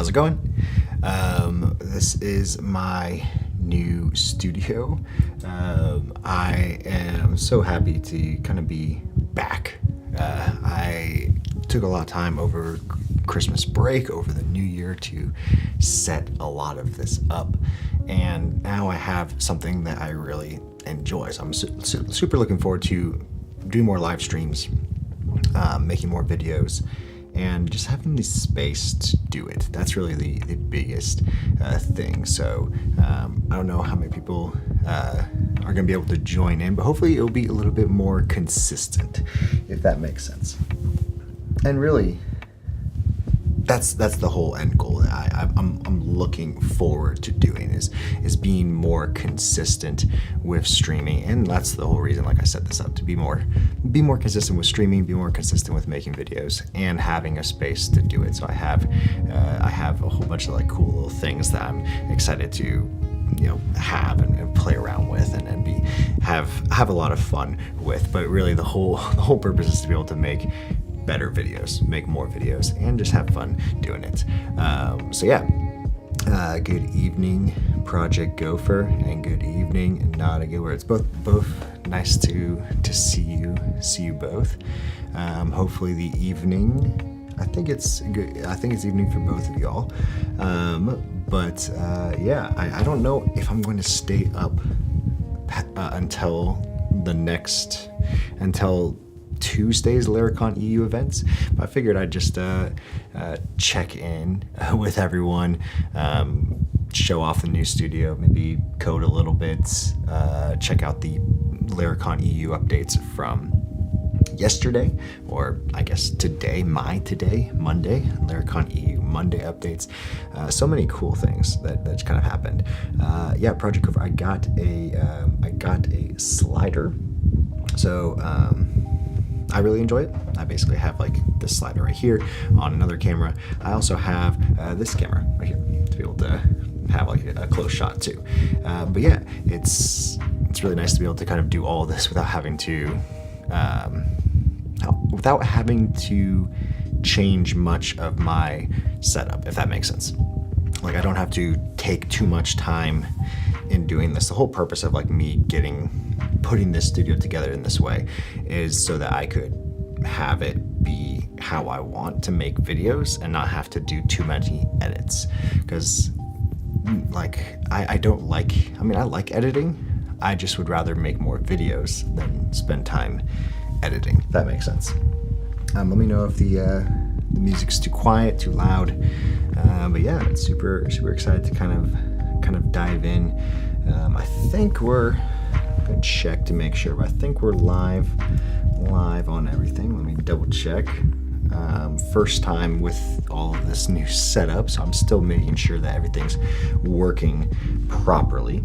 How's it going? This is my new studio. I am so happy to kind of be back. I took a lot of time over Christmas break, over the new year, to set a lot of this up, and now I have something that I really enjoy. So I'm super looking forward to doing more live streams, making more videos, and just having the space to do it. That's really the biggest thing. So I don't know how many people are going to be able to join in, but hopefully it'll be a little bit more consistent, if that makes sense. And really, that's the whole end goal that I'm looking forward to doing is being more consistent with streaming. And that's the whole reason, like I set this up, to be more consistent with streaming, be more consistent with making videos, and having a space to do it. So I have a whole bunch of like cool little things that I'm excited to have and play around with and have a lot of fun with. But really the whole purpose is to be able to make better videos, make more videos, and just have fun doing it. So yeah, good evening, Project Gopher, and good evening, Nada Gilbert. It's both nice to see you both. Hopefully the evening, I think it's good. I think it's evening for both of y'all. But yeah, I don't know if I'm going to stay up until Tuesday's Laracon EU events, but I figured I'd just check in with everyone, show off the new studio, maybe code a little bit, check out the Laracon EU updates from yesterday, or I guess today, Monday, Laracon EU Monday updates. So many cool things that kind of happened. Yeah, Project Cover. I got a slider. So I really enjoy it. I basically have like this slider right here on another camera. I also have this camera right here to be able to have like a close shot too. But yeah, it's really nice to be able to kind of do all of this without having to change much of my setup, if that makes sense. Like, I don't have to take too much time in doing this. The whole purpose of like me putting this studio together in this way is so that I could have it be how I want to make videos and not have to do too many edits. Because like I like editing. I just would rather make more videos than spend time editing, if that makes sense. Let me know if the music's too quiet, too loud. But yeah, it's super excited to kind of dive in. I think we're gonna check to make sure, but I think we're live on everything. Let me double check. First time with all of this new setup, so I'm still making sure that everything's working properly.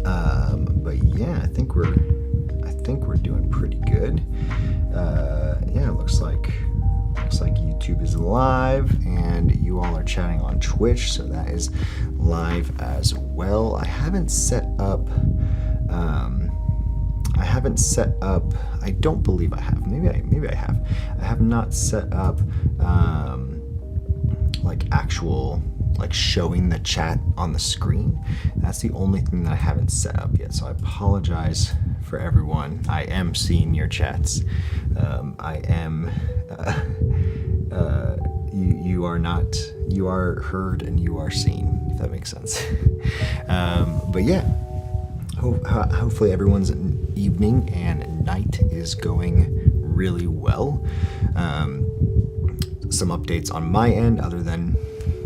But yeah, I think we're doing pretty good. Yeah, it looks like YouTube is live and you all are chatting on Twitch, so that is live as well. I haven't set up, I don't believe I have. Maybe I have. I have not set up like showing the chat on the screen. That's the only thing that I haven't set up yet. So I apologize for everyone. I am seeing your chats. You are heard and you are seen, if that makes sense. But yeah, hopefully everyone's evening and night is going really well. Some updates on my end, other than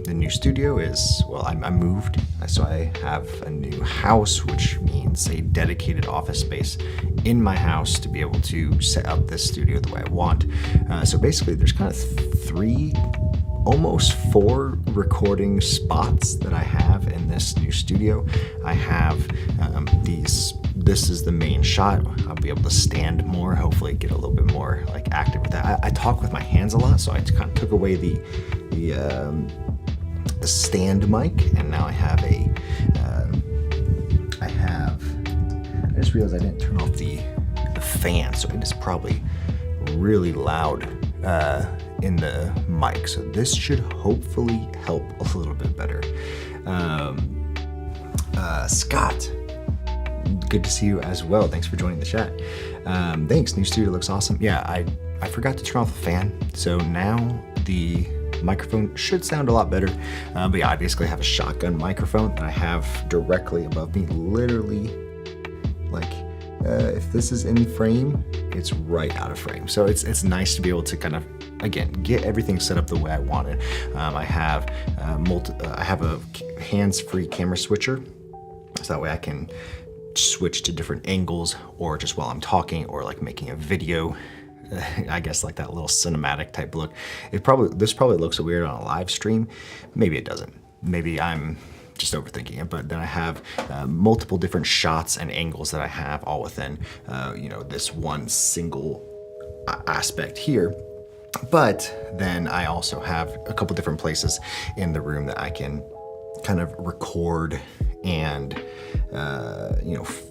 the new studio, is, well, I moved, so I have a new house, which means a dedicated office space in my house to be able to set up this studio the way I want. So basically there's kind of almost four recording spots that I have in this new studio. I have this is the main shot. I'll be able to stand more, hopefully get a little bit more like active with that. I talk with my hands a lot, so I kind of took away the stand mic, and now I just realized I didn't turn off the fan, so it is probably really loud in the mic. So this should hopefully help a little bit better. Scott, good to see you as well. Thanks for joining the chat. Thanks, new studio looks awesome. Yeah, I forgot to turn off the fan, so now the microphone should sound a lot better. But yeah, I basically have a shotgun microphone that I have directly above me, literally, like, if this is in frame, it's right out of frame. So it's nice to be able to kind of, again, get everything set up the way I want it. I have a hands-free camera switcher, so that way I can switch to different angles, or just while I'm talking, or like making a video. I guess like that little cinematic type look. This probably looks weird on a live stream. Maybe it doesn't. Maybe I'm just overthinking it. But then I have multiple different shots and angles that I have all within this one single aspect here. But then I also have a couple different places in the room that I can kind of record and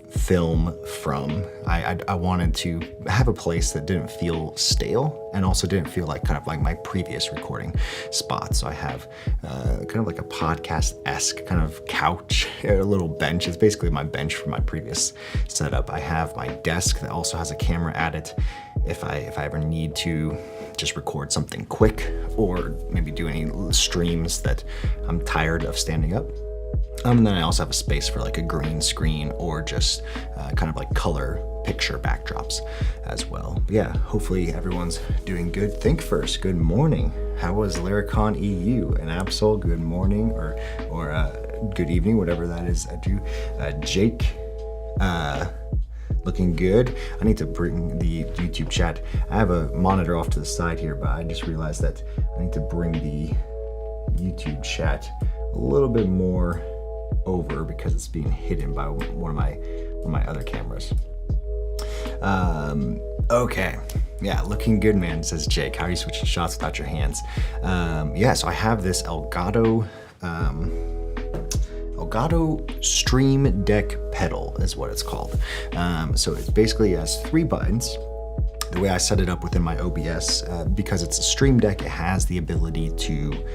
film from. I wanted to have a place that didn't feel stale and also didn't feel like kind of like my previous recording spot. So I have kind of like a podcast-esque kind of couch, a little bench. It's basically my bench from my previous setup. I have my desk that also has a camera at it if I ever need to just record something quick, or maybe do any streams that I'm tired of standing up. And then I also have a space for like a green screen, or just kind of like color picture backdrops as well. But yeah, hopefully everyone's doing good. Think first, good morning. How was Laracon EU? And Absol, good morning, or good evening, whatever that is at you. Jake, looking good. I need to bring the YouTube chat. I have a monitor off to the side here, but I just realized that I need to bring the YouTube chat a little bit more over because it's being hidden by one of my other cameras. Okay, yeah, looking good, man, says Jake. How are you switching shots without your hands? Yeah, so I have this Elgato Stream Deck pedal is what it's called. So it basically has 3 buttons. The way I set it up within my OBS, because it's a Stream Deck, it has the ability to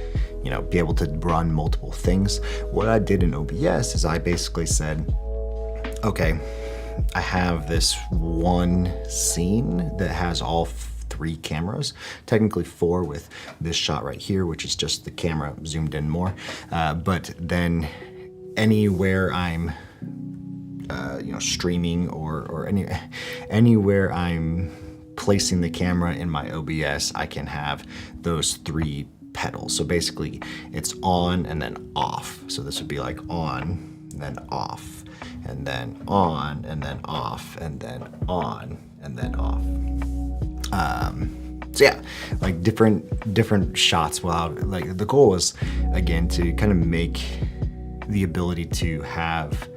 be able to run multiple things. What I did in OBS is I basically said, okay, I have this one scene that has all 3 cameras, technically 4 with this shot right here, which is just the camera zoomed in more. But then anywhere I'm streaming or anywhere I'm placing the camera in my OBS, I can have those 3 pedals. So basically it's on and then off. So this would be like on, and then off, and then on, and then off, and then on, and then off. So yeah, like different shots. Well, like the goal was, again, to kind of make the ability to have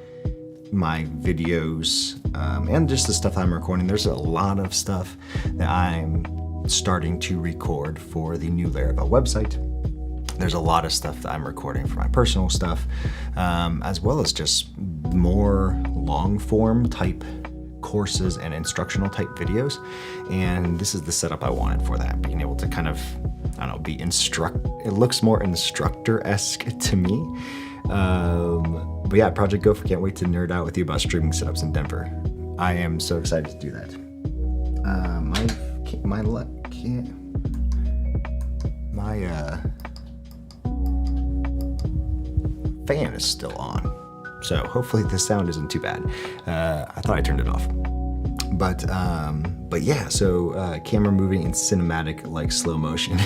my videos and just the stuff I'm recording. There's a lot of stuff that I'm starting to record for the new Laravel website. There's a lot of stuff that I'm recording for my personal stuff, as well as just more long form type courses and instructional type videos. And this is the setup I wanted for that, being able to kind of, I don't know, it looks more instructor-esque to me. But yeah, Project Gopher, can't wait to nerd out with you about streaming setups in Denver. I am so excited to do that. My fan is still on, so hopefully the sound isn't too bad. I thought I turned it off. But yeah, so camera moving in cinematic, like slow motion.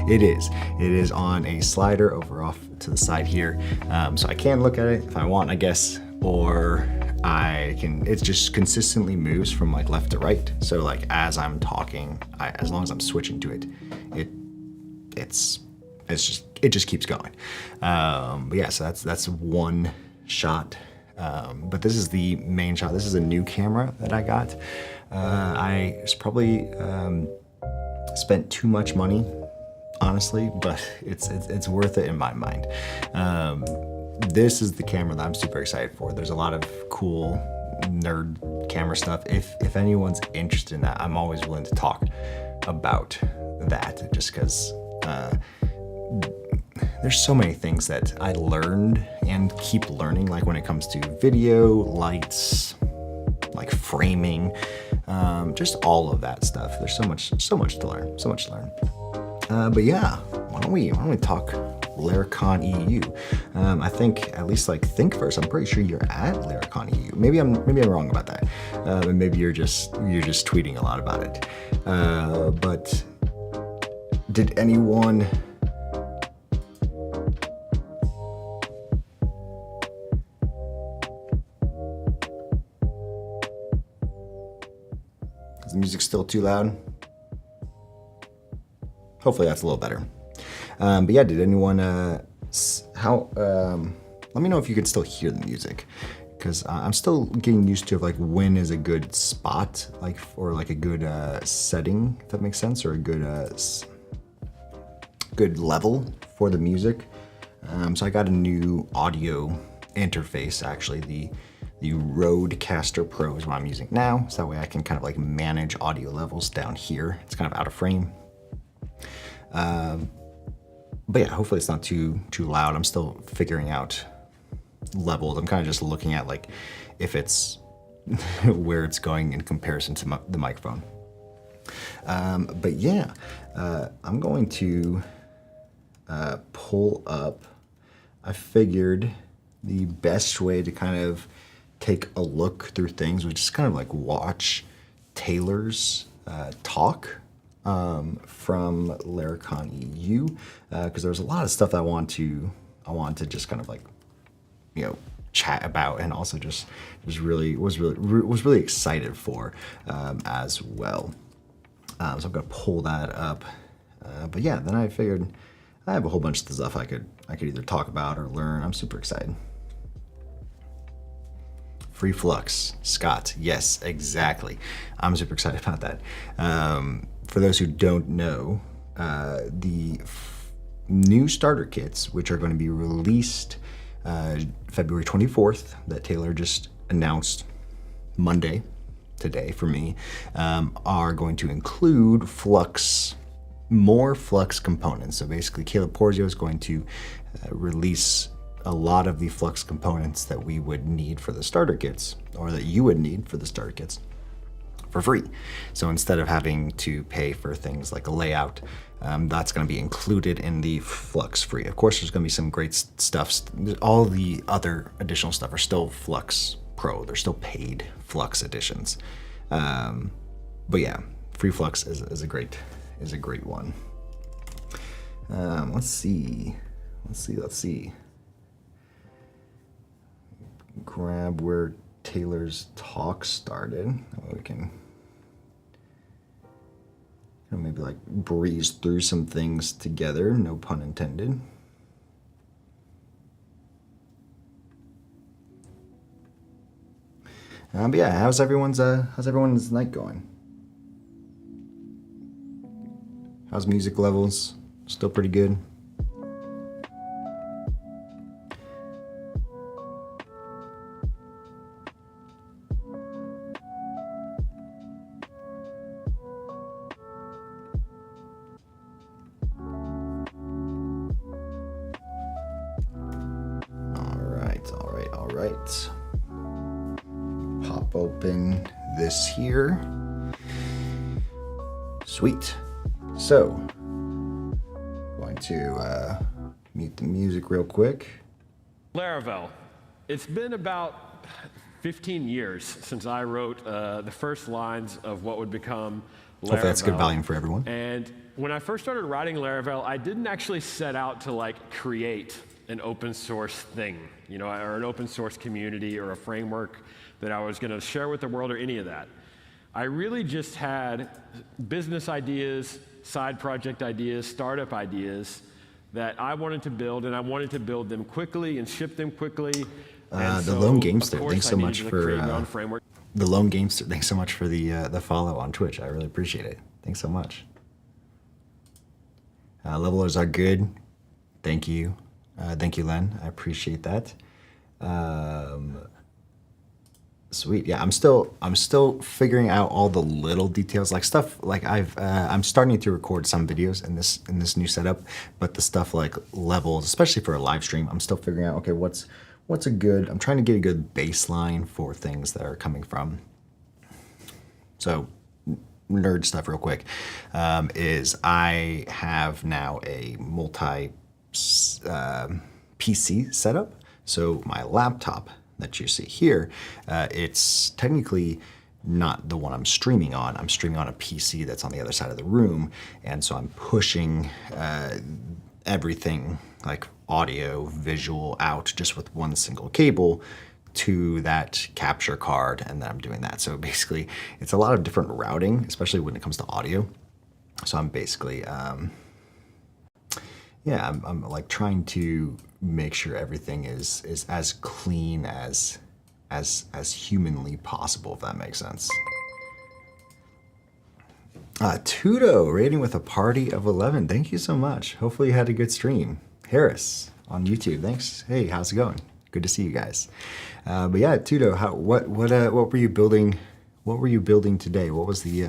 It is on a slider over off to the side here. So I can look at it if I want, I guess, or it just consistently moves from like left to right. So like as I'm talking, as long as I'm switching to it, it just keeps going. But yeah, so that's one shot. But this is the main shot. This is a new camera that I got. I probably spent too much money, honestly, but it's worth it in my mind. This is the camera that I'm super excited for. There's a lot of cool nerd camera stuff. If anyone's interested in that, I'm always willing to talk about that, just because there's so many things that I learned and keep learning, like when it comes to video, lights, like framing, just all of that stuff. There's so much to learn, but yeah, why don't we talk Laracon EU? I think at least like Thinkiverse, I'm pretty sure you're at Laracon EU. Maybe I'm wrong about that. And maybe you're just tweeting a lot about it. But did anyone? Is the music still too loud? Hopefully that's a little better. But yeah, did anyone, let me know if you can still hear the music, because I'm still getting used to like when is a good spot, like, or like a good setting, if that makes sense, or a good level for the music. So I got a new audio interface, actually. The Rodecaster Pro is what I'm using now, so that way I can kind of like manage audio levels down here. It's kind of out of frame. But yeah, hopefully it's not too loud. I'm still figuring out levels. I'm kind of just looking at like if it's where it's going in comparison to the microphone. But yeah, I'm going to pull up. I figured the best way to kind of take a look through things was just kind of like watch Taylor's talk from Laracon EU, because there was a lot of stuff that I want to just kind of like, chat about, and also just was really excited for as well. So I'm gonna pull that up. But yeah, then I figured I have a whole bunch of stuff I could either talk about or learn. I'm super excited. Free Flux, Scott. Yes, exactly. I'm super excited about that. For those who don't know, the new starter kits, which are going to be released February 24th, that Taylor just announced Monday, today for me, are going to include more Flux components. So basically, Caleb Porzio is going to release a lot of the Flux components that we would need for the starter kits, or that you would need for the starter kits, for free. So instead of having to pay for things like a layout, that's going to be included in the Flux free. Of course, there's going to be some great stuff. All the other additional stuff are still Flux Pro. They're still paid Flux editions. But yeah, Free Flux is a great one. Let's see. Grab where Taylor's talk started. We can maybe like breeze through some things together, no pun intended. But yeah, how's everyone's night going? How's music levels? Still pretty good? All right. Pop open this here. Sweet. So, going to mute the music real quick. Laravel. It's been about 15 years since I wrote the first lines of what would become Laravel. Hopefully that's good volume for everyone. And when I first started writing Laravel, I didn't actually set out to like create an open source thing, or an open source community or a framework that I was going to share with the world or any of that. I really just had business ideas, side project ideas, startup ideas that I wanted to build, and I wanted to build them quickly and ship them quickly. The Lone Gamester, thanks so much for the Lone Gamester. Thanks so much for the follow on Twitch. I really appreciate it. Thanks so much. Levelers are good. Thank you. Thank you, Len. I appreciate that. Sweet. Yeah, I'm still figuring out all the little details, like stuff like I'm starting to record some videos in this new setup, but the stuff like levels, especially for a live stream, I'm still figuring out. Okay, what's a good? I'm trying to get a good baseline for things that are coming from. So nerd stuff real quick is I have now a multi PC setup. So my laptop that you see here, it's technically not the one I'm streaming on. I'm streaming on a PC that's on the other side of the room. And so I'm pushing everything like audio, visual out just with one single cable to that capture card, and then I'm doing that. So basically, it's a lot of different routing, especially when it comes to audio. So I'm basically, yeah, I'm like trying to make sure everything is as clean as humanly possible, if that makes sense. Tudo rating with a party of 11. Thank you so much. Hopefully you had a good stream. Harris on YouTube. Thanks. Hey, how's it going? Good to see you guys. But yeah, Tudo, what were you building? What were you building today? What was the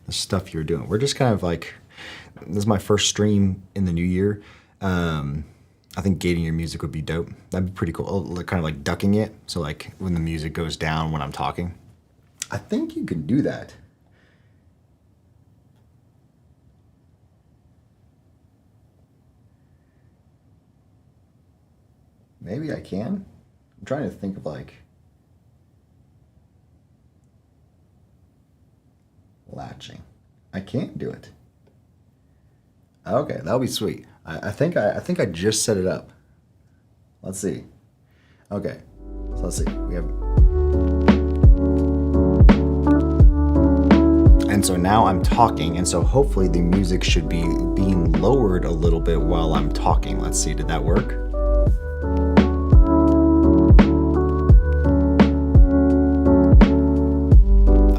stuff you were doing? We're just kind of like, this is my first stream in the new year. I think gating your music would be dope. That'd be pretty cool. Kind of like ducking it. So like when the music goes down when I'm talking. I think you can do that. Maybe I can. I'm trying to think of like latching. I can't do it. Okay, that'll be sweet. I think I just set it up. Let's see. Okay, so let's see. We have, and so now I'm talking, and so hopefully the music should be being lowered a little bit while I'm talking. Let's see. Did that work?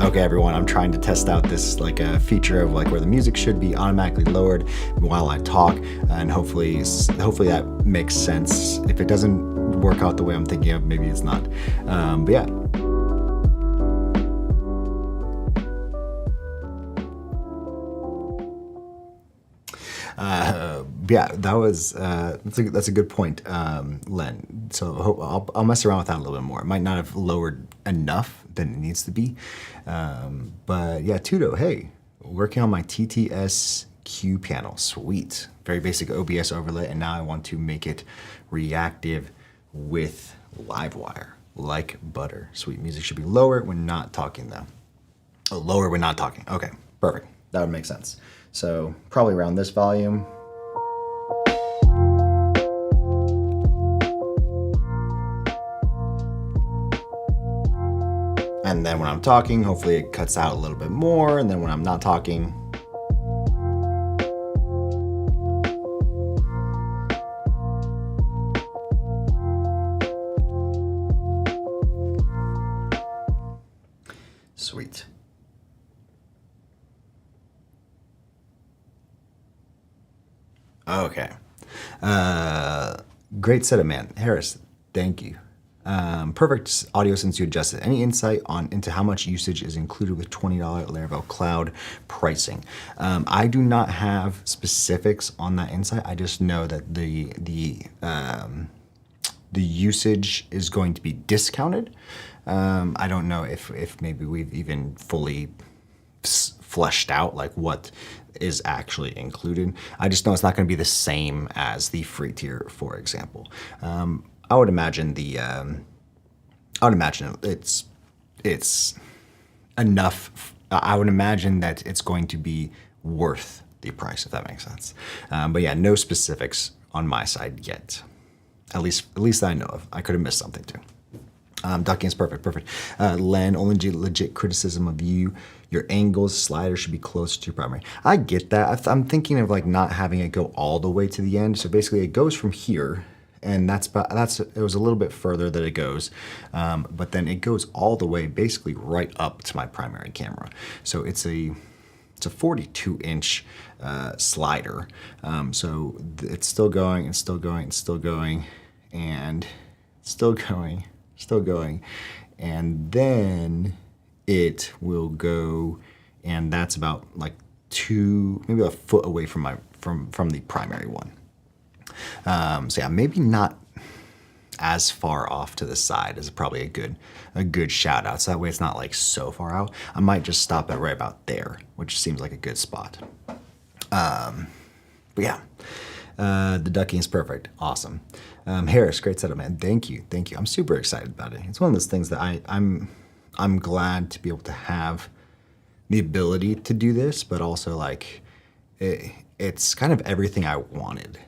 Okay, everyone, I'm trying to test out this like a feature of like where the music should be automatically lowered while I talk, and hopefully that makes sense. If it doesn't work out the way I'm thinking of, maybe it's not. But yeah. Yeah, that was that's a good point, Len. So I'll mess around with that a little bit more. It might not have lowered enough than it needs to be, but yeah, Tudo, hey, working on my TTS-Q panel, sweet, very basic OBS overlay, and now I want to make it reactive with Livewire, like butter. Sweet. Music should be lower when not talking though. Oh, lower when not talking. Okay, perfect. That would make sense. So probably around this volume. And then when I'm talking, hopefully it cuts out a little bit more. And then when I'm not talking, sweet. Okay. Great setup, man. Harris, thank you. Perfect audio since you adjusted. Any insight into how much usage is included with $20 Laravel cloud pricing? I do not have specifics on that insight. I just know that the usage is going to be discounted. I don't know if maybe we've even fully fleshed out like what is actually included. I just know it's not going to be the same as the free tier, for example. I would imagine it's enough. I would imagine that it's going to be worth the price, if that makes sense. But yeah, no specifics on my side yet. At least I know of. I could have missed something too. Ducking is perfect. Len, only legit criticism of you. Your angles slider should be closer to your primary. I get that. I'm thinking of like not having it go all the way to the end. So basically it goes from here, and it was a little bit further that it goes, but then it goes all the way basically right up to my primary camera. So it's a 42-inch slider. So it's still going, and still going, and still going, and still going, and then it will go, and that's about like maybe a foot away from the primary one. So yeah, maybe not as far off to the side is probably a good shout out. So that way it's not like so far out. I might just stop it right about there, which seems like a good spot. But yeah, the ducking is perfect. Awesome. Harris, great setup, man. Thank you. I'm super excited about it. It's one of those things that I'm glad to be able to have the ability to do this, but also like it's kind of everything I wanted.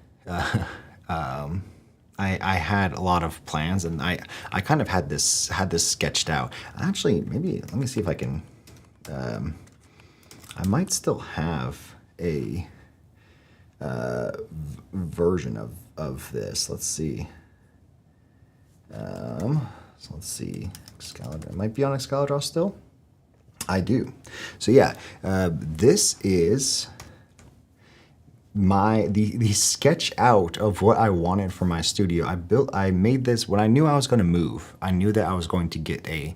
I had a lot of plans, and I kind of had this sketched out. Actually, maybe let me see if I can. I might still have a version of this. Let's see. So let's see. Excalibur. It might be on Excalibur still. I do. So yeah, this is the sketch out of what I wanted for my studio. I made this when I knew I was going to move. I knew that I was going to get a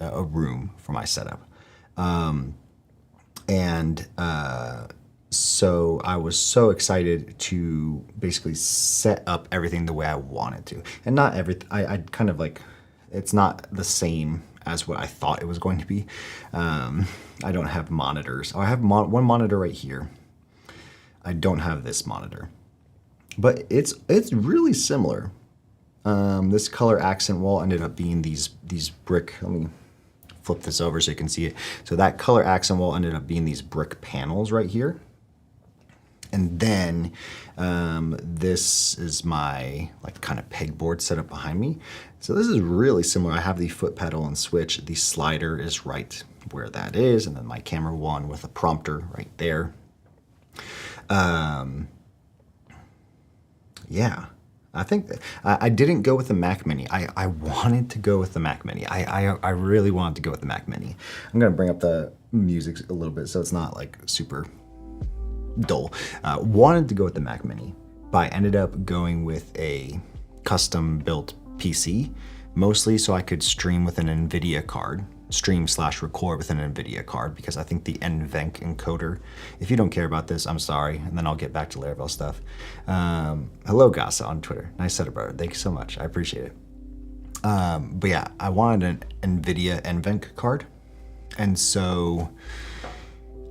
room for my setup. So I was so excited to basically set up everything the way I wanted to. And not everything, I kind of like, it's not the same as what I thought it was going to be. I don't have monitors. I have one monitor right here. I don't have this monitor, but it's really similar. This color accent wall ended up being these brick. Let me flip this over so you can see it. So that color accent wall ended up being these brick panels right here. And then this is my like kind of pegboard setup behind me. So this is really similar. I have the foot pedal and switch. The slider is right where that is, and then my camera one with a prompter right there. Yeah, I think I didn't go with the Mac Mini. I wanted to go with the Mac Mini. I really wanted to go with the Mac Mini. I'm gonna bring up the music a little bit so it's not like super dull. Wanted to go with the Mac Mini, but I ended up going with a custom built PC, mostly so I could stream with an NVIDIA card. Stream/record with an NVIDIA card, because I think the NVENC encoder, if you don't care about this, I'm sorry, and then I'll get back to Laravel stuff. Hello, Gasa on Twitter. Nice setup, brother. Thank you so much. I appreciate it. But yeah, I wanted an NVIDIA NVENC card, and so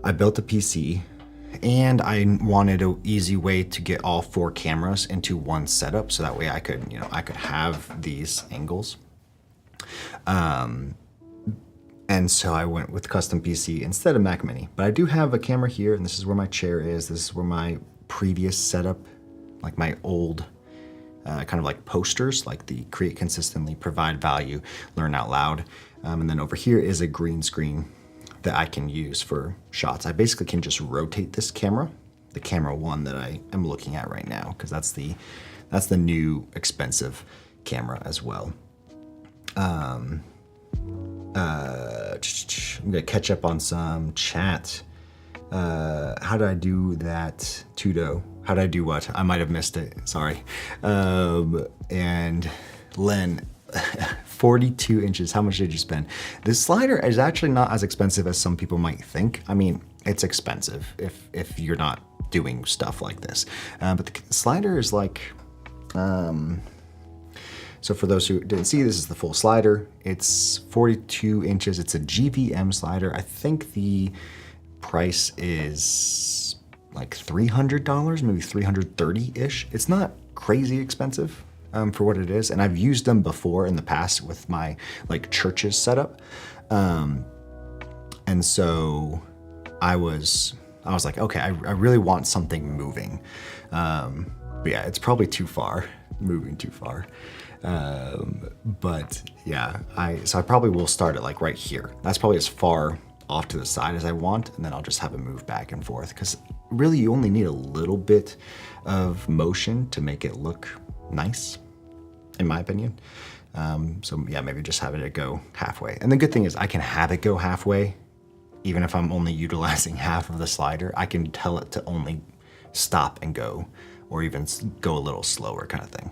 I built a PC, and I wanted an easy way to get all 4 cameras into one setup, so that way I could have these angles. And so I went with custom PC instead of Mac Mini. But I do have a camera here, and this is where my chair is. This is where my previous setup, like my old kind of like posters, like the create consistently, provide value, learn out loud. And then over here is a green screen that I can use for shots. I basically can just rotate this camera, the camera one that I am looking at right now, because that's the new expensive camera as well. I'm gonna catch up on some chat. How did I do that, Tudo? How did I do what? I might have missed it. Sorry. And Len, 42 inches. How much did you spend? This slider is actually not as expensive as some people might think. I mean, it's expensive if you're not doing stuff like this. But the slider is like. So for those who didn't see, this is the full slider. It's 42 inches. It's a GVM slider. I think the price is like $300, maybe $330-ish. It's not crazy expensive for what it is. And I've used them before in the past with my like church's setup. And so I was like, okay, I really want something moving. But yeah, it's probably too far, moving too far. But yeah, so I probably will start it like right here. That's probably as far off to the side as I want, and then I'll just have it move back and forth, because really you only need a little bit of motion to make it look nice, in my opinion. So yeah, maybe just having it go halfway. And the good thing is I can have it go halfway, even if I'm only utilizing half of the slider. I can tell it to only stop and go, or even go a little slower kind of thing.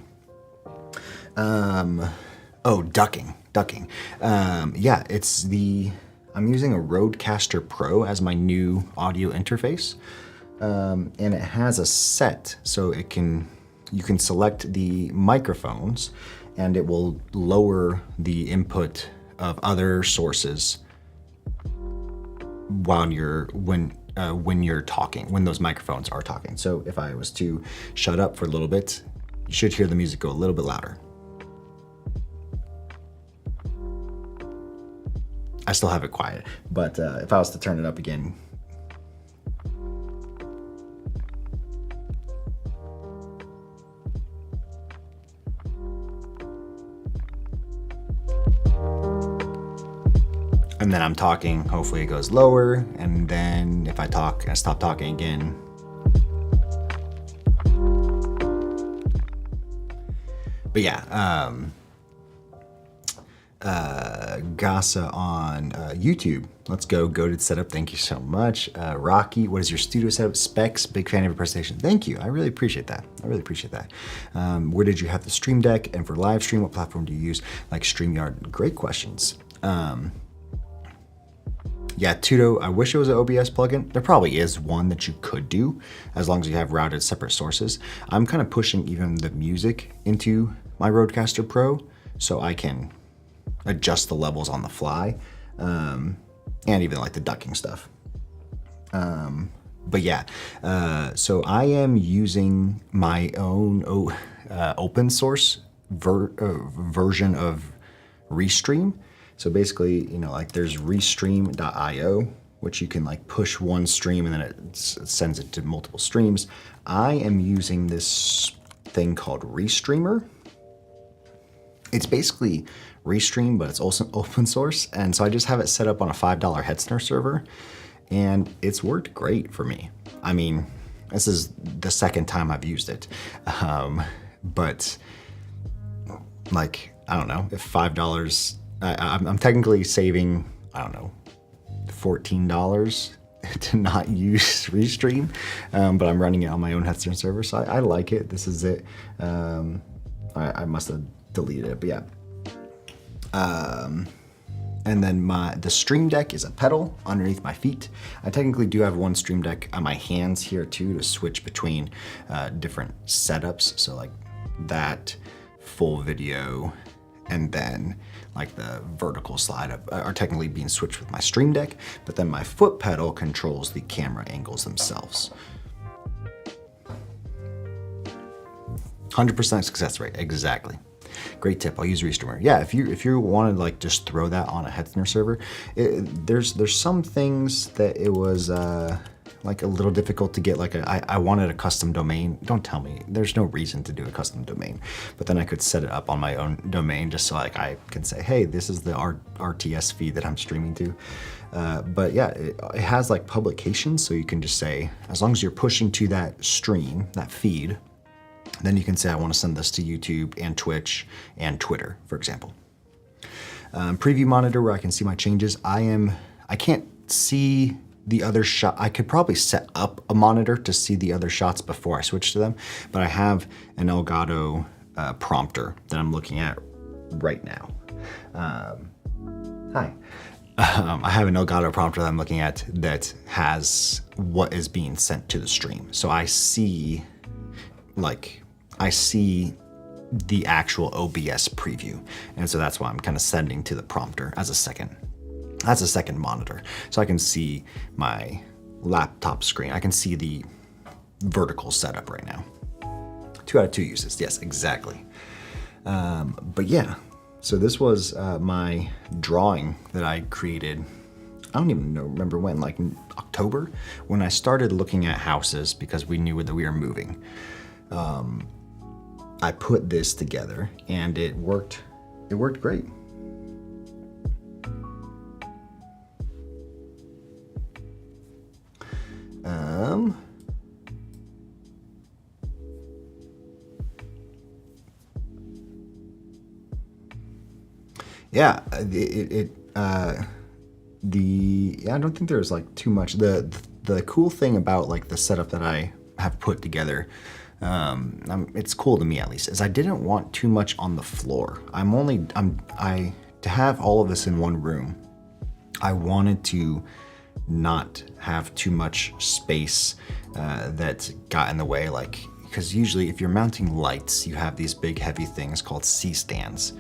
Oh, ducking. Yeah, I'm using a Rodecaster Pro as my new audio interface. And it has a set, so you can select the microphones and it will lower the input of other sources when you're talking, when those microphones are talking. So if I was to shut up for a little bit, you should hear the music go a little bit louder. I still have it quiet, but if I was to turn it up again, and then I'm talking, hopefully it goes lower, and then if I stop talking again. But yeah, Gasa on YouTube. Let's go. Goated setup. Thank you so much. Rocky, what is your studio setup? Specs. Big fan of your presentation. Thank you. I really appreciate that. Where did you have the Stream Deck? And for live stream, what platform do you use? Like StreamYard? Great questions. Yeah, Tudo, I wish it was an OBS plugin. There probably is one that you could do as long as you have routed separate sources. I'm kind of pushing even the music into my Rodecaster Pro so I can adjust the levels on the fly, and even like the ducking stuff. But yeah, so I am using my own open source version of Restream. So basically, like there's restream.io, which you can like push one stream and then it sends it to multiple streams. I am using this thing called Restreamer. It's basically Restream, but it's also open source. And so I just have it set up on a $5 Hetzner server, and it's worked great for me. I mean, this is the second time I've used it. But like, I don't know, if $5, I'm technically saving, I don't know, $14 to not use Restream, but I'm running it on my own Hetzner server, so I like it. This is it. I must have deleted it, but yeah. And then the Stream Deck is a pedal underneath my feet. I technically do have one Stream Deck on my hands here too to switch between different setups. So like that, full video, and then like the vertical slide up are technically being switched with my Stream Deck, but then my foot pedal controls the camera angles themselves. 100% success rate, exactly. Great tip. I'll use Restreamer. Yeah, if you want to like just throw that on a Hetzner server, there's some things that it was like a little difficult to get. Like I wanted a custom domain. Don't tell me. There's no reason to do a custom domain, but then I could set it up on my own domain just so like I can say, hey, this is the RTS feed that I'm streaming to. But yeah, it has like publications, so you can just say, as long as you're pushing to that stream, that feed, then you can say, I want to send this to YouTube and Twitch and Twitter, for example. Preview monitor where I can see my changes. I can't see the other shot. I could probably set up a monitor to see the other shots before I switch to them, but I have an Elgato prompter that I'm looking at right now. Hi. I have an Elgato prompter that I'm looking at that has what is being sent to the stream. So I see the actual OBS preview. And so that's why I'm kind of sending to the prompter as a second monitor. So I can see my laptop screen. I can see the vertical setup right now. 2 out of 2 uses. Yes, exactly. But yeah, so this was my drawing that I created. I don't even remember when, like in October, when I started looking at houses because we knew that we were moving. I put this together and it worked great. Yeah, I don't think there's like too much. The cool thing about like the setup that I have put together It's cool to me at least, is I didn't want too much on the floor. To have all of this in one room, I wanted to not have too much space that got in the way, like, because usually if you're mounting lights, you have these big heavy things called C-stands.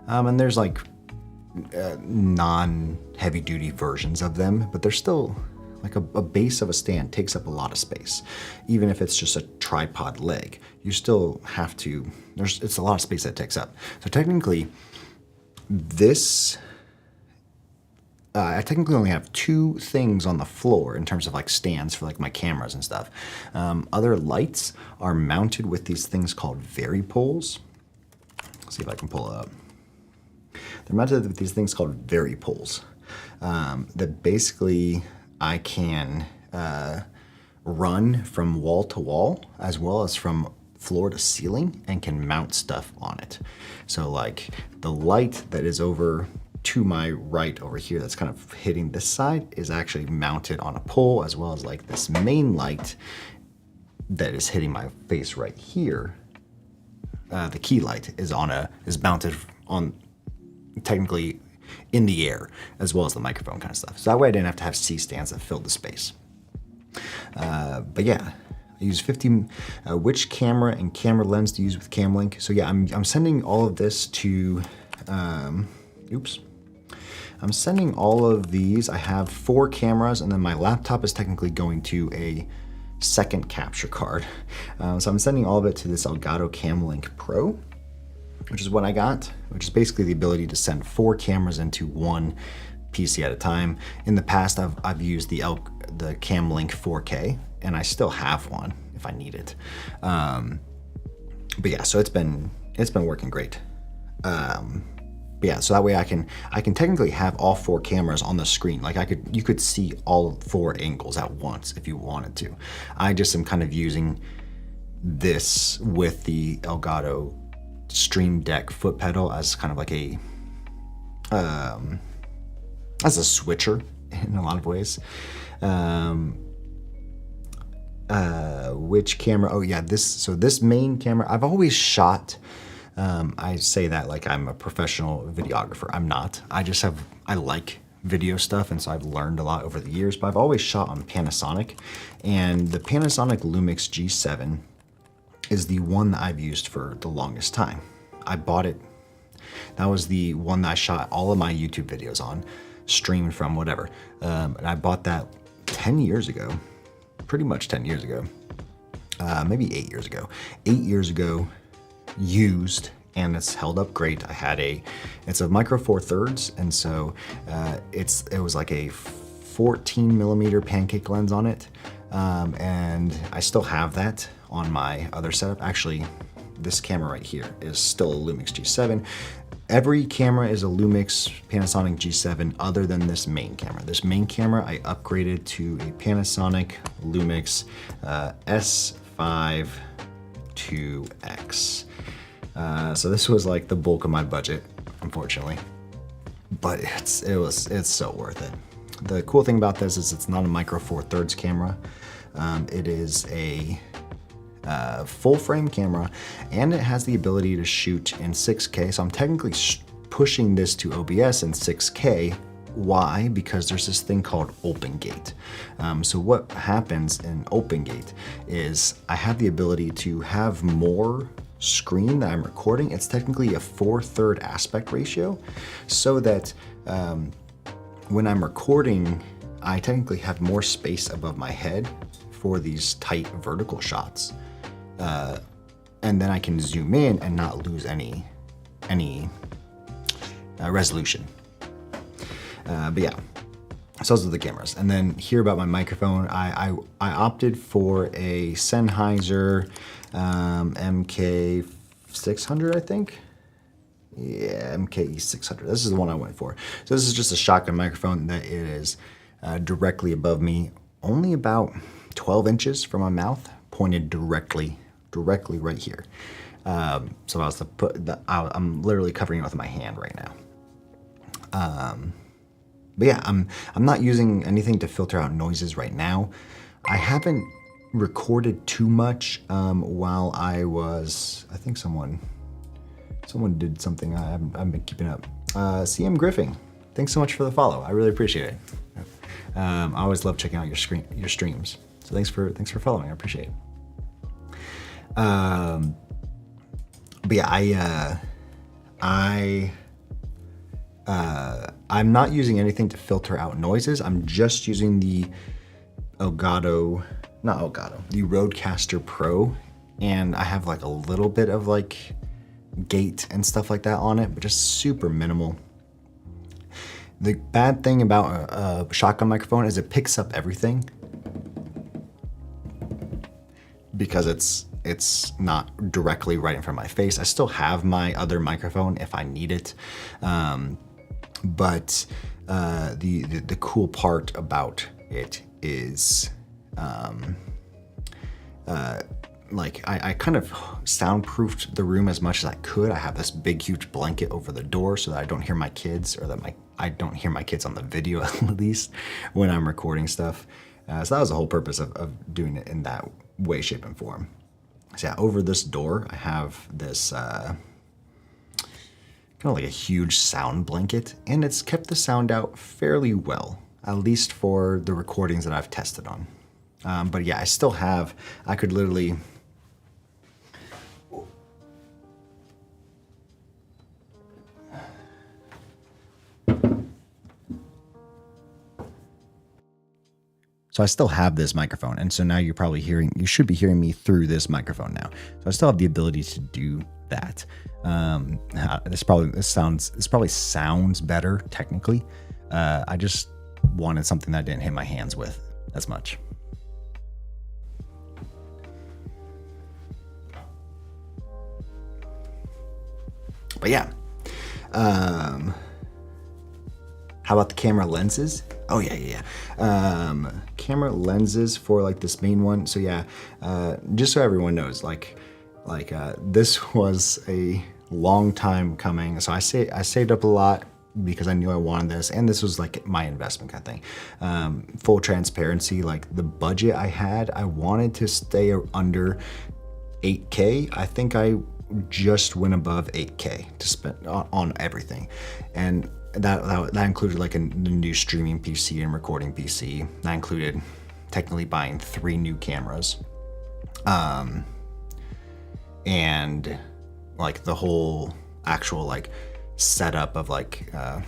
And there's like non-heavy duty versions of them, but they're still like a base of a stand takes up a lot of space. Even if it's just a tripod leg, you still have to, it's a lot of space that takes up. So technically, I technically only have 2 things on the floor in terms of like stands for like my cameras and stuff. Other lights are mounted with these things called vari-poles. Let's see if I can pull it up. They're mounted with these things called vari-poles that basically I can run from wall to wall as well as from floor to ceiling and can mount stuff on it. So like the light that is over to my right over here that's kind of hitting this side is actually mounted on a pole, as well as like this main light that is hitting my face right here. The key light is mounted on technically in the air, as well as the microphone kind of stuff. So that way I didn't have to have C-stands that filled the space. But yeah, I use 50, which camera and camera lens to use with Camlink. So yeah, I'm sending all of this to, I'm sending all of these. I have 4 cameras, and then my laptop is technically going to a second capture card. So I'm sending all of it to this Elgato Camlink Pro, which is what I got, which is basically the ability to send 4 cameras into one PC at a time. In the past, I've used the Camlink 4K, and I still have one if I need it. But yeah, so it's been working great. But yeah, so that way I can technically have all 4 cameras on the screen. Like you could see all 4 angles at once if you wanted to. I just am kind of using this with the Elgato Stream Deck foot pedal as kind of like as a switcher in a lot of ways. Which camera? Oh yeah, this main camera, I've always shot. I say that like I'm a professional videographer. I'm not. I like video stuff, and so I've learned a lot over the years, but I've always shot on Panasonic, and the Panasonic Lumix G7 is the one that I've used for the longest time. I bought it. That was the one that I shot all of my YouTube videos on, streamed from, whatever. And I bought that 10 years ago, pretty much 10 years ago, maybe 8 years ago. 8 years ago, used, and it's held up great. It's a Micro Four Thirds, and so it was like a 14 millimeter pancake lens on it, and I still have that on my other setup. Actually, this camera right here is still a Lumix G7. Every camera is a Lumix Panasonic G7 other than this main camera. This main camera I upgraded to a Panasonic Lumix S5 2X. So this was like the bulk of my budget, unfortunately, but it's so worth it. The cool thing about this is it's not a Micro Four Thirds camera. It is a full frame camera, and it has the ability to shoot in 6K. So I'm technically pushing this to OBS in 6K. Why? Because there's this thing called open gate. So what happens in open gate is I have the ability to have more screen that I'm recording. It's technically a 4/3 aspect ratio, so that when I'm recording, I technically have more space above my head for these tight vertical shots. And then I can zoom in and not lose any resolution. But yeah, so those are the cameras. And then here about my microphone, I opted for a Sennheiser MK600, I think. Yeah, MKE600. This is the one I went for. So this is just a shotgun microphone that is directly above me, only about 12 inches from my mouth, pointed directly right here. So I was to put I'm literally covering it with my hand right now. But yeah, I'm not using anything to filter out noises right now. I haven't recorded too much while I think someone did something. I haven't been keeping up. CM Griffing, thanks so much for the follow. I really appreciate it. I always love checking out your streams. So thanks for following. I appreciate it. But yeah, I'm not using anything to filter out noises. I'm just using the the Rodecaster Pro, and I have like a little bit of like gate and stuff like that on it, but just super minimal. The bad thing about a shotgun microphone is it picks up everything because it's not directly right in front of my face. I still have my other microphone if I need it, but the cool part about it is like I kind of soundproofed the room as much as I could. I have this big huge blanket over the door so that I don't hear my kids, or that I don't hear my kids on the video at least when I'm recording stuff. So that was the whole purpose of doing it in that way, shape, and form. So yeah, over this door I have this kind of like a huge sound blanket, and it's kept the sound out fairly well, at least for the recordings that I've tested on. But yeah, I could literally, so I still have this microphone, and so now you should be hearing me through this microphone now. So I still have the ability to do that. This probably sounds better technically. I just wanted something that I didn't hit my hands with as much. But yeah, how about the camera lenses? Oh yeah. Camera lenses for like this main one. So yeah, just so everyone knows, this was a long time coming. So I saved up a lot because I knew I wanted this, and this was like my investment kind of thing. Full transparency, like the budget I had, I wanted to stay under 8K. I think I just went above 8K to spend on everything, and that included like the new streaming PC and recording PC. That included technically buying 3 new cameras, and like the whole actual like setup of mounting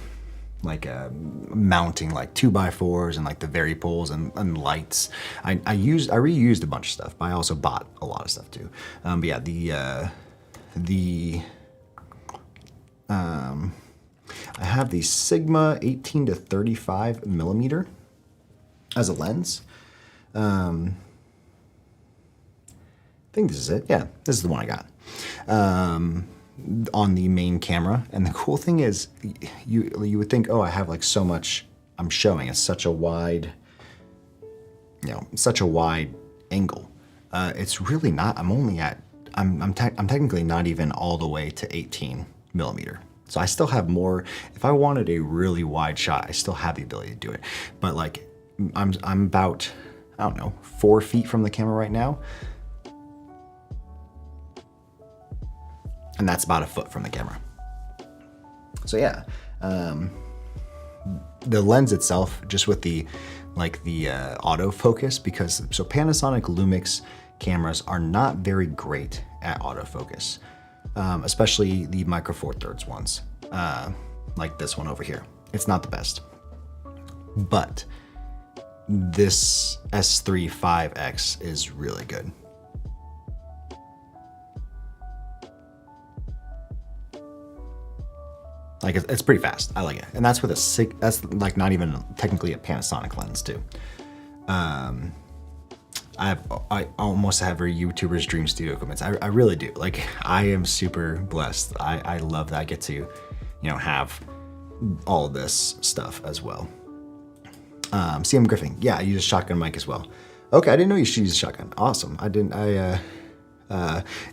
like 2x4s and like the Vari-poles and lights. I reused a bunch of stuff, but I also bought a lot of stuff too. But yeah, I have the Sigma 18 to 35 millimeter as a lens. I think this is it. Yeah, this is the one I got on the main camera. And the cool thing is, you would think, oh, I have like so much I'm showing. It's such a wide, angle. It's really not. I'm technically not even all the way to 18 millimeter. So I still have more. If I wanted a really wide shot, I still have the ability to do it. But like, I'm about, 4 feet from the camera right now. And that's about a foot from the camera. So yeah, the lens itself, just with the autofocus, because Panasonic Lumix cameras are not very great at autofocus, especially the Micro Four Thirds ones, like this one over here. It's not the best, but this S3 5X is really good. Like it's pretty fast. I like it, and that's with that's like not even technically a Panasonic lens too. I almost have every YouTuber's dream studio equipment. I really do. Like, I am super blessed. I love that I get to, have all of this stuff as well. CM Griffin, yeah, I use a shotgun mic as well. Okay, I didn't know you should use a shotgun. Awesome.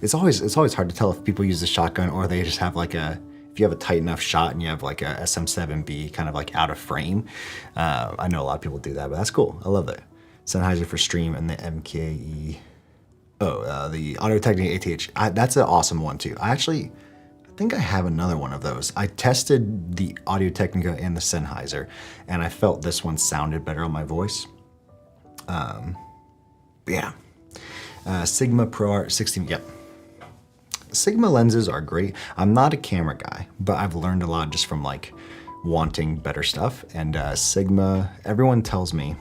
It's always hard to tell if people use a shotgun or they just have if you have a tight enough shot and you have like a SM7B kind of like out of frame. I know a lot of people do that, but that's cool. I love that. Sennheiser for stream, and the MKE. Oh, the Audio-Technica ATH. That's an awesome one too. I think I have another one of those. I tested the Audio-Technica and the Sennheiser, and I felt this one sounded better on my voice. Yeah. Sigma ProArt 16. Yep. Sigma lenses are great. I'm not a camera guy, but I've learned a lot just from like wanting better stuff. And Sigma, everyone tells me,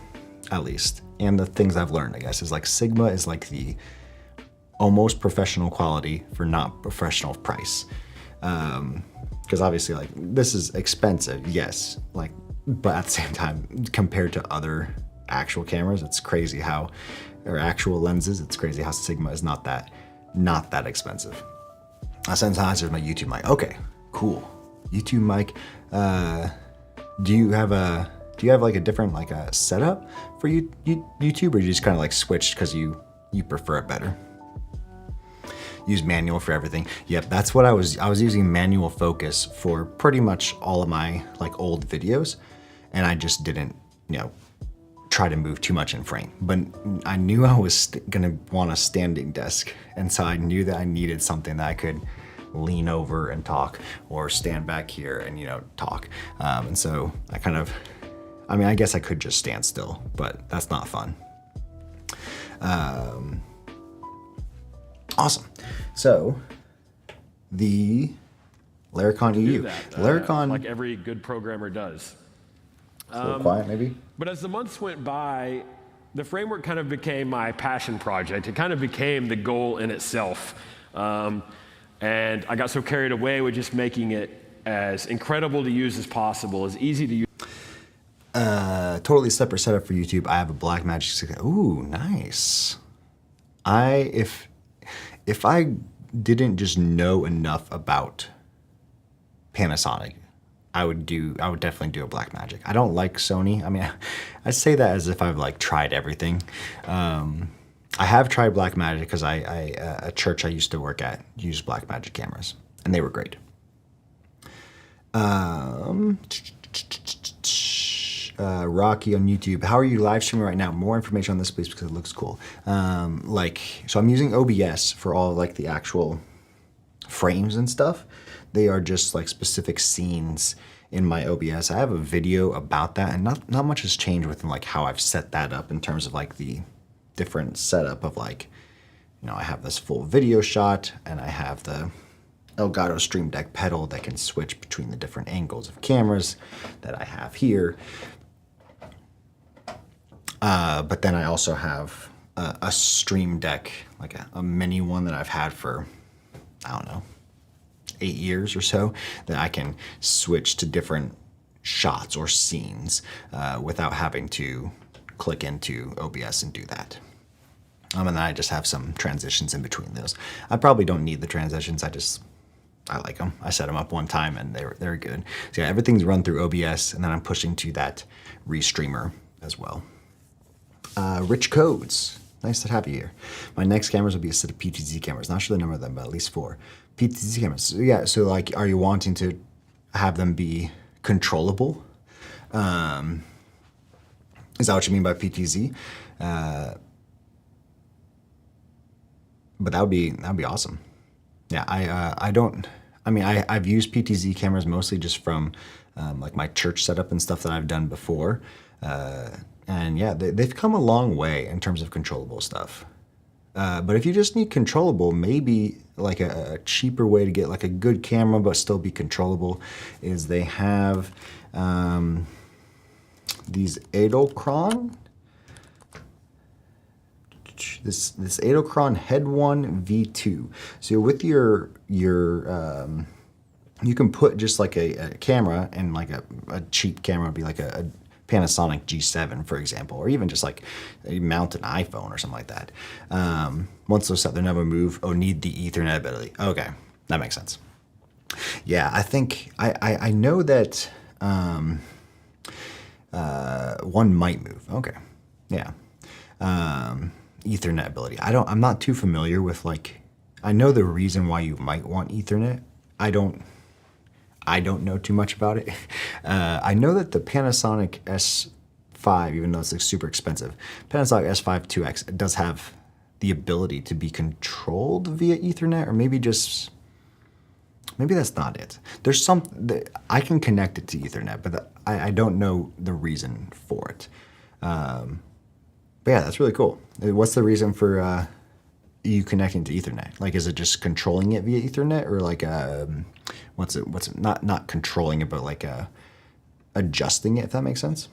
at least, and the things I've learned, I guess, is like Sigma is like the almost professional quality for not professional price. Because obviously, like, this is expensive, yes, like, but at the same time, compared to other actual cameras, it's crazy how, or actual lenses, it's crazy how Sigma is not that expensive. Sennheiser is my YouTube mic. Okay, cool. YouTube mic. Do you have like a different like a setup for YouTube, or you just kind of like switched because you prefer it better? Use manual for everything. Yep, that's what I was using manual focus for pretty much all of my like old videos, and I just didn't, try to move too much in frame. But I knew I was gonna want a standing desk, and so I knew that I needed something that I could lean over and talk, or stand back here and talk. And so I guess I could just stand still, but that's not fun. Awesome. So the Laracon EU. Laracon, like every good programmer does. a little quiet maybe. But as the months went by, the framework kind of became my passion project. It kind of became the goal in itself. And I got so carried away with just making it as incredible to use as possible, as easy to use. Totally separate setup for YouTube. I have a Blackmagic 6. Ooh, nice. If I didn't just know enough about Panasonic, I would definitely do a Blackmagic. I don't like Sony. I mean, I say that as if I've like tried everything. I have tried Blackmagic because a church I used to work at used Blackmagic cameras, and they were great. Rocky on YouTube. How are you live streaming right now? More information on this, please, because it looks cool. So I'm using OBS for all like the actual frames and stuff. They are just like specific scenes in my OBS. I have a video about that, and not much has changed within like how I've set that up in terms of like the different setup of like, I have this full video shot, and I have the Elgato Stream Deck pedal that can switch between the different angles of cameras that I have here. But then I also have a Stream Deck, like a mini one that I've had for, I don't know, 8 years or so, that I can switch to different shots or scenes without having to click into OBS and do that. And then I just have some transitions in between those. I probably don't need the transitions. I like them. I set them up one time and they're good. So yeah, everything's run through OBS, and then I'm pushing to that Restreamer as well. Rich Codes. Nice to have you here. My next cameras will be a set of PTZ cameras. Not sure the number of them, but at least 4 PTZ cameras. So yeah, so like, are you wanting to have them be controllable? Is that what you mean by PTZ? But that'd be awesome. Yeah, I've used PTZ cameras mostly just from like my church setup and stuff that I've done before. And yeah, they've come a long way in terms of controllable stuff. But if you just need controllable, maybe like a cheaper way to get like a good camera but still be controllable is they have these Edelkron. This Edelkron Head 1 V2. So with your you can put just like a camera, and like a cheap camera would be like a Panasonic G7, for example, or even just like you mount an iPhone or something like that. Once those set, they never move. Oh, need the Ethernet ability. Okay, that makes sense. Yeah, I think I know that one might move. Okay, yeah. Ethernet ability. I'm not too familiar with like, I know the reason why you might want Ethernet. I don't know too much about it. I know that the Panasonic S5, even though it's like super expensive, Panasonic S5 2X, it does have the ability to be controlled via Ethernet, or maybe that's not it. There's I can connect it to Ethernet, but I don't know the reason for it. But yeah, that's really cool. What's the reason for you connecting to Ethernet? Like, is it just controlling it via Ethernet, or like what's it? Not controlling it, but like adjusting it, if that makes sense.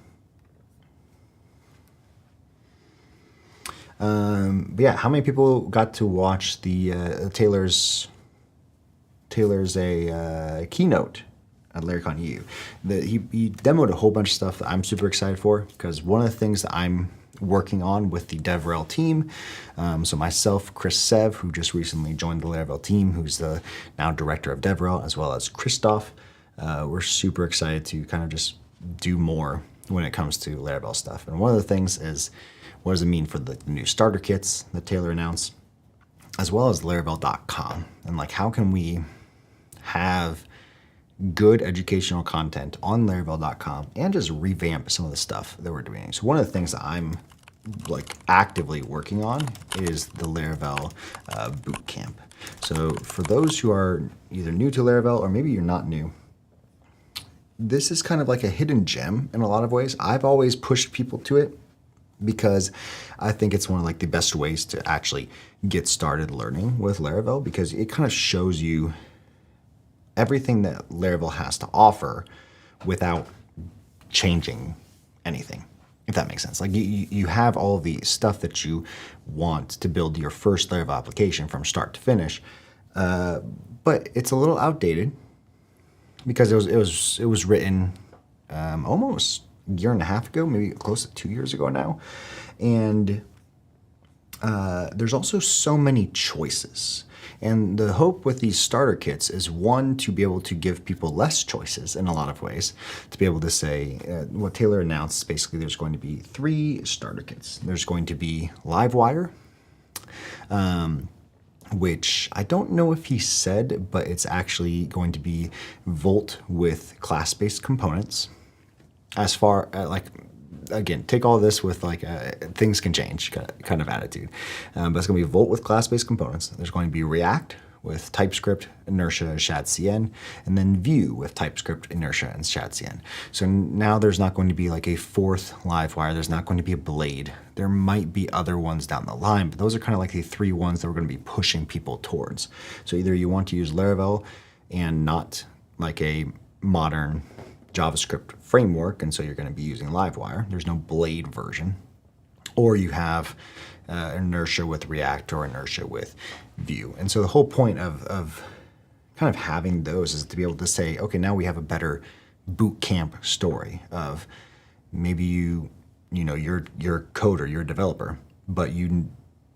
But yeah, how many people got to watch the Taylor's a keynote at Laracon EU? He demoed a whole bunch of stuff that I'm super excited for, because one of the things that I'm working on with the DevRel team, so myself, Chris Sev, who just recently joined the Laravel team, who's the now director of DevRel, as well as Christoph, we're super excited to kind of just do more when it comes to Laravel stuff. And one of the things is, what does it mean for the new starter kits that Taylor announced, as well as Laravel.com, and like how can we have good educational content on Laravel.com and just revamp some of the stuff that we're doing. So one of the things that I'm like actively working on is the Laravel bootcamp. So for those who are either new to Laravel, or maybe you're not new, this is kind of like a hidden gem in a lot of ways. I've always pushed people to it because I think it's one of like the best ways to actually get started learning with Laravel, because it kind of shows you everything that Laravel has to offer without changing anything, if that makes sense. Like you have all the stuff that you want to build your first Laravel application from start to finish, but it's a little outdated because it was written almost a year and a half ago, maybe close to 2 years ago now, and there's also so many choices. And the hope with these starter kits is, one, to be able to give people less choices in a lot of ways, to be able to say, what Taylor announced, basically there's going to be 3 starter kits. There's going to be Livewire, which I don't know if he said, but it's actually going to be Volt with class-based components. As far like, again, take all this with like things can change kind of attitude. But it's going to be Volt with class-based components. There's going to be React with TypeScript, Inertia, ShadCN, and then Vue with TypeScript, Inertia, and ShadCN. So now there's not going to be like a 4th Livewire. There's not going to be a Blade. There might be other ones down the line, but those are kind of like the 3 ones that we're going to be pushing people towards. So either you want to use Laravel and not like a modern JavaScript framework, and so you're going to be using Livewire. There's no Blade version. Or you have Inertia with React, or Inertia with Vue. And so the whole point of kind of having those is to be able to say, okay, now we have a better boot camp story of maybe you're a coder, you're a developer, but you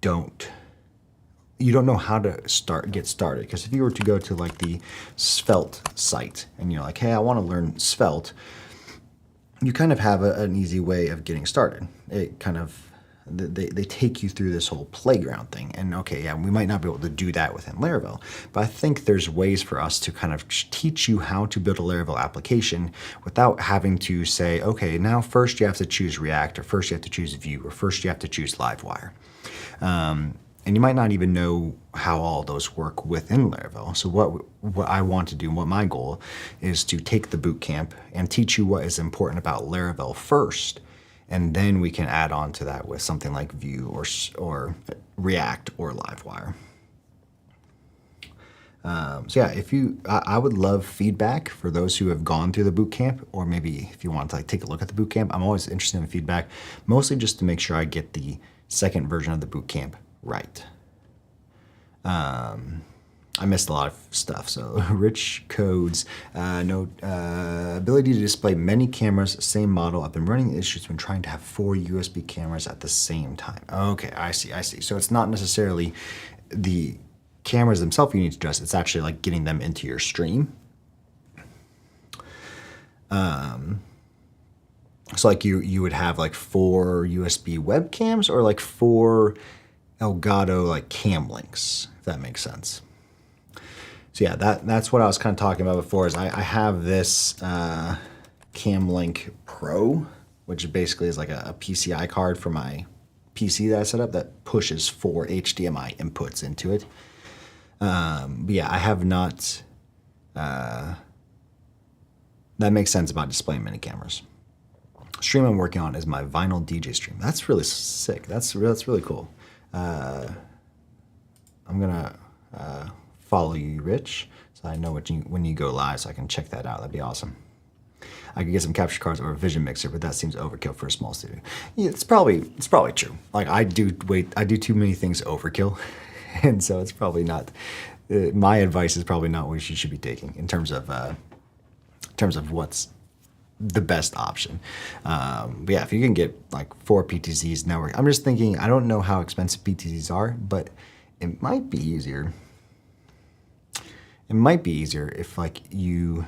don't know how to get started. Because if you were to go to like the Svelte site and you're like, hey, I want to learn Svelte, you kind of have an easy way of getting started. It kind of, they take you through this whole playground thing. And okay, yeah, we might not be able to do that within Laravel, but I think there's ways for us to kind of teach you how to build a Laravel application without having to say, okay, now first you have to choose React, or first you have to choose Vue, or first you have to choose Livewire. And you might not even know how all those work within Laravel. So what I want to do, and what my goal is, to take the bootcamp and teach you what is important about Laravel first, and then we can add on to that with something like Vue or React or Livewire. So yeah, I would love feedback for those who have gone through the bootcamp, or maybe if you want to like take a look at the bootcamp. I'm always interested in feedback, mostly just to make sure I get the second version of the bootcamp right. I missed a lot of stuff. So rich codes, ability to display many cameras, same model. I've been running issues when trying to have 4 USB cameras at the same time. Okay, I see. So it's not necessarily the cameras themselves you need to adjust. It's actually like getting them into your stream. So like you would have like 4 USB webcams, or like 4 Elgato like cam links, if that makes sense. So yeah, that's what I was kind of talking about before, is I have this Cam Link Pro which basically is like a PCI card for my PC that I set up that pushes 4 HDMI inputs into it. But yeah, I have not. That makes sense about displaying mini cameras. Stream I'm working on is my vinyl DJ stream. That's really sick. That's really cool. I'm gonna follow you, Rich, so I know when you go live, so I can check that out. That'd be awesome. I could get some capture cards or a vision mixer, but that seems overkill for a small studio. Yeah, it's probably true. Like I do too many things overkill, and so it's probably not. My advice is probably not what you should be taking in terms of what's the best option. But yeah, if you can get like 4 PTZs network, I'm just thinking, I don't know how expensive PTZs are, but it might be easier. It might be easier if like you,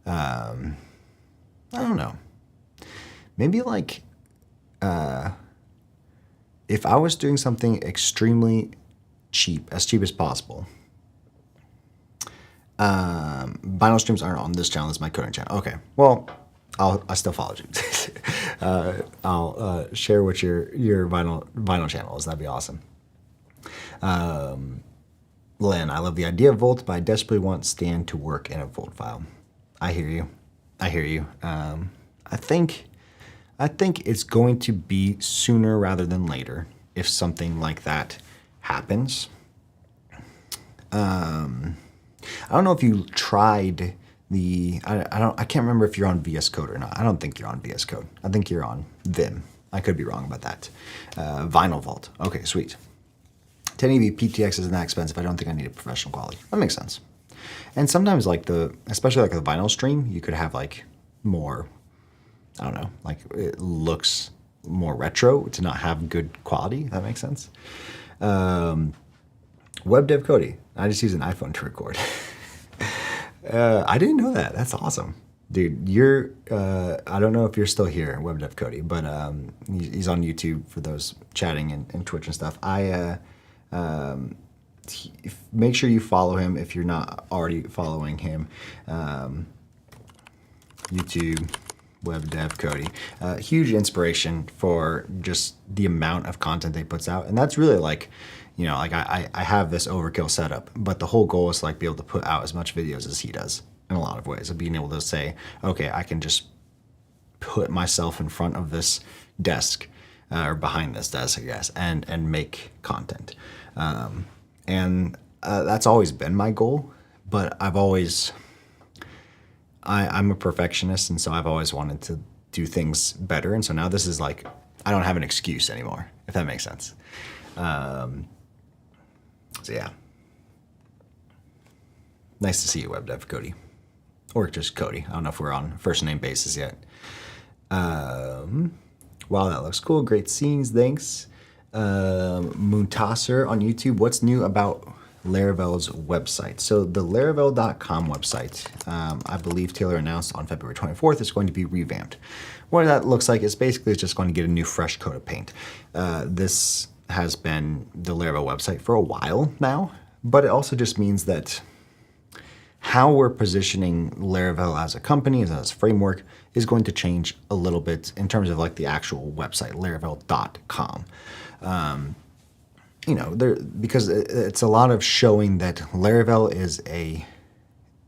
I don't know, maybe like, if I was doing something extremely cheap, as cheap as possible. Vinyl streams aren't on this channel. This is my coding channel. Okay. Well, I still follow you. I'll share what your vinyl channel is. That'd be awesome. Len, I love the idea of Volt, but I desperately want Stan to work in a Volt file. I hear you. I think it's going to be sooner rather than later if something like that happens. I don't know if you tried I can't remember if you're on VS Code or not. I don't think you're on VS Code. I think you're on Vim. I could be wrong about that. Vinyl Vault. Okay, sweet. 1080p PTX isn't that expensive. I don't think I need a professional quality. That makes sense. And sometimes like especially like the vinyl stream, you could have like more, I don't know, like it looks more retro to not have good quality. That makes sense. Web Dev Cody. I just use an iPhone to record. I didn't know that. That's awesome. Dude, I don't know if you're still here, Web Dev Cody, but he's on YouTube for those chatting and Twitch and stuff. Make sure you follow him if you're not already following him. YouTube, Web Dev Cody. Huge inspiration for just the amount of content they puts out. And that's really like, you know, like I have this overkill setup, but the whole goal is to like be able to put out as much videos as he does in a lot of ways, of being able to say, okay, I can just put myself in front of this desk or behind this desk, I guess, and make content. And that's always been my goal, but I'm a perfectionist, and so I've always wanted to do things better. And so now this is like, I don't have an excuse anymore, if that makes sense. So yeah. Nice to see you, Web Dev Cody. Or just Cody. I don't know if we're on first name basis yet. Wow, that looks cool. Great scenes, thanks. Muntasser on YouTube. What's new about Laravel's website? So the Laravel.com website, I believe Taylor announced on February 24th, is going to be revamped. What that looks like is basically it's just going to get a new fresh coat of paint. This has been the Laravel website for a while now, but it also just means that how we're positioning Laravel as a company, as a framework, is going to change a little bit in terms of like the actual website, Laravel.com. You know, because it's a lot of showing that Laravel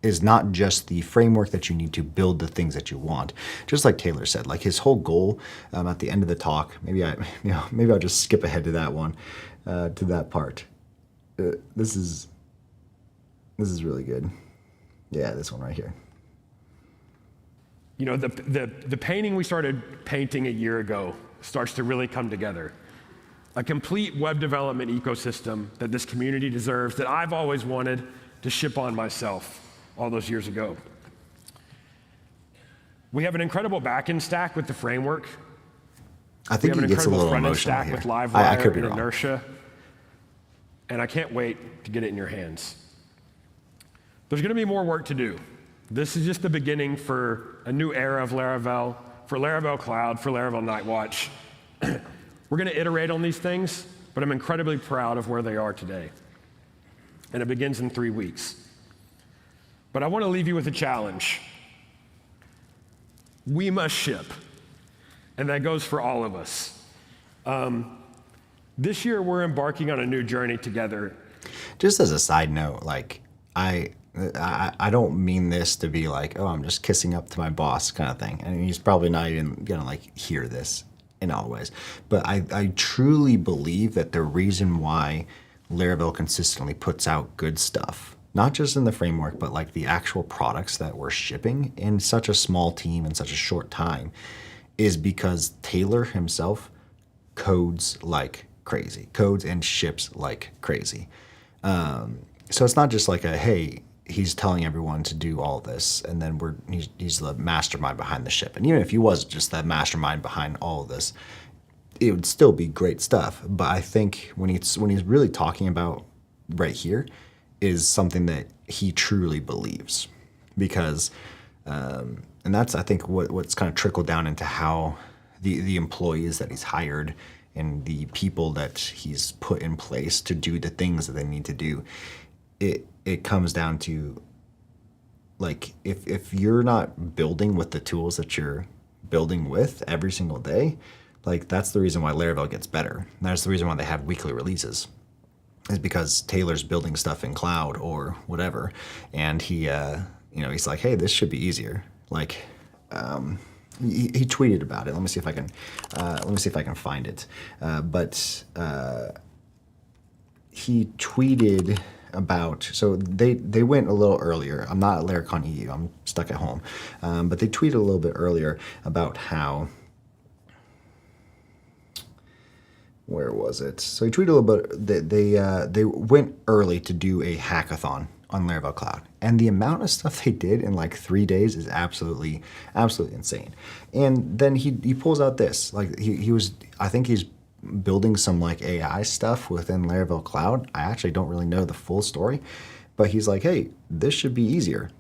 is not just the framework that you need to build the things that you want. Just like Taylor said, like his whole goal at the end of the talk, maybe I'll just skip ahead to that one, to that part. This is really good. Yeah, this one right here. You know, the painting we started painting a year ago starts to really come together. A complete web development ecosystem that this community deserves, that I've always wanted to ship on myself all those years ago. We have an incredible backend stack with the framework. I think he gets a little emotional stack here. with Live I could be and wrong. Inertia, and I can't wait to get it in your hands. There's going to be more work to do. This is just the beginning for a new era of Laravel, for Laravel Cloud, for Laravel Nightwatch. We're going to iterate on these things, but I'm incredibly proud of where they are today. And it begins in 3 weeks. But I want to leave you with a challenge. We must ship. And that goes for all of us. This year, we're embarking on a new journey together. Just as a side note, like I don't mean this to be like, oh, I'm just kissing up to my boss kind of thing. And he's probably not even gonna like hear this in all ways. But I truly believe that the reason why Laravel consistently puts out good stuff, not just in the framework, but like the actual products that we're shipping in such a small team in such a short time, is because Taylor himself codes like crazy, codes and ships like crazy. So it's not just like a, hey, he's telling everyone to do all this, and then he's the mastermind behind the ship. And even if he was just the mastermind behind all of this, it would still be great stuff. But I think when he's really talking about right here is something that he truly believes, because and that's, I think, what's kind of trickled down into how the employees that he's hired and the people that he's put in place to do the things that they need to do. It comes down to, like, if you're not building with the tools that you're building with every single day, like, that's the reason why Laravel gets better. And that's the reason why they have weekly releases, is because Taylor's building stuff in cloud or whatever, and he he's like, hey, this should be easier. Like, he tweeted about it. Let me see if I can find it. But he tweeted about, so they went a little earlier. I'm not at Laracon EU. I'm stuck at home. But they tweeted a little bit earlier about how, where was it? So he tweeted a little bit that they went early to do a hackathon on Laravel Cloud, and the amount of stuff they did in like 3 days is absolutely insane. And then he pulls out this, like, he was, I think he's building some like AI stuff within Laravel Cloud. I actually don't really know the full story, but he's like, hey, this should be easier.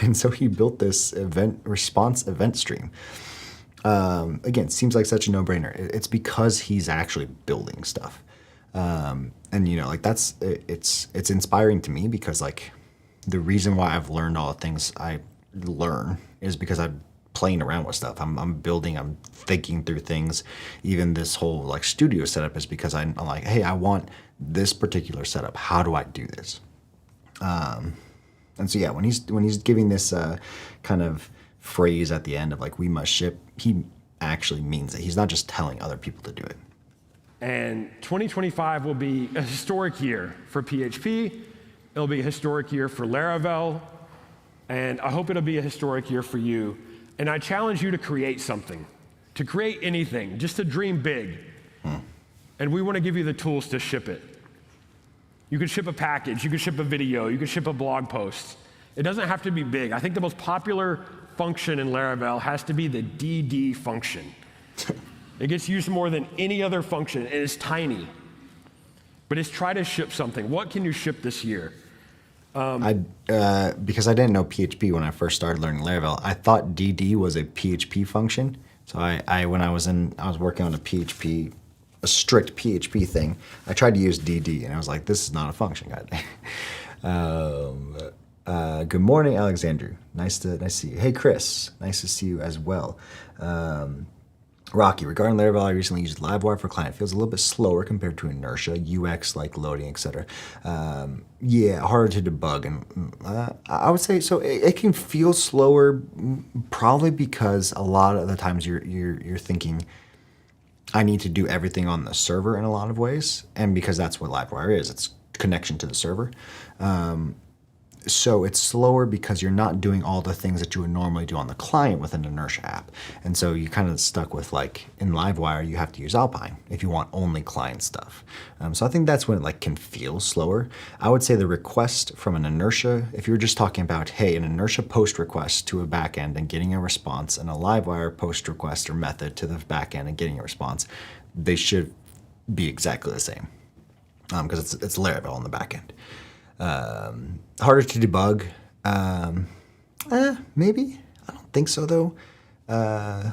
And so he built this response event stream. Again, seems like such a no-brainer. It's because he's actually building stuff. And like, it's inspiring to me, because like the reason why I've learned all the things I learn is because I'm playing around with stuff. I'm building, I'm thinking through things. Even this whole like studio setup is because I'm like, hey, I want this particular setup. How do I do this? And so yeah, when he's giving this kind of phrase at the end of like, we must ship, he actually means it. He's not just telling other people to do it. And 2025 will be a historic year for PHP. It'll be a historic year for Laravel. And I hope it'll be a historic year for you. And I challenge you to create something, to create anything, just to dream big. And we want to give you the tools to ship it. You could ship a package, you could ship a video, you could ship a blog post. It doesn't have to be big. I think the most popular function in Laravel has to be the DD function. It gets used more than any other function, and it's tiny. But it's try to ship something. What can you ship this year? Because I didn't know PHP when I first started learning Laravel, I thought DD was a PHP function. So when I was working on a strict PHP thing, I tried to use DD, and I was like, this is not a function, guys. Good morning, Alexandru. Nice to see you. Hey, Chris. Nice to see you as well. Rocky, regarding Laravel, I recently used Livewire for client. It feels a little bit slower compared to Inertia, UX like loading, etc. Yeah, harder to debug, and I would say so. It can feel slower, probably because a lot of the times you're thinking, I need to do everything on the server in a lot of ways, and because that's what Livewire is, it's connection to the server. So it's slower because you're not doing all the things that you would normally do on the client with an Inertia app. And so you're kind of stuck with, like, in Livewire, you have to use Alpine if you want only client stuff. So I think that's when it like can feel slower. I would say the request from an Inertia, if you're just talking about, hey, an Inertia post request to a backend and getting a response, and a Livewire post request or method to the backend and getting a response, they should be exactly the same, because it's Laravel on the backend. Harder to debug. Maybe. I don't think so, though. I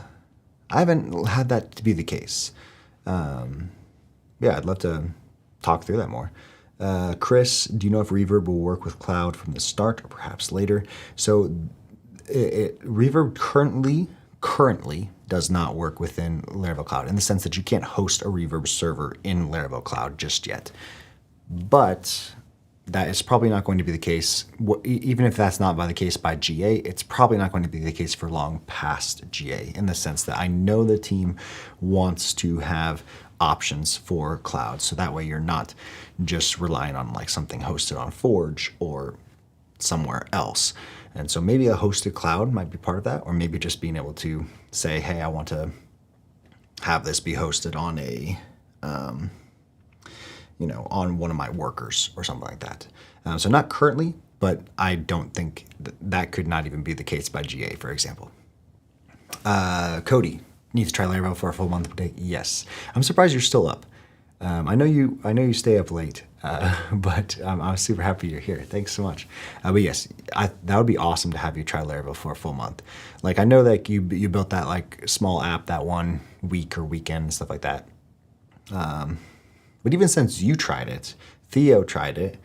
haven't had that to be the case. Yeah, I'd love to talk through that more. Chris, do you know if Reverb will work with Cloud from the start or perhaps later? So Reverb currently does not work within Laravel Cloud in the sense that you can't host a Reverb server in Laravel Cloud just yet. But that is probably not going to be the case. Even if that's not the case by GA, it's probably not going to be the case for long past GA, in the sense that I know the team wants to have options for cloud, so that way you're not just relying on like something hosted on Forge or somewhere else. And so maybe a hosted cloud might be part of that, or maybe just being able to say, hey, I want to have this be hosted on a on one of my workers or something like that. So not currently, but I don't think that could not even be the case by GA, for example. Cody, need to try Laravel for a full month update? Yes. I'm surprised you're still up. I know you stay up late, but I'm super happy you're here. Thanks so much. But yes, that would be awesome to have you try Laravel for a full month. Like, I know that you built that like small app that 1 week or weekend and stuff like that. But even since you tried it, Theo tried it,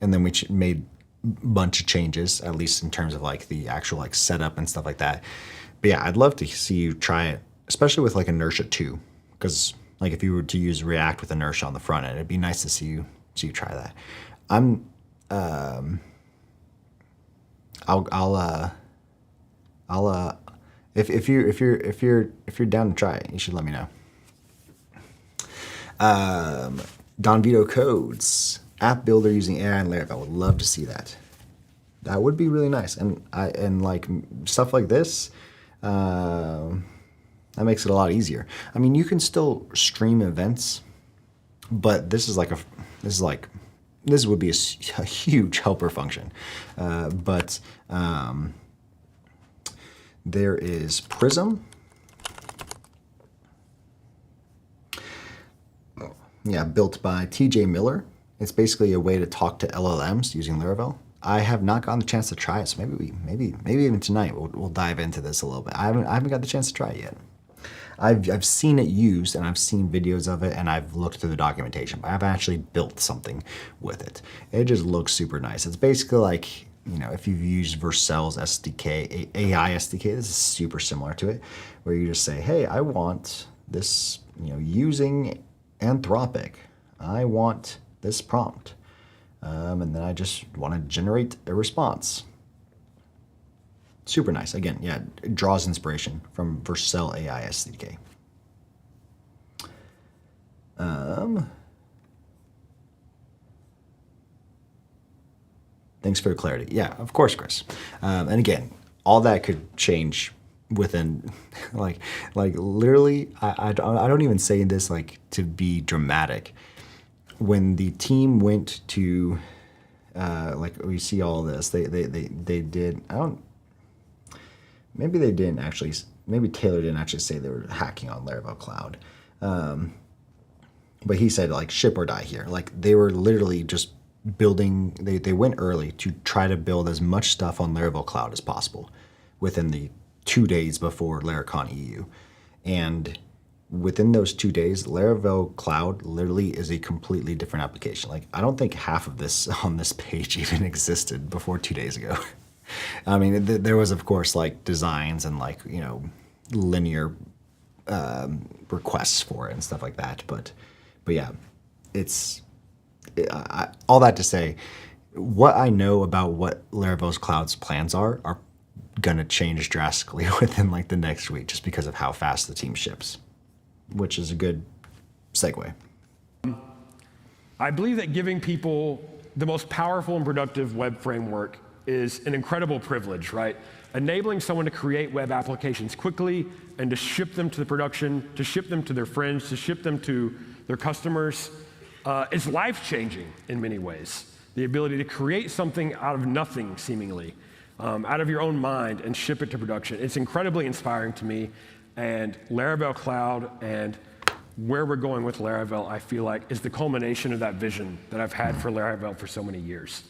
and then we made a bunch of changes, at least in terms of like the actual like setup and stuff like that. But yeah, I'd love to see you try it, especially with like Inertia 2, because like if you were to use React with Inertia on the front end, it'd be nice to see you try that. If you're down to try it, you should let me know. Don Vito codes, app builder using AI and Laravel. I would love to see that. That would be really nice. And like stuff like this, that makes it a lot easier. I mean, you can still stream events, but this would be a huge helper function. There is Prism. Yeah, built by TJ Miller. It's basically a way to talk to LLMs using Laravel. I have not gotten the chance to try it, so maybe even tonight we'll dive into this a little bit. I haven't got the chance to try it yet. I've seen it used, and I've seen videos of it, and I've looked through the documentation, but I haven't actually built something with it. It just looks super nice. It's basically like, if you've used Vercel's SDK, AI SDK, this is super similar to it, where you just say, hey, I want this, using Anthropic. I want this prompt. And then I just want to generate a response. Super nice. Again, yeah, it draws inspiration from Vercel AI SDK. Thanks for the clarity. Yeah, of course, Chris. And again, all that could change within like literally, I don't even say this like to be dramatic. When the team went to like we see all this, they did, maybe they didn't actually, maybe Taylor didn't actually say they were hacking on Laravel Cloud, but he said like ship or die here. Like they were literally just building, they went early to try to build as much stuff on Laravel Cloud as possible within the 2 days before Laracon EU. And within those 2 days, Laravel Cloud literally is a completely different application. Like, I don't think half of this on this page even existed before 2 days ago. I mean, there was, of course, like designs and like, linear requests for it and stuff like that. But yeah, all that to say, what I know about what Laravel's Cloud's plans are gonna change drastically within like the next week, just because of how fast the team ships, which is a good segue. I believe that giving people the most powerful and productive web framework is an incredible privilege, right? Enabling someone to create web applications quickly and to ship them to the production, to ship them to their friends, to ship them to their customers, is life-changing in many ways. The ability to create something out of nothing, seemingly, out of your own mind and ship it to production. It's incredibly inspiring to me, and Laravel Cloud and where we're going with Laravel, I feel like, is the culmination of that vision that I've had for Laravel for so many years.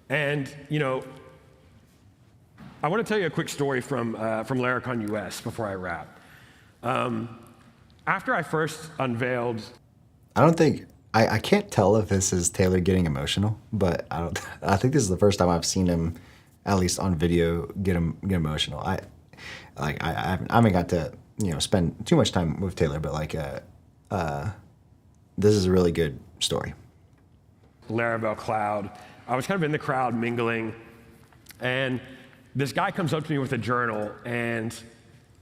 And, I want to tell you a quick story from Laracon US before I wrap. After I first unveiled... I can't tell if this is Taylor getting emotional, but I think this is the first time I've seen him, at least on video, get emotional. I haven't got to spend too much time with Taylor, but this is a really good story. Laravel Cloud. I was kind of in the crowd mingling, and this guy comes up to me with a journal, and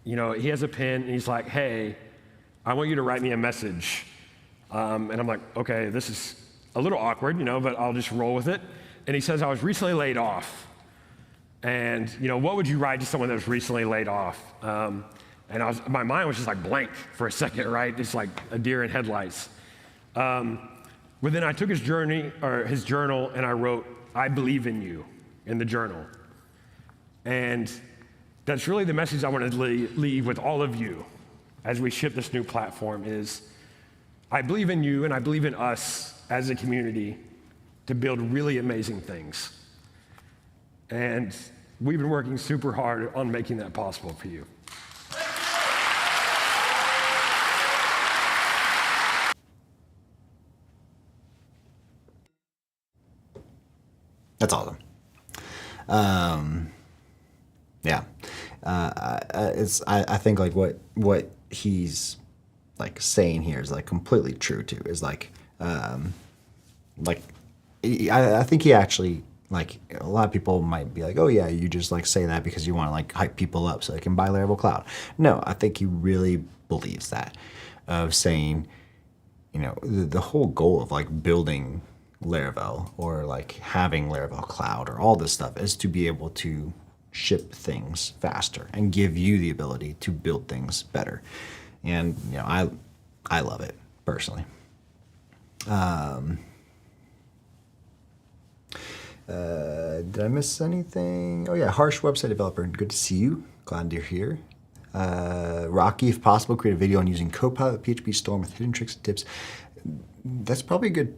he has a pen, and he's like, "Hey, I want you to write me a message." And I'm like, "Okay, this is a little awkward, but I'll just roll with it." And he says, "I was recently laid off, and what would you write to someone that was recently laid off?" And my mind was just like blank for a second, right? Just like a deer in headlights. But then I took his journal, and I wrote, "I believe in you," in the journal. And that's really the message I want to leave with all of you as we ship this new platform is, I believe in you and I believe in us as a community to build really amazing things. And we've been working super hard on making that possible for you. That's awesome. Yeah. I think like what he's like saying here is like completely true too. Is I think he actually, like, a lot of people might be like, oh yeah, you just like say that because you want to like hype people up so they can buy Laravel Cloud. No, I think he really believes that, of saying, the whole goal of like building Laravel or like having Laravel Cloud or all this stuff is to be able to ship things faster and give you the ability to build things better. And I love it personally. Did I miss anything? Oh yeah, Harsh website developer. Good to see you. Glad you're here. Rocky, if possible, create a video on using Copilot PHP Storm with hidden tricks and tips. That's probably a good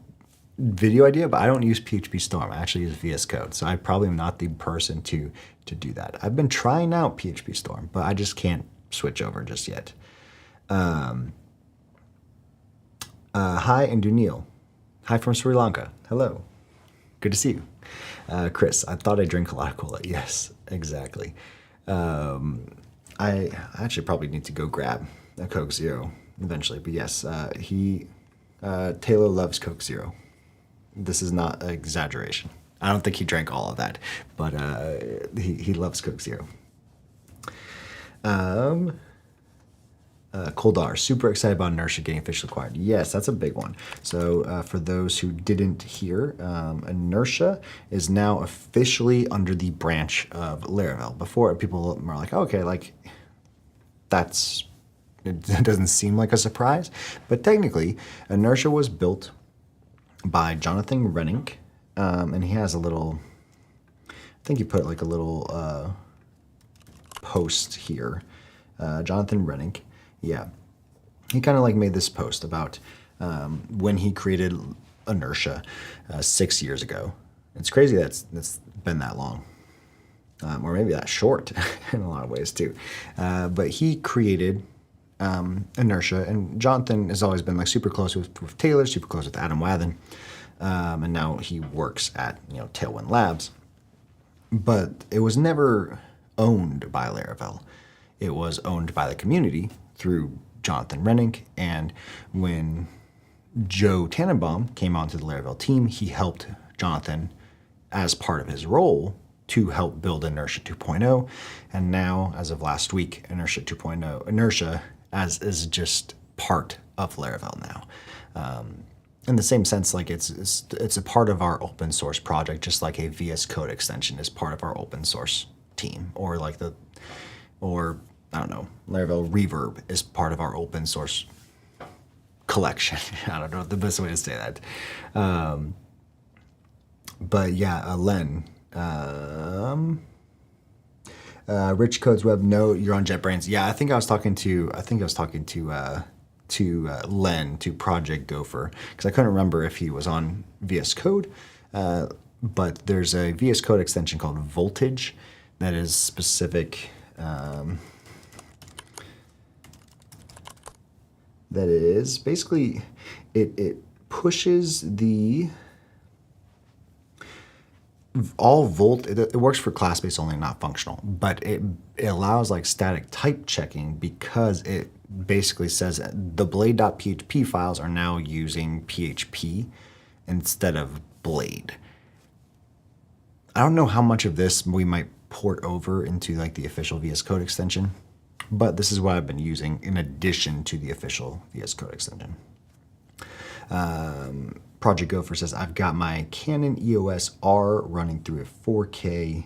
video idea, but I don't use PHP Storm. I actually use VS Code, so I probably am not the person to do that. I've been trying out PHP Storm, but I just can't switch over just yet. Hi, and Dunil. Hi from Sri Lanka. Hello. Good to see you. Chris, I thought I drink a lot of cola. Yes, exactly. I actually probably need to go grab a Coke Zero eventually, but yes, Taylor loves Coke Zero. This is not an exaggeration. I don't think he drank all of that, but he loves Coke Zero. Koldar, super excited about Inertia getting officially acquired. Yes, that's a big one. So for those who didn't hear, Inertia is now officially under the branch of Laravel. Before, people were like, okay, like it doesn't seem like a surprise, but technically, Inertia was built by Jonathan Renink, and he has a little, I think he put like a little post here. Jonathan Renink, yeah. He kind of like made this post about when he created Inertia 6 years ago. It's crazy that's been that long. Or maybe that short in a lot of ways too. But he created Inertia, and Jonathan has always been like super close with Taylor, super close with Adam Wathan, and now he works at Tailwind Labs. But it was never owned by Laravel. It was owned by the community through Jonathan Renink, and when Joe Tannenbaum came onto the Laravel team, he helped Jonathan as part of his role to help build Inertia 2.0, and now, as of last week, Inertia 2.0, Inertia is just part of Laravel now. In the same sense, like it's a part of our open source project, just like a VS Code extension is part of our open source team, or I don't know, Laravel Reverb is part of our open source collection. I don't know the best way to say that. But yeah, Len. Rich Codes Web. No, you're on JetBrains. Yeah, I think I was talking to Len, to Project Gopher, because I couldn't remember if he was on VS Code. But there's a VS Code extension called Voltage that is specific. That is basically it pushes the all Volt, it works for class based only, not functional, but it allows like static type checking because it basically says the blade.php files are now using PHP instead of Blade. I don't know how much of this we might port over into like the official VS Code extension, but this is what I've been using in addition to the official VS Code extension. Project Gopher says, I've got my Canon EOS R running through a 4K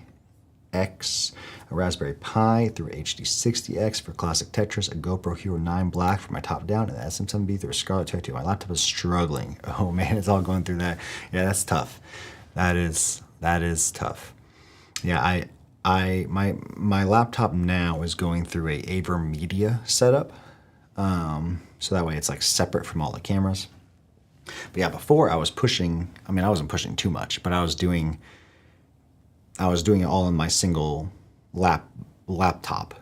X, a Raspberry Pi through a HD60X for classic Tetris, a GoPro Hero 9 Black for my top down, and an SM7B through a Scarlett 2. My laptop is struggling. Oh man, it's all going through that. Yeah, that's tough. That is tough. Yeah, my laptop now is going through a AverMedia setup. So that way it's like separate from all the cameras. But yeah, before I was pushing, I mean, I wasn't pushing too much, but I was doing it all in my single laptop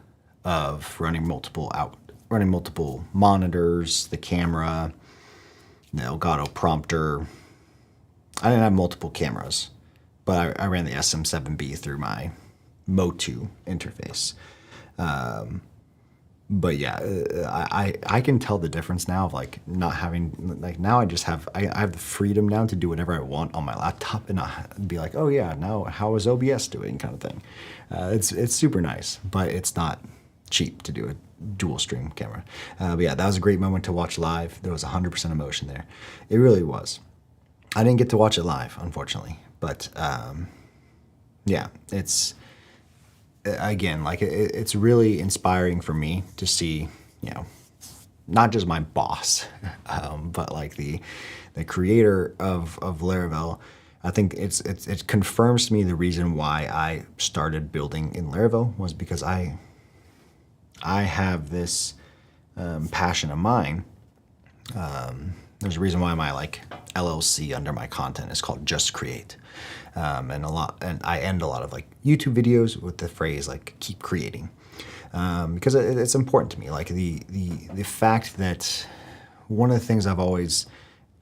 of running multiple monitors, the camera, the Elgato prompter. I didn't have multiple cameras, but I ran the SM7B through my Motu interface. But yeah, I can tell the difference now of like not having, like now I have the freedom now to do whatever I want on my laptop and not be like, oh yeah, now how is OBS doing kind of thing. It's super nice, but it's not cheap to do a dual stream camera. But yeah, that was a great moment to watch live. There was 100% emotion there. It really was. I didn't get to watch it live, unfortunately, but yeah, it's, again, like it's really inspiring for me to see, you know, not just my boss, but like the creator of Laravel. I think it confirms to me the reason why I started building in Laravel was because I have this passion of mine. There's a reason why my like LLC under my content is called Just Create. And I end a lot of like YouTube videos with the phrase like keep creating, because it's important to me. Like the fact that one of the things I've always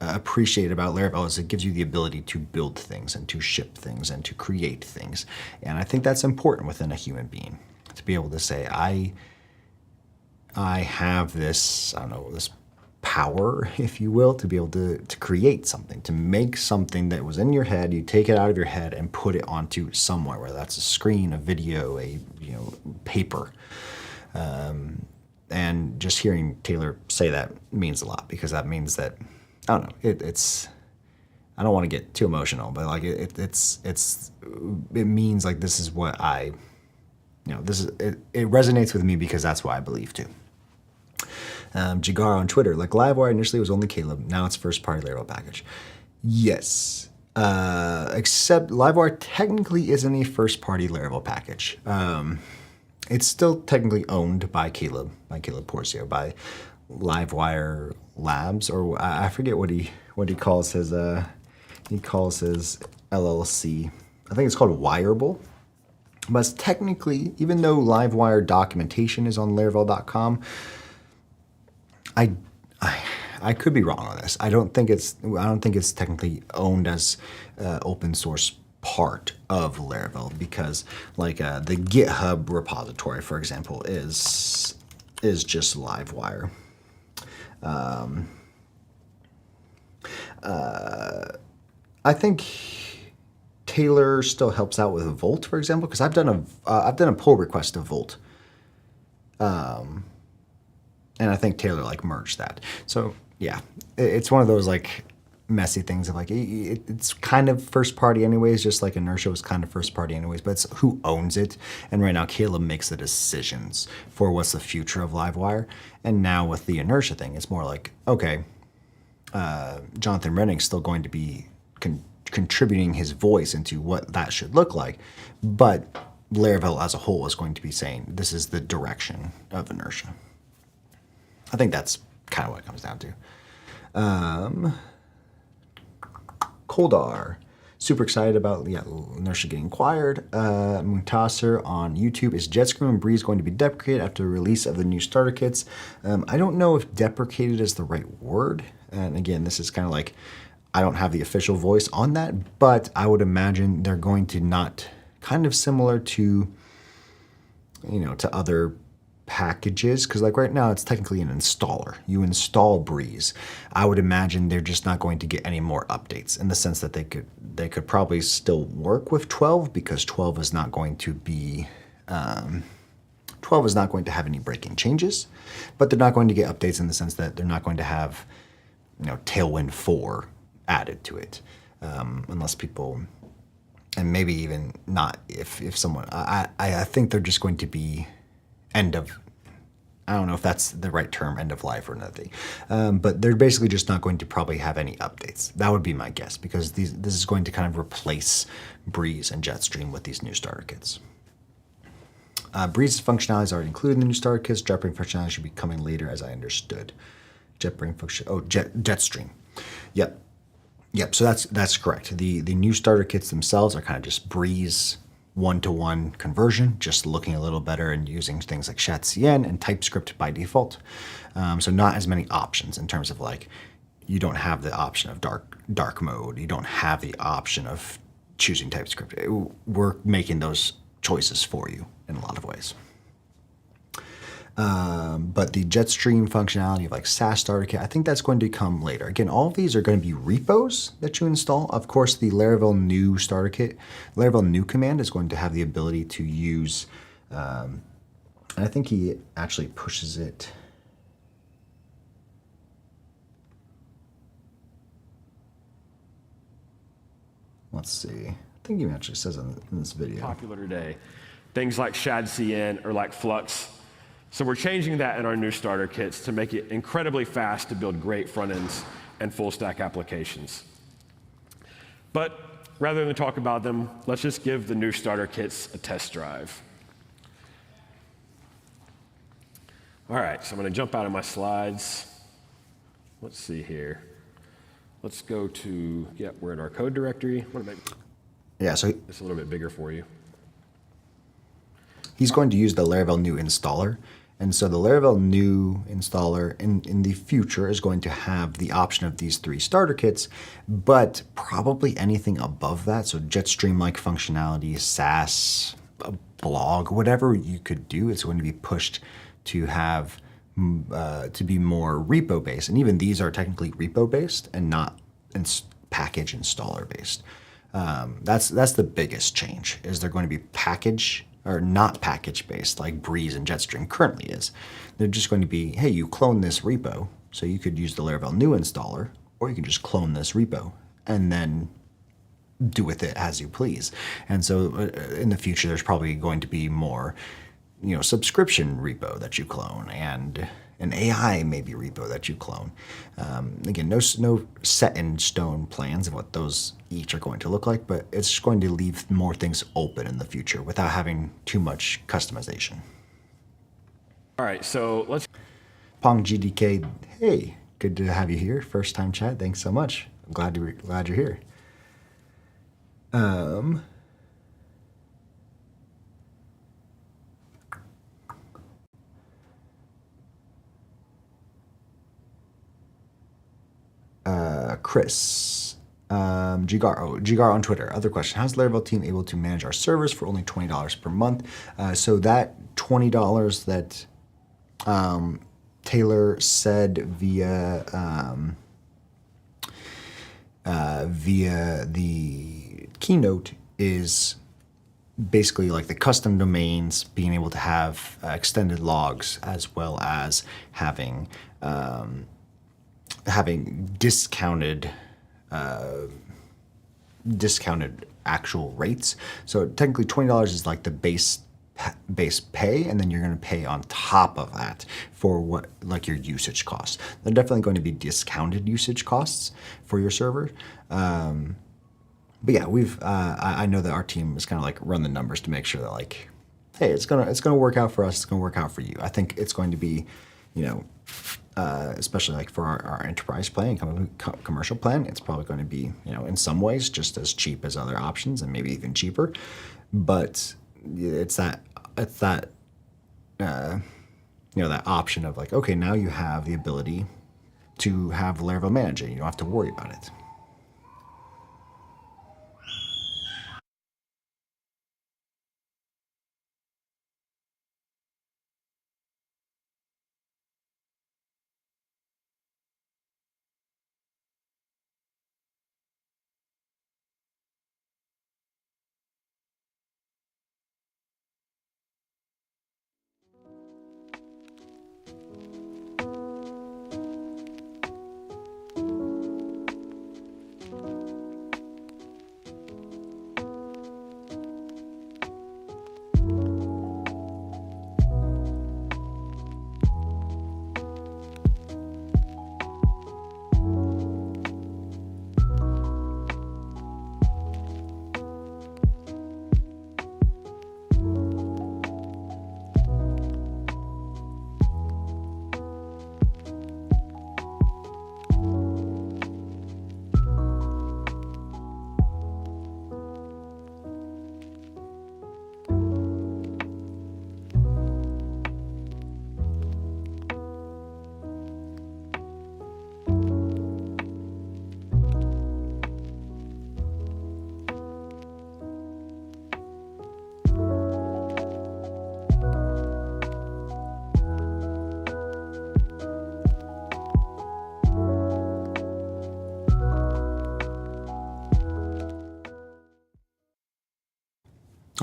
appreciated about Laravel is it gives you the ability to build things and to ship things and to create things. And I think that's important within a human being to be able to say, I have this, I don't know, this power, if you will, to be able to create something, to make something that was in your head, you take it out of your head and put it onto somewhere, whether that's a screen, a video, paper. And just hearing Taylor say that means a lot, because that means that, I don't know, it's, I don't want to get too emotional, but like it means like this is what it resonates with me because that's what I believe too. Jagar on Twitter, like Livewire initially was only Caleb, now it's first party Laravel package. Yes, except Livewire technically isn't a first party Laravel package. It's still technically owned by Caleb Porcio, by Livewire Labs, or I forget what he calls his LLC. I think it's called Wireable. But it's technically, even though Livewire documentation is on Laravel.com, I could be wrong on this. I don't think it's technically owned as open source part of Laravel, because like the GitHub repository, for example, is just Livewire. I think Taylor still helps out with Volt, for example, because I've done a pull request to Volt. And I think Taylor like merged that. So yeah, it's one of those like messy things of like, it's kind of first party anyways, just like Inertia was kind of first party anyways, but it's who owns it. And right now Caleb makes the decisions for what's the future of Livewire. And now with the Inertia thing, it's more like, okay, Jonathan Renning's still going to be contributing his voice into what that should look like, but Laravel as a whole is going to be saying, this is the direction of Inertia. I think that's kind of what it comes down to. Koldar, super excited about Inertia getting acquired. Muntasser on YouTube, is JetScream and Breeze going to be deprecated after the release of the new starter kits? I don't know if deprecated is the right word. And again, this is kind of like, I don't have the official voice on that, but I would imagine they're going to not, kind of similar to, to other packages, because like right now it's technically an installer. You install Breeze. I would imagine they're just not going to get any more updates, in the sense that they could probably still work with 12, because 12 is not going to be 12 is not going to have any breaking changes, but they're not going to get updates in the sense that they're not going to have, Tailwind 4 added to it, unless people, and maybe even not if someone, I think they're just going to be end of, I don't know if that's the right term, end of life or another thing, but they're basically just not going to probably have any updates. That would be my guess, because this is going to kind of replace Breeze and Jetstream with these new starter kits. Breeze's functionality is already included in the new starter kits. JetBrains functionality should be coming later, as I understood. JetBrains function. Oh, Jetstream. Yep. So that's correct. The new starter kits themselves are kind of just Breeze one-to-one conversion, just looking a little better and using things like ShadCN and TypeScript by default. So not as many options in terms of like, you don't have the option of dark mode. You don't have the option of choosing TypeScript. We're making those choices for you in a lot of ways. But the Jetstream functionality of like SaaS starter kit, I think that's going to come later. Again, all of these are going to be repos that you install. Of course, the Laravel new starter kit, Laravel new command is going to have the ability to use, and I think he actually pushes it. Let's see. I think he actually says in this video. Popular today. Things like ShadCN or like Flux. So we're changing that in our new starter kits to make it incredibly fast to build great front ends and full stack applications. But rather than talk about them, let's just give the new starter kits a test drive. All right, so I'm going to jump out of my slides. Let's see here. Let's go to, we're in our code directory. I'm going to make this a little bit bigger for you. He's going to use the Laravel new installer. And so the Laravel new installer in the future is going to have the option of these 3 starter kits, but probably anything above that. So Jetstream-like functionality, SaaS, a blog, whatever you could do, it's going to be pushed to have to be more repo-based. And even these are technically repo-based and not package installer-based. That's the biggest change, is they're going to be package or not package-based like Breeze and Jetstream currently is. They're just going to be, hey, you clone this repo, so you could use the Laravel new installer, or you can just clone this repo and then do with it as you please. And so in the future, there's probably going to be more, subscription repo that you clone, and an AI maybe repo that you clone. Again, no set in stone plans of what those each are going to look like, but it's going to leave more things open in the future without having too much customization. All right, so let's. Pong GDK, hey, good to have you here. First time chat. Thanks so much. I'm glad you're here. Chris, Gigar on Twitter. Other question: how's the Laravel team able to manage our servers for only $20 per month? So that $20 that Taylor said via the keynote is basically like the custom domains, being able to have extended logs, as well as having discounted actual rates. So technically $20 is like the base pay, and then you're going to pay on top of that for what, like, your usage costs. They're definitely going to be discounted usage costs for your server. But yeah, I know that our team is kind of like run the numbers to make sure that, like, hey, it's gonna work out for us. It's gonna work out for you. I think it's going to be, especially like for our enterprise plan, commercial plan, it's probably going to be, in some ways just as cheap as other options, and maybe even cheaper. But it's that that option of like, okay, now you have the ability to have Laravel manage it. You don't have to worry about it.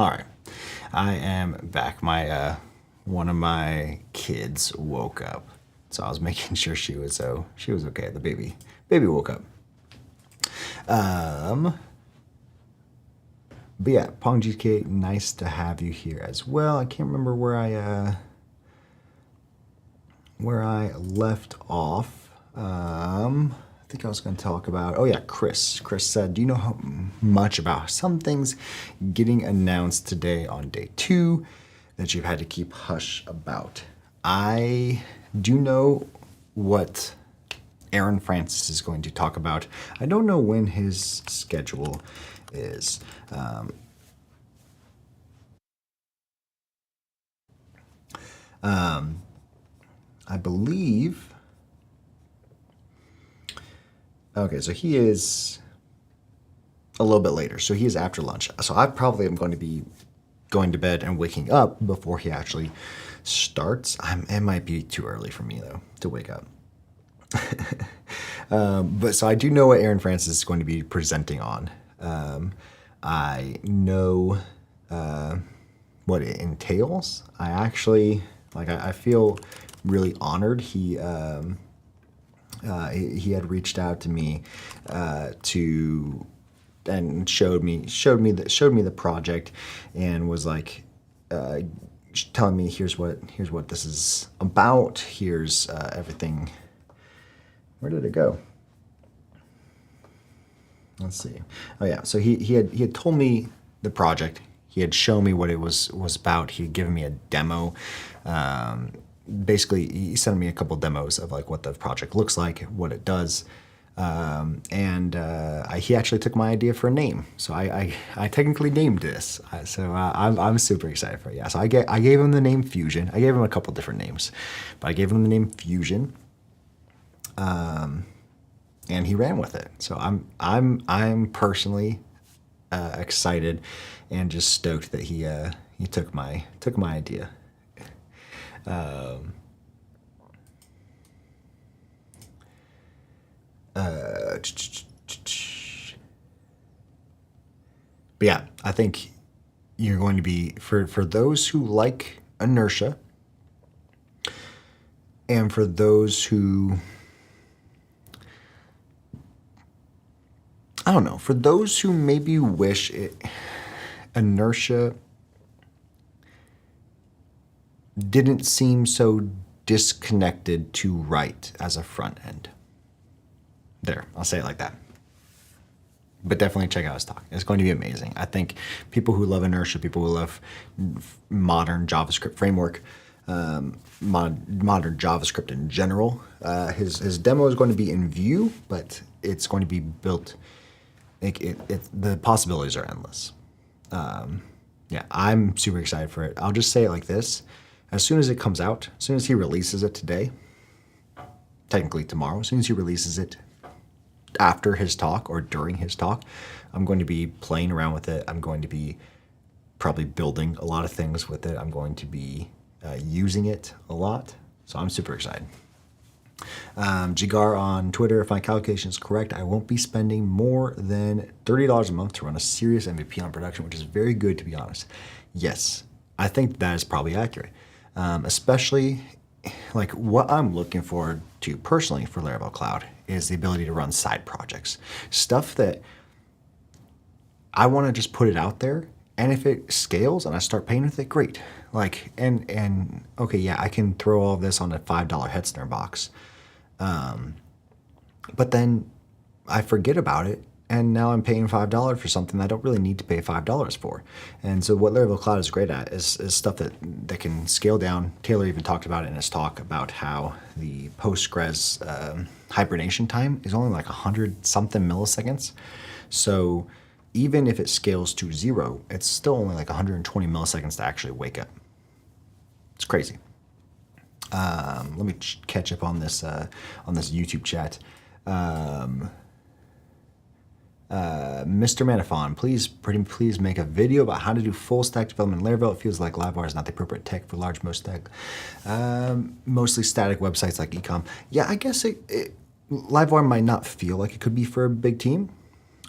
All right, I am back. My one of my kids woke up, so I was making sure she was okay. The baby woke up. But yeah, Pong GK, nice to have you here as well. I can't remember where I left off. I think I was going to talk about, oh yeah, Chris. Chris said, do you know how much about some things getting announced today on day 2 that you've had to keep hush about? I do know what Aaron Francis is going to talk about. I don't know when his schedule is. I believe. Okay, so he is a little bit later. So he is after lunch. So I probably am going to be going to bed and waking up before he actually starts. It might be too early for me though to wake up. But so I do know what Aaron Francis is going to be presenting on. I know what it entails. I feel really honored. He had reached out to me and showed me the project and was like telling me here's what this is about. Here's everything. Where did it go? Let's see. Oh yeah, so he had told me the project. He had shown me what it was about. He had given me a demo. Basically, he sent me a couple demos of like what the project looks like, what it does, and he actually took my idea for a name. So I technically named this. I'm super excited for it. Yeah. So I gave him the name Fusion. I gave him a couple different names, but I gave him the name Fusion. And he ran with it. So I'm personally excited and just stoked that he took my idea. But yeah, I think you're going to be for those who like Inertia, and for those who, I don't know, for those who maybe wish Inertia didn't seem so disconnected to write as a front end. There, I'll say it like that. But definitely check out his talk. It's going to be amazing. I think people who love Inertia, people who love modern JavaScript framework, modern JavaScript in general, his demo is going to be in Vue, but it's going to be built. The possibilities are endless. Yeah, I'm super excited for it. I'll just say it like this. As soon as it comes out, as soon as he releases it today, technically tomorrow, as soon as he releases it after his talk or during his talk, I'm going to be playing around with it. I'm going to be probably building a lot of things with it. I'm going to be using it a lot. So I'm super excited. Jigar on Twitter, if my calculation is correct, I won't be spending more than $30 a month to run a serious MVP on production, which is very good, to be honest. Yes, I think that is probably accurate. Especially like what I'm looking forward to personally for Laravel Cloud is the ability to run side projects, stuff that I want to just put it out there. And if it scales and I start paying with it, great. Like, and okay, yeah, I can throw all of this on a $5 Hetzner box. But then I forget about it, and now I'm paying $5 for something I don't really need to pay $5 for. And so what Laravel Cloud is great at is stuff that can scale down. Taylor even talked about it in his talk about how the Postgres hibernation time is only like 100-something milliseconds. So even if it scales to 0, it's still only like 120 milliseconds to actually wake up. It's crazy. Let me catch up on this YouTube chat. Mr. Manafon, please make a video about how to do full stack development in Laravel. It feels like Livewire is not the appropriate tech for large, mostly static websites like ecom. Yeah, I guess Livewire might not feel like it could be for a big team.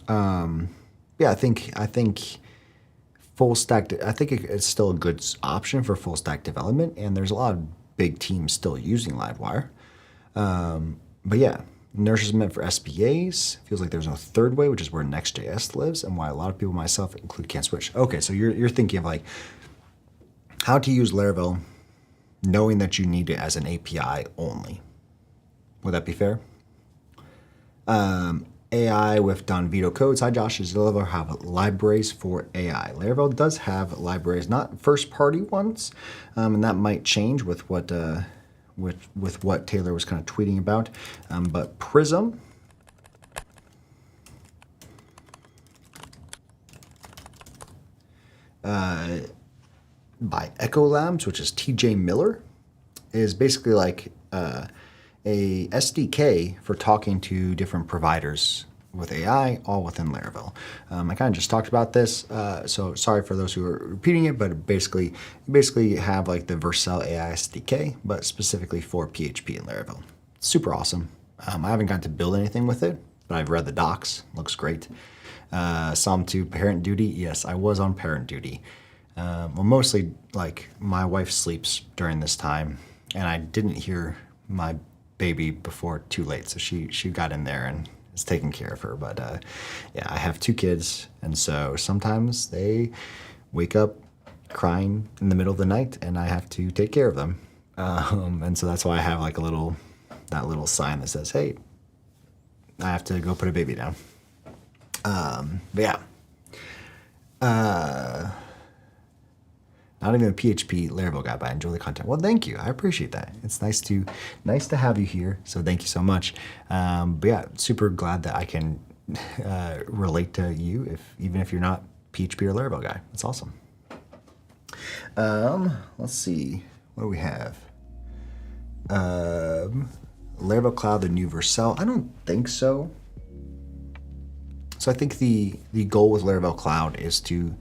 Yeah, I think full stack, I think it's still a good option for full stack development, and there's a lot of big teams still using Livewire. But yeah, Inertia is meant for SPAs. Feels like there's no third way, which is where Next.js lives, and why a lot of people, myself included, can't switch. Okay, so you're thinking of like how to use Laravel, knowing that you need it as an API only. Would that be fair? AI with Don Vito codes. Hi Josh, does Laravel have libraries for AI? Laravel does have libraries, not first-party ones, and that might change with what with what Taylor was kind of tweeting about. But Prism, by Echo Labs, which is TJ Miller, is basically like a SDK for talking to different providers with AI, all within Laravel. I kind of just talked about this, so sorry for those who are repeating it, but basically, you basically have like the Vercel AI SDK, but specifically for PHP and Laravel. Super awesome. I haven't gotten to build anything with it, but I've read the docs. Looks great. Psalm 2, parent duty. Yes, I was on parent duty. Well, mostly like my wife sleeps during this time, and I didn't hear my baby before too late, so she got in there and is taking care of her. But yeah, I have 2 kids, and so sometimes they wake up crying in the middle of the night, and I have to take care of them. And so that's why I have like that little sign that says, "Hey, I have to go put a baby down." But yeah. Not even a PHP Laravel guy, but I enjoy the content. Well, thank you. I appreciate that. It's nice to have you here. So thank you so much. But yeah, super glad that I can relate to you, even if you're not PHP or Laravel guy. That's awesome. Let's see. What do we have? Laravel Cloud, the new Vercel. I don't think so. So I think the goal with Laravel Cloud is to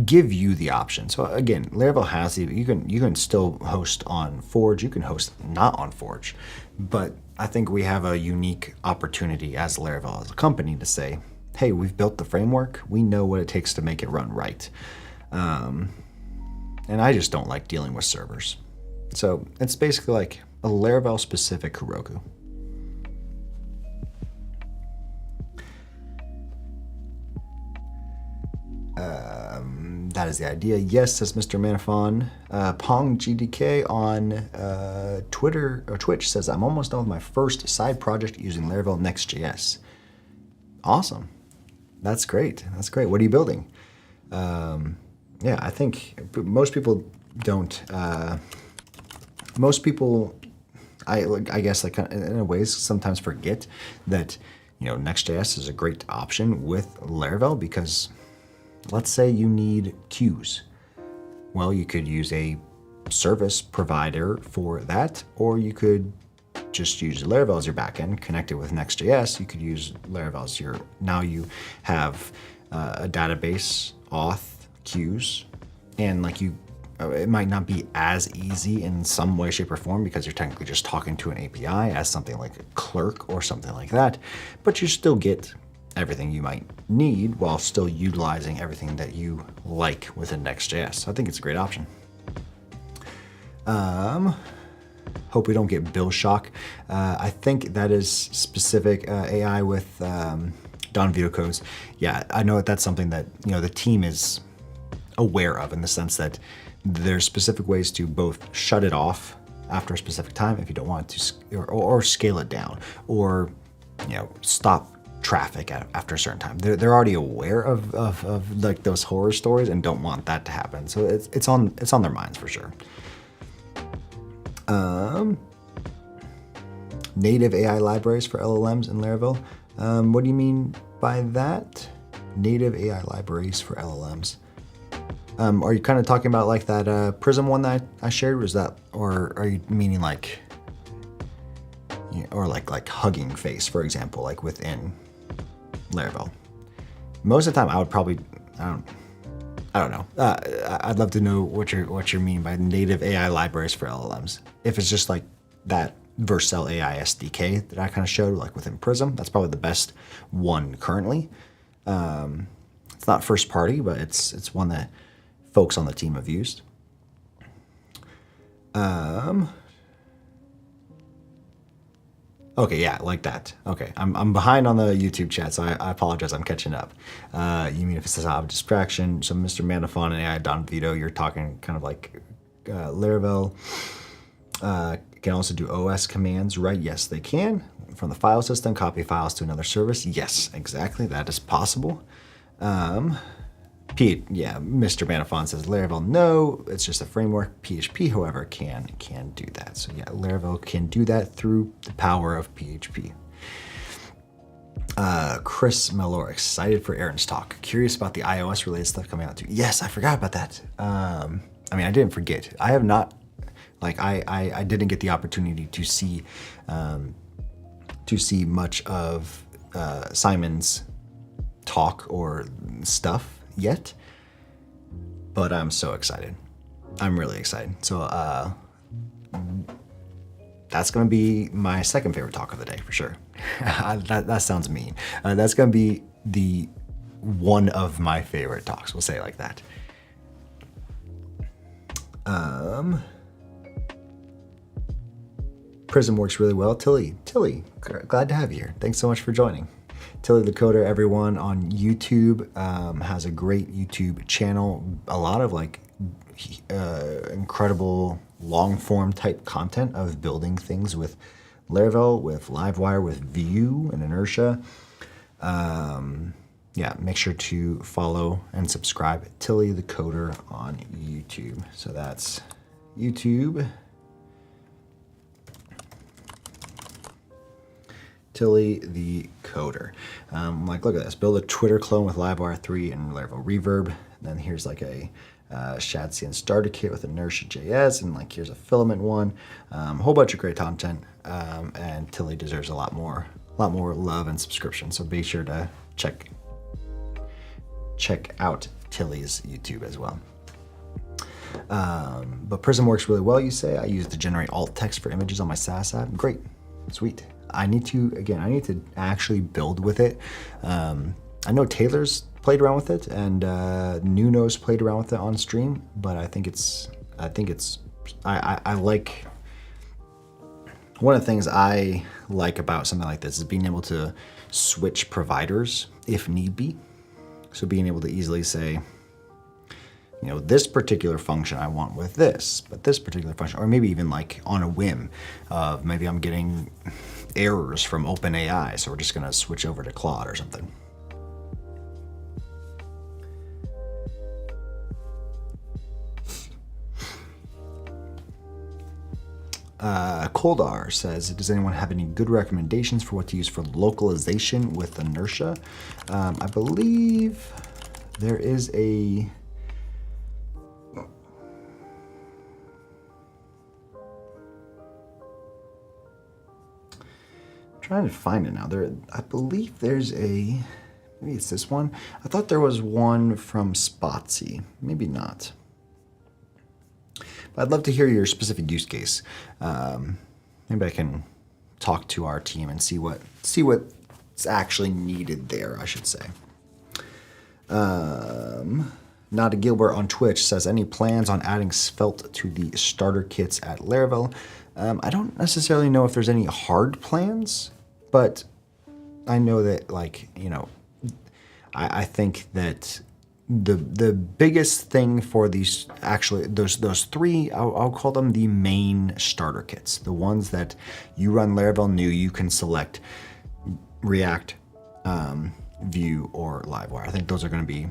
give you the option. So again, Laravel has the, you can still host on Forge, you can host not on Forge, but I think we have a unique opportunity as Laravel as a company to say, hey, we've built the framework, we know what it takes to make it run right. And I just don't like dealing with servers. So it's basically like a Laravel specific Heroku. That is the idea. Yes, says Mr. Manafon. Pong GDK on Twitter or Twitch says, I'm almost done with my first side project using Laravel Next.js. Awesome. That's great. That's great. What are you building? Yeah, I think most people don't. Most people, I guess, like in a ways, sometimes forget that Next.js is a great option with Laravel because, let's say you need queues. Well, you could use a service provider for that, or you could just use Laravel as your backend, connect it with Next.js. You could use Laravel as your, now you have a database, auth, queues, and like it might not be as easy in some way, shape, or form because you're technically just talking to an API as something like a clerk or something like that, but you still get everything you might need while still utilizing everything that you like within Next.js. So I think it's a great option. Hope we don't get bill shock. I think that is specific AI with Don Vito codes. Yeah, I know that's something that the team is aware of in the sense that there's specific ways to both shut it off after a specific time if you don't want to, or scale it down, or stop traffic after a certain time. They're already aware of like those horror stories and don't want that to happen. So it's on their minds for sure. Native AI libraries for LLMs in Laravel. What do you mean by that? Native AI libraries for LLMs. Are you kind of talking about like that Prism one that I shared? Was that, or are you meaning like, or like Hugging Face, for example, like within Laravel? Most of the time, I would probably, I don't know. I'd love to know what you mean by native AI libraries for LLMs. If it's just like that Vercel AI SDK that I kind of showed, like within Prism, that's probably the best one currently. It's not first party, but it's one that folks on the team have used. Okay, yeah, like that. Okay, I'm behind on the YouTube chat, so I apologize. I'm catching up. You mean if it says I have a distraction? So Mr. Manafon and AI Don Vito, you're talking kind of like Laravel. Can also do OS commands, right? Yes, they can. From the file system, copy files to another service. Yes, exactly. That is possible. Yeah, Mr. Manafon says Laravel, no, it's just a framework. PHP, however, can do that. So yeah, Laravel can do that through the power of PHP. Chris Mellor, excited for Aaron's talk. Curious about the iOS related stuff coming out too. Yes, I forgot about that. I mean, I didn't forget. I have not, like, I didn't get the opportunity to see much of Simon's talk or stuff yet, but I'm so excited. I'm really excited. So that's going to be my second favorite talk of the day for sure. That sounds mean. That's going to be the one of my favorite talks. We'll say it like that. Prism works really well. Tilly, glad to have you here. Thanks so much for joining. Tilly the Coder, everyone on YouTube, has a great YouTube channel. A lot of like incredible long form type content of building things with Laravel, with Livewire, with Vue and Inertia. Yeah, make sure to follow and subscribe Tilly the Coder on YouTube. So that's YouTube. Tilly the Coder. Like, look at this. Build a Twitter clone with Livewire 3 and Laravel Reverb. And then here's like a Shadcn starter kit with Inertia.js, and like here's a filament one. A whole bunch of great content. And Tilly deserves a lot more love and subscription. So be sure to check out Tilly's YouTube as well. But Prism works really well, you say. I use to generate alt text for images on my SaaS app. Great, sweet. I need to actually build with it. I know Taylor's played around with it, and Nuno's played around with it on stream, but I like, one of the things I like about something like this is being able to switch providers if need be. So being able to easily say, you know, this particular function I want with this, but this particular function, or maybe even like on a whim of maybe I'm getting errors from OpenAI, so we're just going to switch over to Claude or something. Koldar says, does anyone have any good recommendations for what to use for localization with Inertia? I believe there is a... trying to find it now. I believe there's a, maybe it's this one. I thought there was one from Spotsy. Maybe not. But I'd love to hear your specific use case. Maybe I can talk to our team and see what's actually needed there, I should say. Nada Gilbert on Twitch says, any plans on adding Svelte to the starter kits at Laravel? I don't necessarily know if there's any hard plans, but I know that, like, you know, I think that the biggest thing for these, actually, those three, I'll call them the main starter kits. The ones that you run Laravel new, you can select React, Vue, or Livewire. I think those are going to be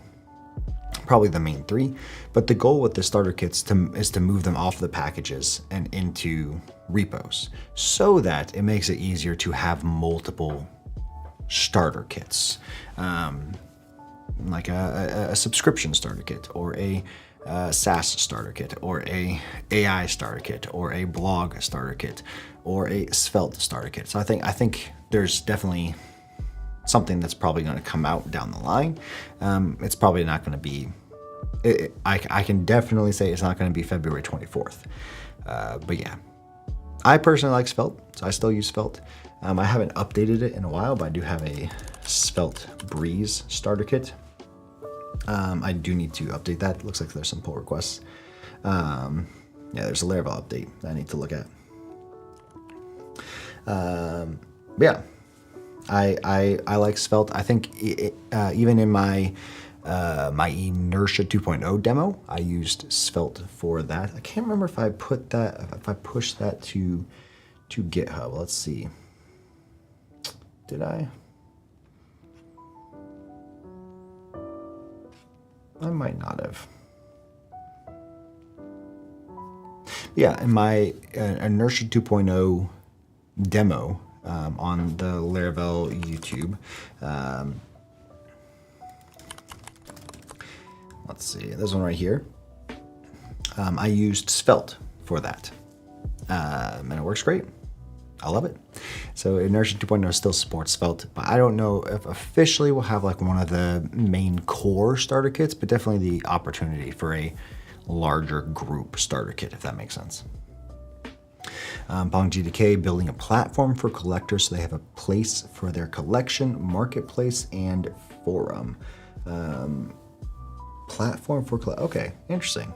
probably the main three. But the goal with the starter kits is to move them off the packages and into repos, so that it makes it easier to have multiple starter kits. Like a subscription starter kit, or a SaaS starter kit, or a AI starter kit, or a blog starter kit, or a Svelte starter kit. So I think there's definitely something that's probably going to come out down the line. It's probably not going to be, I can definitely say it's not going to be February 24th. But yeah, I personally like Svelte, so I still use Svelte. I haven't updated it in a while, but I do have a Svelte Breeze starter kit. I do need to update that. It looks like there's some pull requests. Yeah, there's a Laravel update that I need to look at. Yeah, I like Svelte. I think even in my my Inertia 2.0 demo, I used Svelte for that. I can't remember if I put that, if I pushed that to GitHub. Let's see. Did I? I might not have. Yeah, in my Inertia 2.0 demo on the Laravel YouTube. Let's see, this one right here. I used Svelte for that, and it works great. I love it. So Inertia 2.0 still supports Svelte, but I don't know if officially we'll have like one of the main core starter kits, but definitely the opportunity for a larger group starter kit, if that makes sense. Bong GDK building a platform for collectors so they have a place for their collection, marketplace, and forum. Platform for okay, interesting.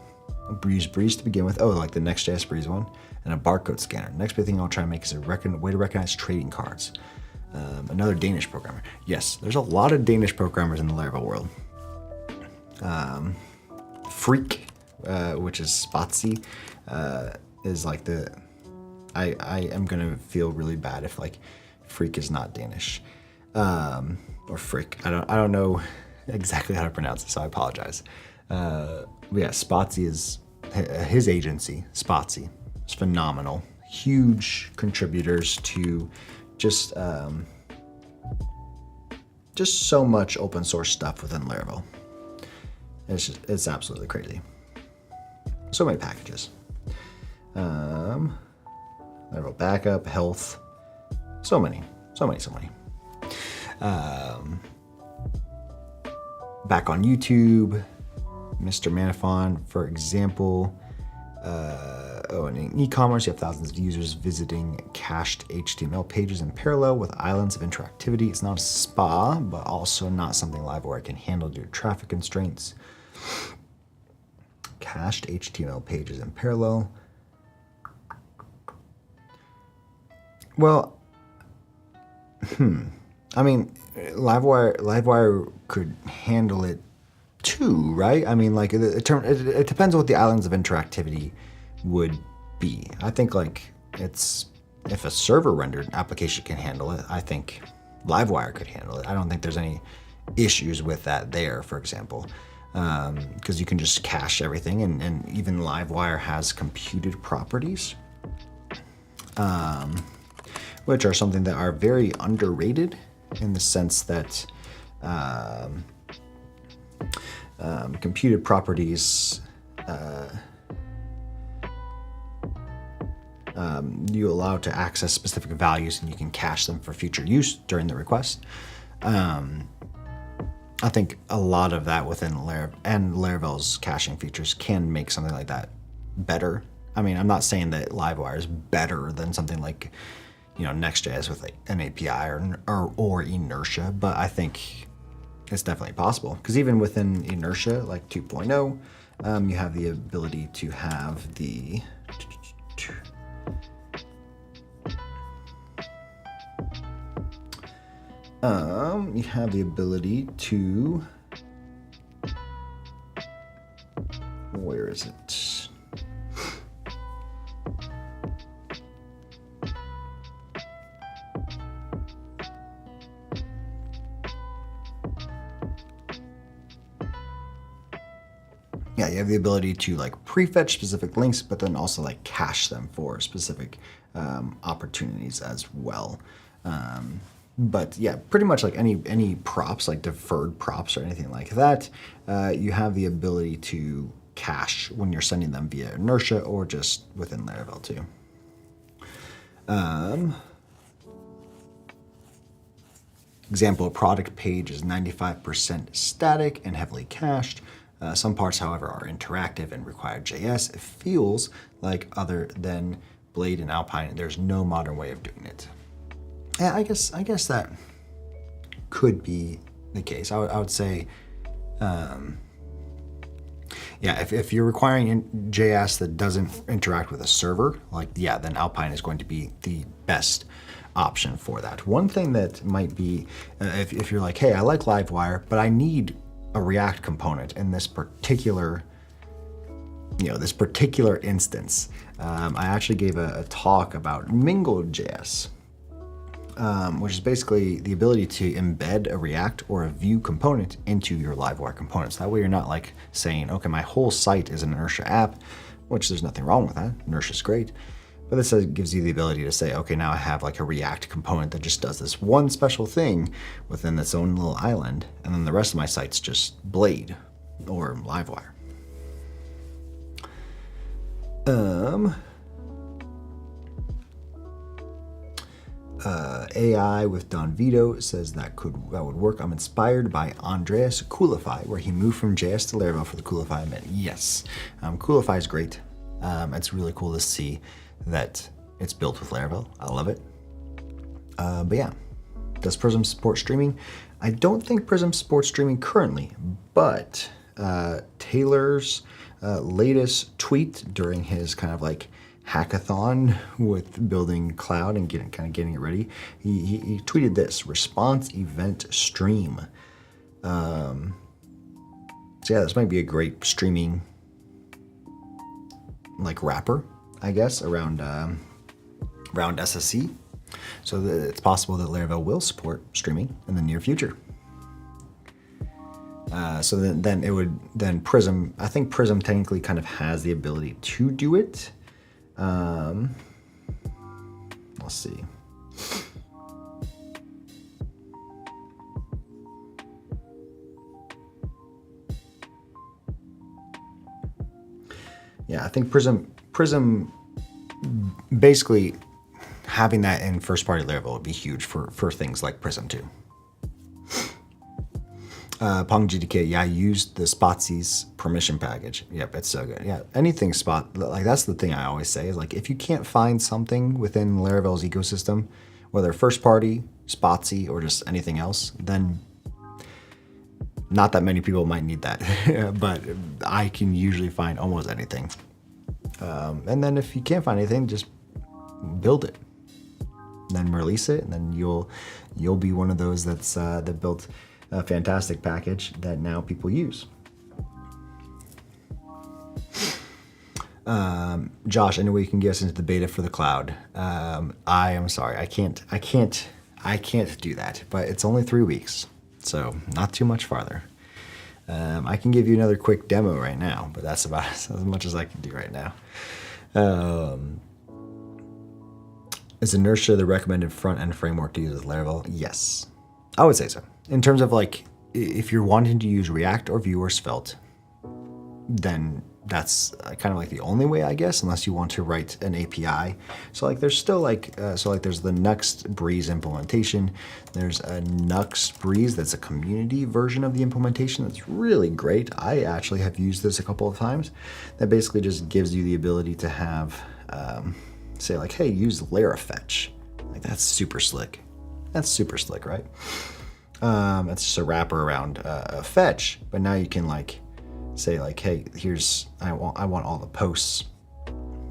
A breeze to begin with. Oh, like the Next.js Breeze one, and a barcode scanner. Next big thing I'll try and make is a way to recognize trading cards. Another Danish programmer. Yes, there's a lot of Danish programmers in the Laravel world. Freak, which is Spatsy, is like the. I am gonna feel really bad if like Freak is not Danish, or Frick. I don't know exactly how to pronounce it, so I apologize. Yeah, Spatsy is his agency. Spatsy is phenomenal. Huge contributors to just so much open source stuff within Laravel. It's absolutely crazy. So many packages. Laravel backup, health, so many. Back on YouTube, Mr. Manafon, for example. And in e-commerce, you have thousands of users visiting cached HTML pages in parallel with islands of interactivity. It's not a spa, but also not something Livewire can handle due to traffic constraints. Cached HTML pages in parallel. Well, I mean, Livewire could handle it too, right? I mean, like it depends on what the islands of interactivity would be. I think like if a server rendered application can handle it, I think Livewire could handle it. I don't think there's any issues with that there, for example, because you can just cache everything, and even Livewire has computed properties. Which are something that are very underrated in the sense that computed properties you allow to access specific values and you can cache them for future use during the request. I think a lot of that within Laravel's caching features can make something like that better. I mean, I'm not saying that Livewire is better than something like, Next.js with like an API or Inertia, but I think it's definitely possible. Because even within Inertia, like 2.0, you have the ability to have the where is it? Yeah, you have the ability to like prefetch specific links, but then also like cache them for specific opportunities as well. But yeah, pretty much like any props, like deferred props or anything like that, you have the ability to cache when you're sending them via Inertia or just within Laravel too. Example, a product page is 95% static and heavily cached. Some parts, however, are interactive and require JS. It feels like other than Blade and Alpine, there's no modern way of doing it. Yeah, I guess that could be the case. I would say Yeah, if you're requiring JS that doesn't interact with a server, then Alpine is going to be the best option for that. One thing that might be, if you're like, hey, I like Livewire, but I need a React component in this particular, this particular instance. I actually gave a talk about Mingle.js, which is basically the ability to embed a React or a Vue component into your Livewire components. That way you're not like saying, okay, my whole site is an Inertia app, which there's nothing wrong with that. Inertia is great. But this gives you the ability to say, okay, now I have like a React component that just does this one special thing within its own little island, and then the rest of my site's just Blade or Livewire. AI with Don Vito says that would work. I'm inspired by Andreas Coolify, where he moved from JS to Laravel for the Coolify event. Yes, Coolify is great. It's really cool to see that it's built with Laravel. I love it. But yeah, does Prism support streaming? I don't think Prism supports streaming currently, but Taylor's latest tweet during his kind of like hackathon with building cloud and getting it ready, he tweeted this: response event stream. So yeah, this might be a great streaming like wrapper, I guess, around SSE. So that it's possible that Laravel will support streaming in the near future. So then Prism, I think Prism technically kind of has the ability to do it. Let's see. Yeah, I think Prism basically having that in first-party Laravel would be huge for things like Prism 2. Pong GDK, yeah, I used the Spotsy's permission package. Yep, it's so good. Yeah, anything Spot, like that's the thing I always say is like if you can't find something within Laravel's ecosystem, whether first party, Spotsy, or just anything else, then not that many people might need that. But I can usually find almost anything. And then if you can't find anything, just build it, then release it, and then you'll be one of those that built a fantastic package that now people use. Josh, any way you can get us into the beta for the cloud? I am sorry, I can't do that, but it's only 3 weeks, so not too much farther. I can give you another quick demo right now, but that's about as much as I can do right now. Is Inertia the recommended front-end framework to use with Laravel? Yes, I would say so. In terms of like, if you're wanting to use React or Vue or Svelte, then that's kind of like the only way, I guess, unless you want to write an API. So like there's still like, there's the Nuxt Breeze implementation. There's a Nuxt Breeze that's a community version of the implementation that's really great. I actually have used this a couple of times. That basically just gives you the ability to have, say like, hey, use Larafetch. Like that's super slick. That's super slick, right? It's just a wrapper around a fetch, but now you can like say like, hey, here's I want all the posts,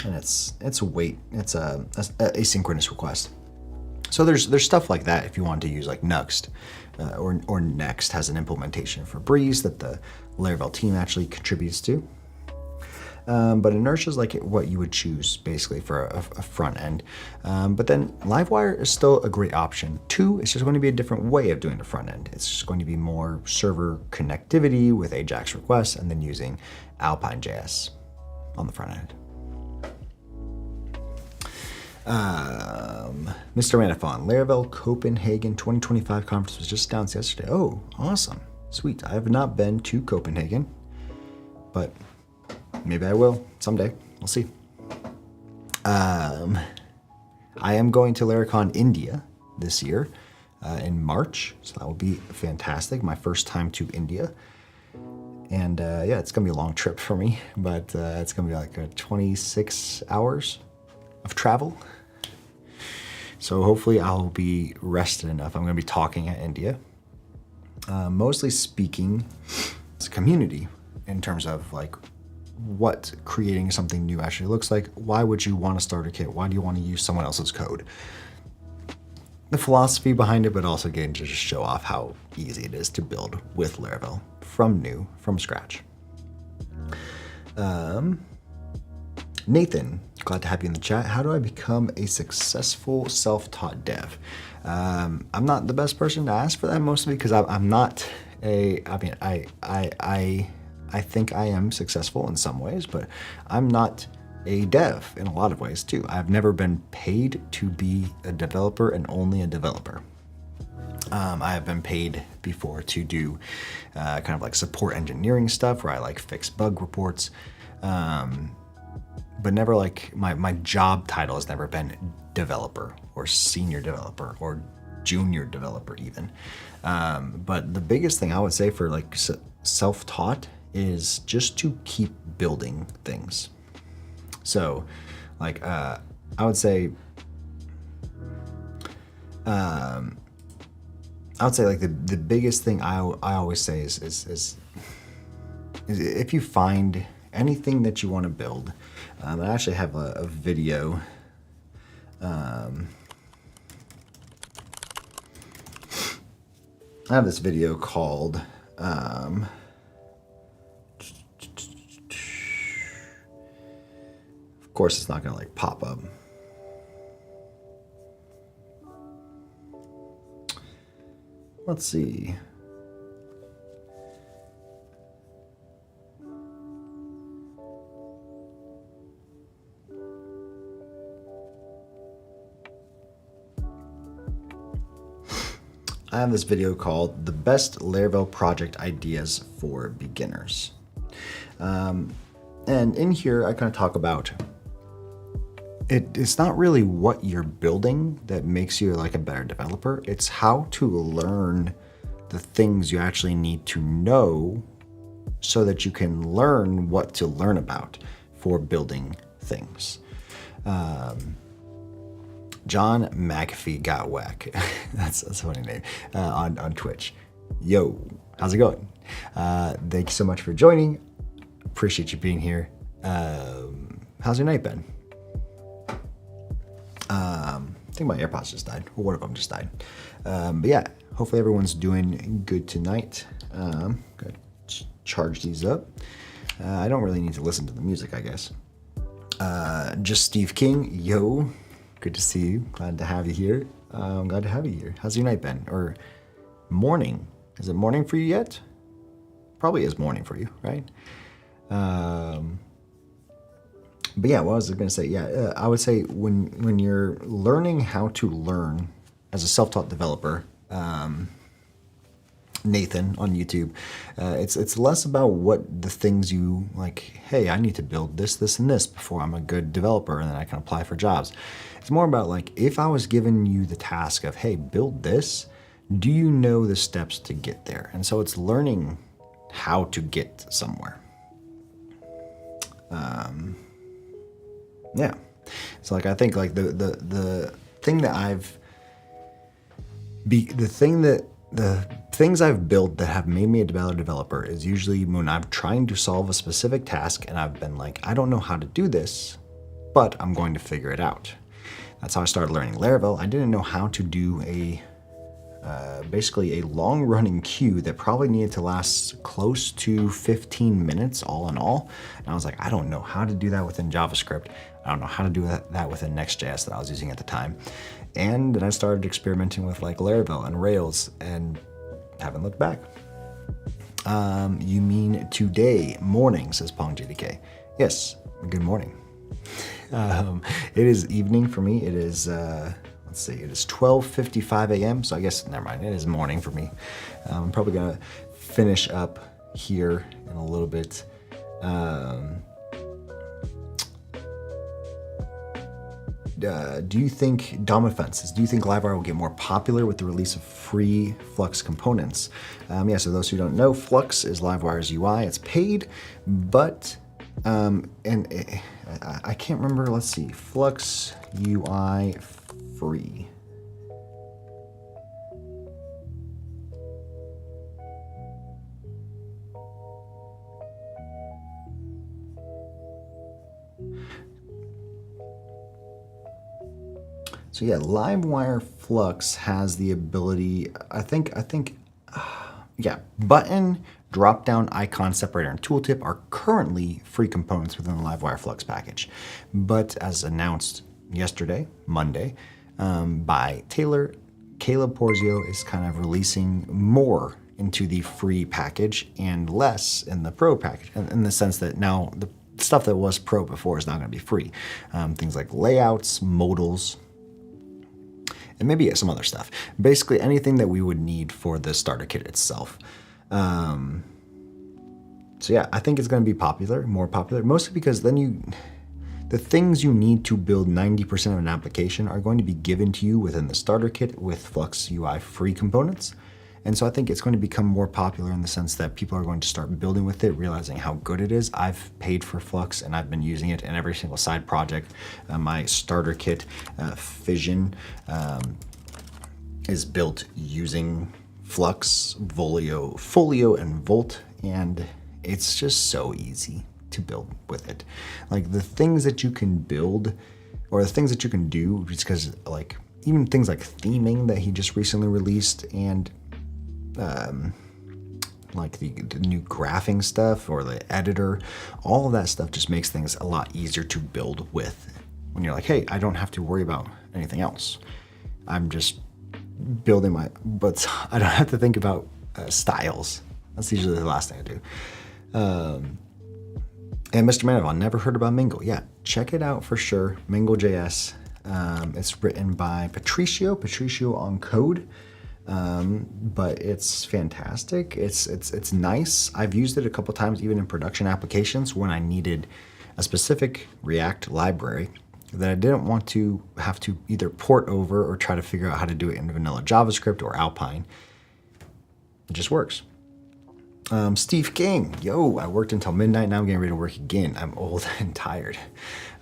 and it's a asynchronous request. So there's stuff like that if you want to use like Nuxt, or Next has an implementation for Breeze that the Laravel team actually contributes to. But Inertia is like what you would choose basically for a front end. But then Livewire is still a great option. 2, it's just going to be a different way of doing the front end. It's just going to be more server connectivity with Ajax requests and then using Alpine.js on the front end. Mr. Manafon, Laravel Copenhagen 2025 conference was just announced yesterday. Oh, awesome. Sweet. I have not been to Copenhagen, but maybe I will someday. We'll see. I am going to Laracon India this year in March, so that will be fantastic. My first time to India. And yeah, it's going to be a long trip for me, but it's going to be like 26 hours of travel. So hopefully I'll be rested enough. I'm going to be talking at India. Mostly speaking, it's a community in terms of like what creating something new actually looks like. Why would you want to start a kit? Why do you want to use someone else's code? The philosophy behind it, but also getting to just show off how easy it is to build with Laravel from scratch. Nathan, glad to have you in the chat. How do I become a successful self-taught dev? I'm not the best person to ask for that, mostly because I'm not a. I mean, I think I am successful in some ways, but I'm not a dev in a lot of ways too. I've never been paid to be a developer and only a developer. I have been paid before to do kind of like support engineering stuff where I like fix bug reports, but never like my job title has never been developer or senior developer or junior developer even. But the biggest thing I would say for like self-taught is just to keep building things. So like I would say like the biggest thing I always say is if you find anything that you want to build. I actually have a video. I have this video called of course it's not gonna like pop up. Let's see. I have this video called The Best Laravel Project Ideas for Beginners. And in here, I kind of talk about it's not really what you're building that makes you like a better developer. It's how to learn the things you actually need to know so that you can learn what to learn about for building things. John McAfee got whack. That's a funny name on Twitch. Yo, how's it going? Thank you so much for joining. Appreciate you being here. How's your night been? I think my AirPods just died, or one of them just died. But yeah, hopefully everyone's doing good tonight. Gonna charge these up. I don't really need to listen to the music, I guess. Just Steve King, yo, good to see you. Glad to have you here. I'm glad to have you here. How's your night been? Or morning? Is it morning for you yet? Probably is morning for you, right? But yeah, what was I going to say? Yeah, I would say when you're learning how to learn as a self-taught developer, Nathan on YouTube, it's less about what the things you like, hey, I need to build this, this, and this before I'm a good developer and then I can apply for jobs. It's more about like, if I was giving you the task of, hey, build this, do you know the steps to get there? And so it's learning how to get somewhere. Yeah. So like, I think like the things I've built that have made me a better developer is usually when I'm trying to solve a specific task and I've been like, I don't know how to do this, but I'm going to figure it out. That's how I started learning Laravel. I didn't know how to do basically a long-running queue that probably needed to last close to 15 minutes all in all. And I was like, I don't know how to do that within JavaScript. I don't know how to do that within Next.js that I was using at the time. And then I started experimenting with like Laravel and Rails and haven't looked back. You mean today morning, says PongJDK. Yes, good morning. It is evening for me. It is, let's see, it is 12:55 a.m. So I guess, never mind, it is morning for me. I'm probably gonna finish up here in a little bit. Do you think, Dom Offenses, do you think Livewire will get more popular with the release of free Flux components? Yeah, so those who don't know, Flux is Livewire's UI. It's paid, but, I can't remember, let's see, Flux UI free. So yeah, Livewire Flux has the ability, yeah, button, drop-down, icon, separator, and tooltip are currently free components within the Livewire Flux package. But as announced yesterday, Monday, by Taylor, Caleb Porzio is kind of releasing more into the free package and less in the pro package, in the sense that now the stuff that was pro before is not going to be free. Things like layouts, modals, and maybe some other stuff. Basically anything that we would need for the starter kit itself. So yeah, I think it's going to be popular, more popular, mostly because then the things you need to build 90% of an application are going to be given to you within the starter kit with Flux UI free components. And so I think it's going to become more popular in the sense that people are going to start building with it, realizing how good it is. I've paid for Flux and I've been using it in every single side project. My starter kit, Fission, is built using Flux, Folio, and Volt, and it's just so easy to build with it. Like the things that you can build, or the things that you can do, just because like even things like theming that he just recently released, and like the new graphing stuff or the editor, all of that stuff just makes things a lot easier to build with. When you're like, hey, I don't have to worry about anything else. I'm just building but I don't have to think about styles. That's usually the last thing I do. And Mr. Manival, never heard about Mingle. Yeah, check it out for sure. Mingle.js. It's written by Patricio on code. But it's fantastic. It's nice. I've used it a couple times, even in production applications, when I needed a specific React library that I didn't want to have to either port over or try to figure out how to do it in vanilla JavaScript or Alpine. It just works. Steve King, yo, I worked until midnight. Now I'm getting ready to work again. I'm old and tired.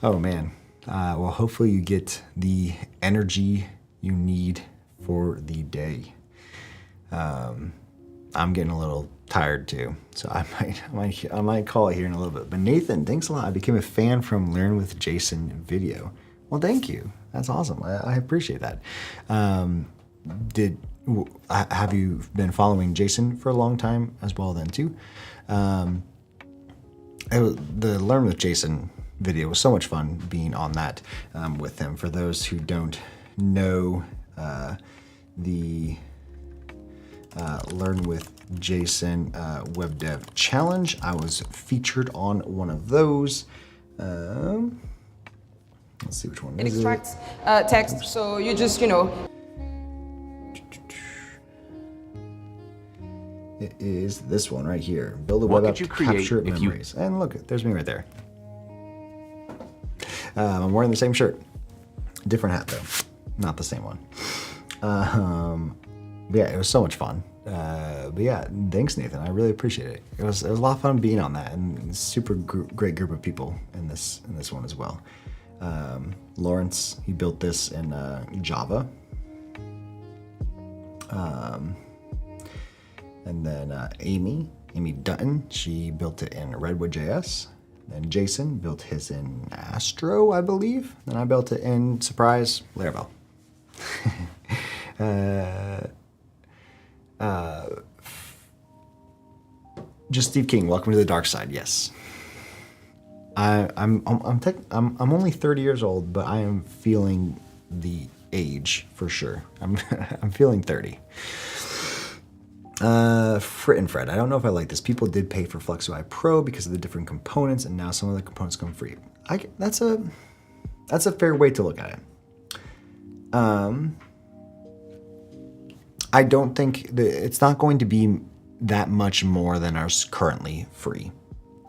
Oh man. Well, hopefully you get the energy you need for the day. I'm getting a little tired too, so I might call it here in a little bit. But Nathan, thanks a lot. I became a fan from Learn with Jason video. Well, thank you. That's awesome. I appreciate that. Have you been following Jason for a long time as well then too? The Learn with Jason video was so much fun being on that with him. For those who don't know, the Learn with Jason Web Dev Challenge, I was featured on one of those. Let's see which one It is extracts text, so you just, It is this one right here. Build a web app to capture memories. And look, there's me right there. I'm wearing the same shirt. Different hat though. Not the same one. But yeah, it was so much fun. But yeah, thanks Nathan. I really appreciate it. It was a lot of fun being on that, and super great group of people in this one as well. Lawrence, he built this in Java. And then Amy Dutton, she built it in Redwood.js. And Jason built his in Astro, I believe. And I built it in, surprise, Laravel. Just Steve King, welcome to the dark side. Yes, I'm only 30 years old, but I am feeling the age for sure. I'm feeling 30. Frit and Fred, I don't know if I like this. People did pay for Flux UI Pro because of the different components, and now some of the components come free. That's a fair way to look at it. I don't think it's not going to be that much more than ours currently free.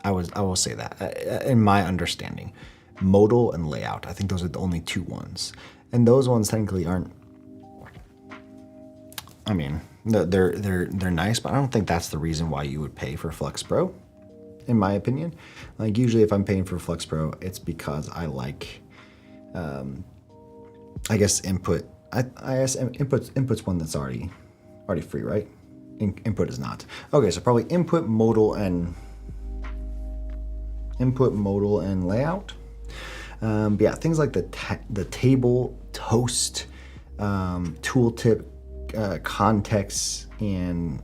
I will say that in my understanding. Modal and layout, I think those are the only two ones, and those ones technically aren't. I mean, they're nice, but I don't think that's the reason why you would pay for Flux Pro, in my opinion. Like usually, if I'm paying for Flux Pro, it's because I like, I guess input. I guess input's one that's already free, right? Input is not. Okay, so probably input, modal, and layout. But yeah, things like the table post tooltip contexts and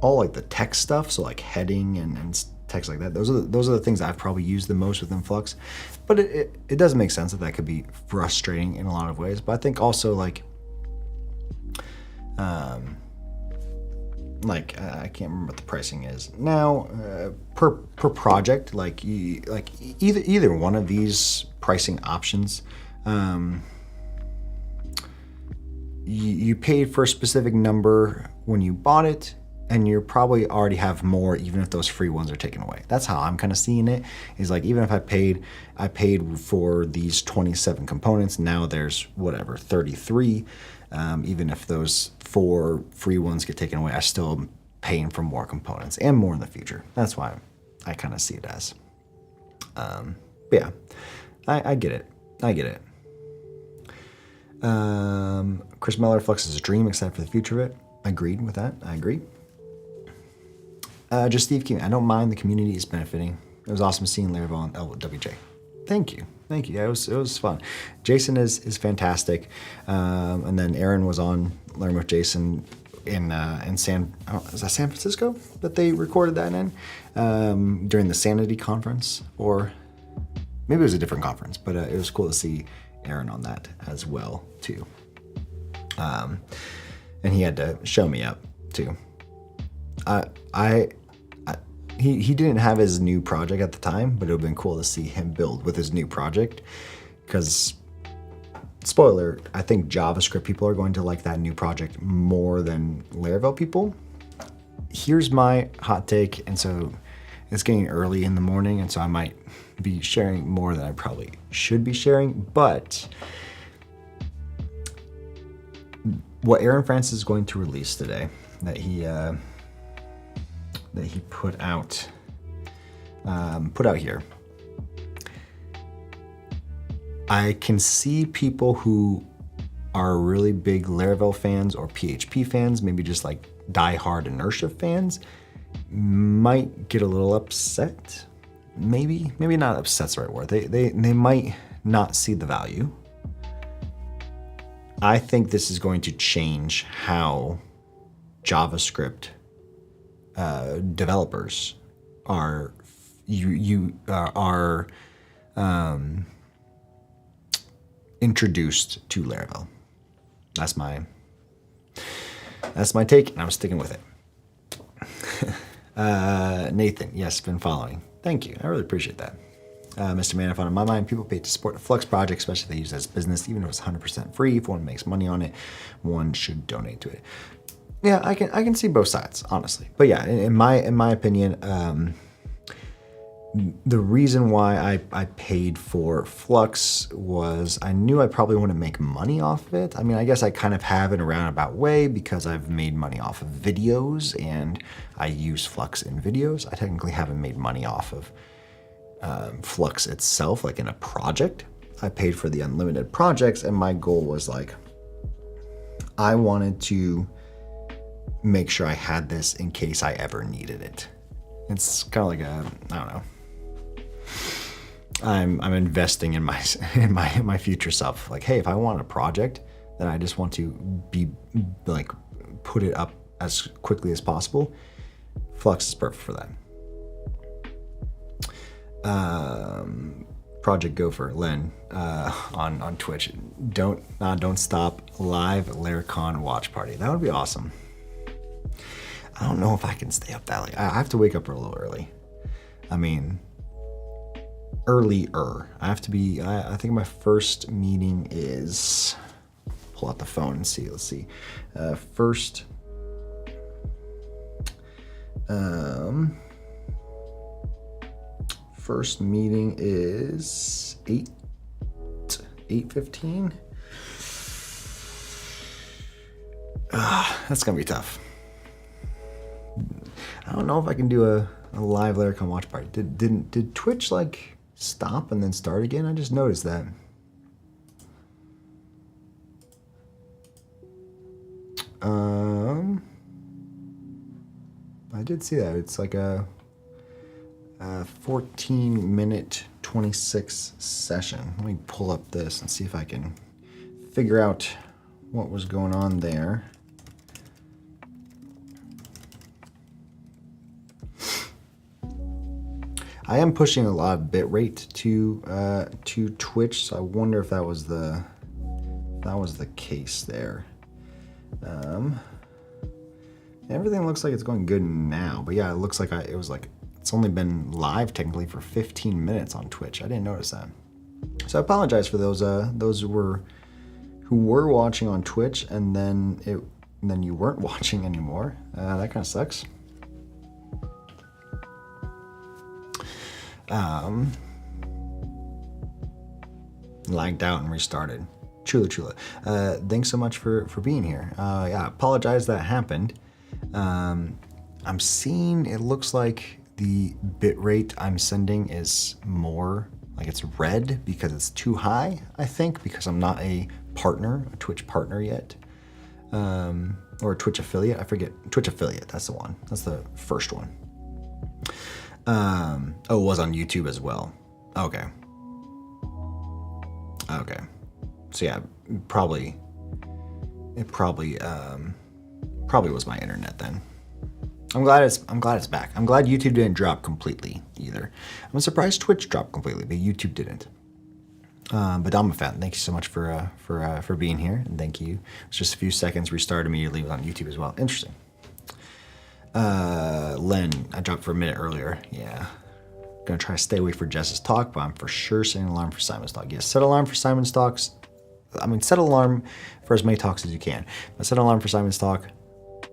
all like the text stuff, so like heading and text like that. Those are the things I've probably used the most within Flux. But it does make sense that could be frustrating in a lot of ways. But I think also like I can't remember what the pricing is now per project. Like either one of these pricing options, you paid for a specific number when you bought it, and you probably already have more even if those free ones are taken away. That's how I'm kind of seeing it, is like even if I paid for these 27 components, now there's whatever 33. Even if those 4 free ones get taken away, I still am paying for more components and more in the future. That's why I kind of see it as. But yeah, I get it. Chris Meller, Flux is a dream, except for the future of it. Agreed with that. I agree. Just Steve King. I don't mind, the community is benefiting. It was awesome seeing Laravel and LWJ. Thank you. Yeah, it was fun. Jason is fantastic. And then Aaron was on Learn with Jason in is that San Francisco that they recorded that in during the Sanity conference, or maybe it was a different conference, but it was cool to see Aaron on that as well too. And he had to show me up too. He didn't have his new project at the time, but it would have been cool to see him build with his new project, because spoiler, I think JavaScript people are going to like that new project more than Laravel people. Here's my hot take, and so it's getting early in the morning, and so I might be sharing more than I probably should be sharing, but what Aaron Francis is going to release today, that he put out here, I can see people who are really big Laravel fans or PHP fans, maybe just like die-hard Inertia fans, might get a little upset. Maybe not upset's the right word. They might not see the value. I think this is going to change how JavaScript developers are introduced to Laravel. That's my take, and I'm sticking with it. Nathan, yes, been following. Thank you. I really appreciate that. Mr. Manafon, in my mind, people pay to support a Flux project, especially if they use it as business, even if it's 100% free. If one makes money on it, one should donate to it. Yeah, I can see both sides, honestly. But yeah, in my opinion, the reason why I paid for Flux was I knew I probably wouldn't make money off of it. I mean, I guess I kind of have in a roundabout way because I've made money off of videos and I use Flux in videos. I technically haven't made money off of Flux itself, like in a project. I paid for the unlimited projects, and my goal was like, I wanted to make sure I had this in case I ever needed it. It's kind of like I don't know. I'm investing in my future self. Like, hey, if I want a project that I just want to be like put it up as quickly as possible, Flux is perfect for that. Project Gopher Len on Twitch. Don't stop live Laracon watch party. That would be awesome. I don't know if I can stay up that late. I have to wake up a little early. I mean, earlier. I have to be. I think my first meeting is. Pull out the phone and see. Let's see. First. First meeting is 8:15. That's gonna be tough. I don't know if I can do a live Laracon watch party. Did Twitch like stop and then start again? I just noticed that. I did see that. It's like a 14-minute 26 session. Let me pull up this and see if I can figure out what was going on there. I am pushing a lot of bitrate to Twitch, so I wonder if that was the case there. Everything looks like it's going good now, but yeah, it looks like it's only been live technically for 15 minutes on Twitch. I didn't notice that, so I apologize for those who were watching on Twitch and then you weren't watching anymore. That kind of sucks. Lagged out and restarted. Chula. Thanks so much for being here. Yeah, apologize that happened. I'm seeing it looks like the bitrate I'm sending is more like it's red because it's too high, I think, because I'm not a Twitch partner yet. Or a Twitch affiliate. I forget. Twitch affiliate, that's the one. That's the first one. Oh, it was on YouTube as well. Okay. So yeah, probably was my internet then. I'm glad it's back. I'm glad YouTube didn't drop completely either. I'm surprised Twitch dropped completely, but YouTube didn't. But I'm a fan. Thank you so much for being here, and thank you. It's just a few seconds. Restart immediately. It was on YouTube as well. Interesting. Len, I dropped for a minute earlier. Yeah. Gonna try to stay away for Jess's talk, but I'm for sure setting an alarm for Simon's talk. Yes, set alarm for Simon's talks. Set an alarm for as many talks as you can. But set an alarm for Simon's talk,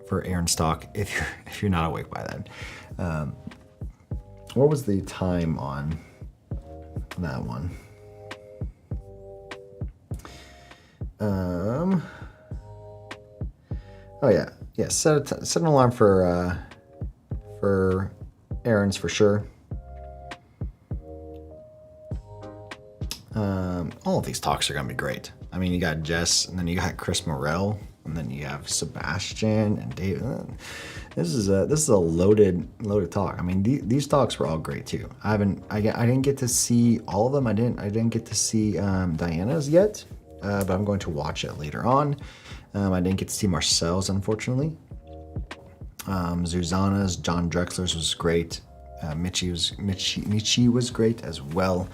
for Aaron's talk, if you're not awake by then. What was the time on that one? Oh yeah. Set an alarm for Aaron's for sure. All of these talks are gonna be great. I mean, you got Jess, and then you got Chris Morell, and then you have Sebastian and David. This is a loaded talk. I mean, these talks were all great too. I didn't get to see all of them. I didn't get to see Diana's yet, but I'm going to watch it later on. I didn't get to see Marcel's, unfortunately. Zuzana's, John Drexler's was great. Michi was great as well.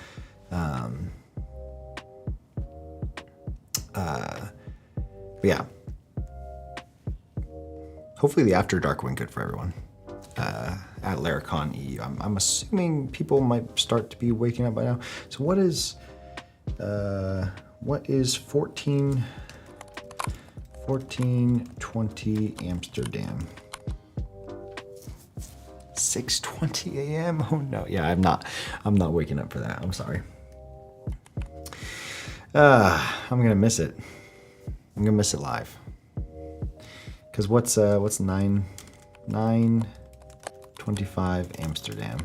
But yeah. Hopefully the After Dark went good for everyone at Laracon EU. I'm assuming people might start to be waking up by now. So what is 1420 Amsterdam? 6:20 a.m. Oh no, yeah, I'm not waking up for that. I'm sorry. I'm gonna miss it. I'm gonna miss it live. Cause what's 9:25 Amsterdam?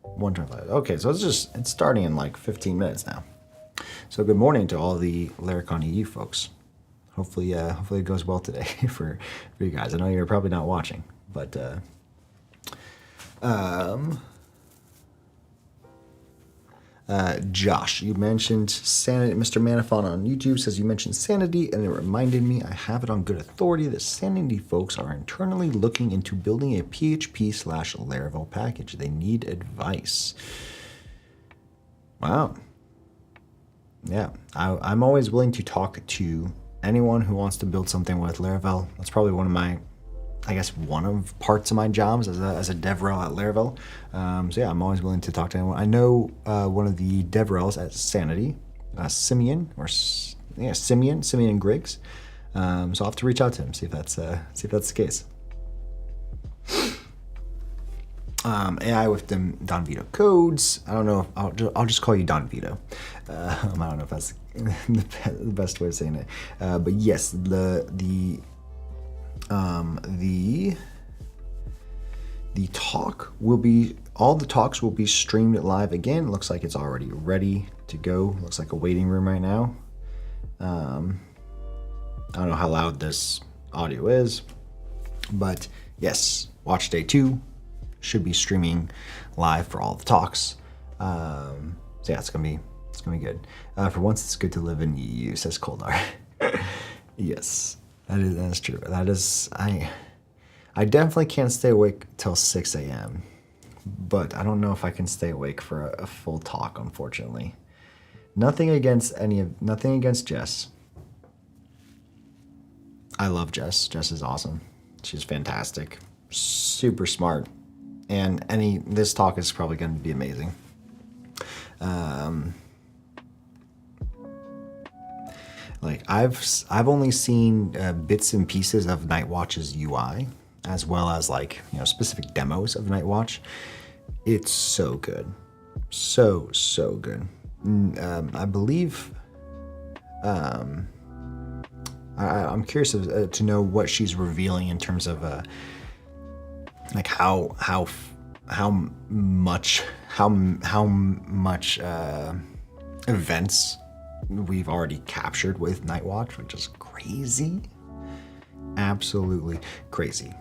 1:25. Okay, so it's starting in like 15 minutes now. So good morning to all the Laracon EU folks. Hopefully it goes well today for you guys. I know you're probably not watching, but Josh, you mentioned sanity. Mr. Manafon on YouTube says you mentioned sanity, and it reminded me I have it on good authority that sanity folks are internally looking into building a PHP/Laravel package. They need advice. Wow. Yeah, I'm always willing to talk to anyone who wants to build something with Laravel. That's probably one of parts of my jobs as a DevRel at Laravel. So yeah, I'm always willing to talk to anyone. I know one of the DevRels at Sanity, Simeon and Griggs. So I'll have to reach out to him, see if that's the case. AI with Don Vito codes. I don't know if I'll just call you Don Vito. I don't know if that's the best way of saying it. But yes, all the talks will be streamed live again. Looks like it's already ready to go. Looks like a waiting room right now. I don't know how loud this audio is, but yes, watch day 2 should be streaming live for all the talks. So yeah, it's gonna be good. For once, it's good to live in EU, says Koldar. Yes, that is true. That is I definitely can't stay awake till 6 a.m. But I don't know if I can stay awake for a full talk, unfortunately. Nothing against Jess. I love Jess. Jess is awesome. She's fantastic, super smart, and this talk is probably going to be amazing. Like I've only seen bits and pieces of Nightwatch's UI, as well as like specific demos of Nightwatch. It's so good, so good. I believe. I'm curious to know what she's revealing in terms of like how much events we've already captured with Nightwatch, which is crazy, absolutely crazy.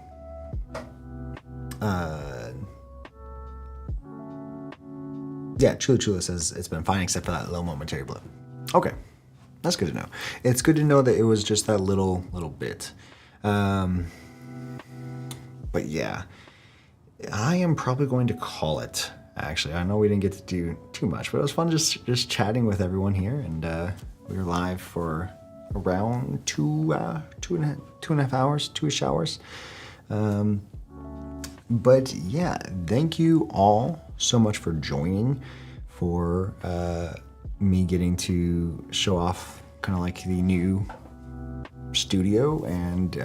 Yeah, Chula says it's been fine except for that low momentary blip. Okay, that's good to know. It's good to know that it was just that little bit. But yeah, I am probably going to call it. Actually, I know we didn't get to do too much, but it was fun just chatting with everyone here, and we were live for around two and a half hours, 2-ish hours. But yeah, thank you all so much for joining, for me getting to show off kind of like the new studio, and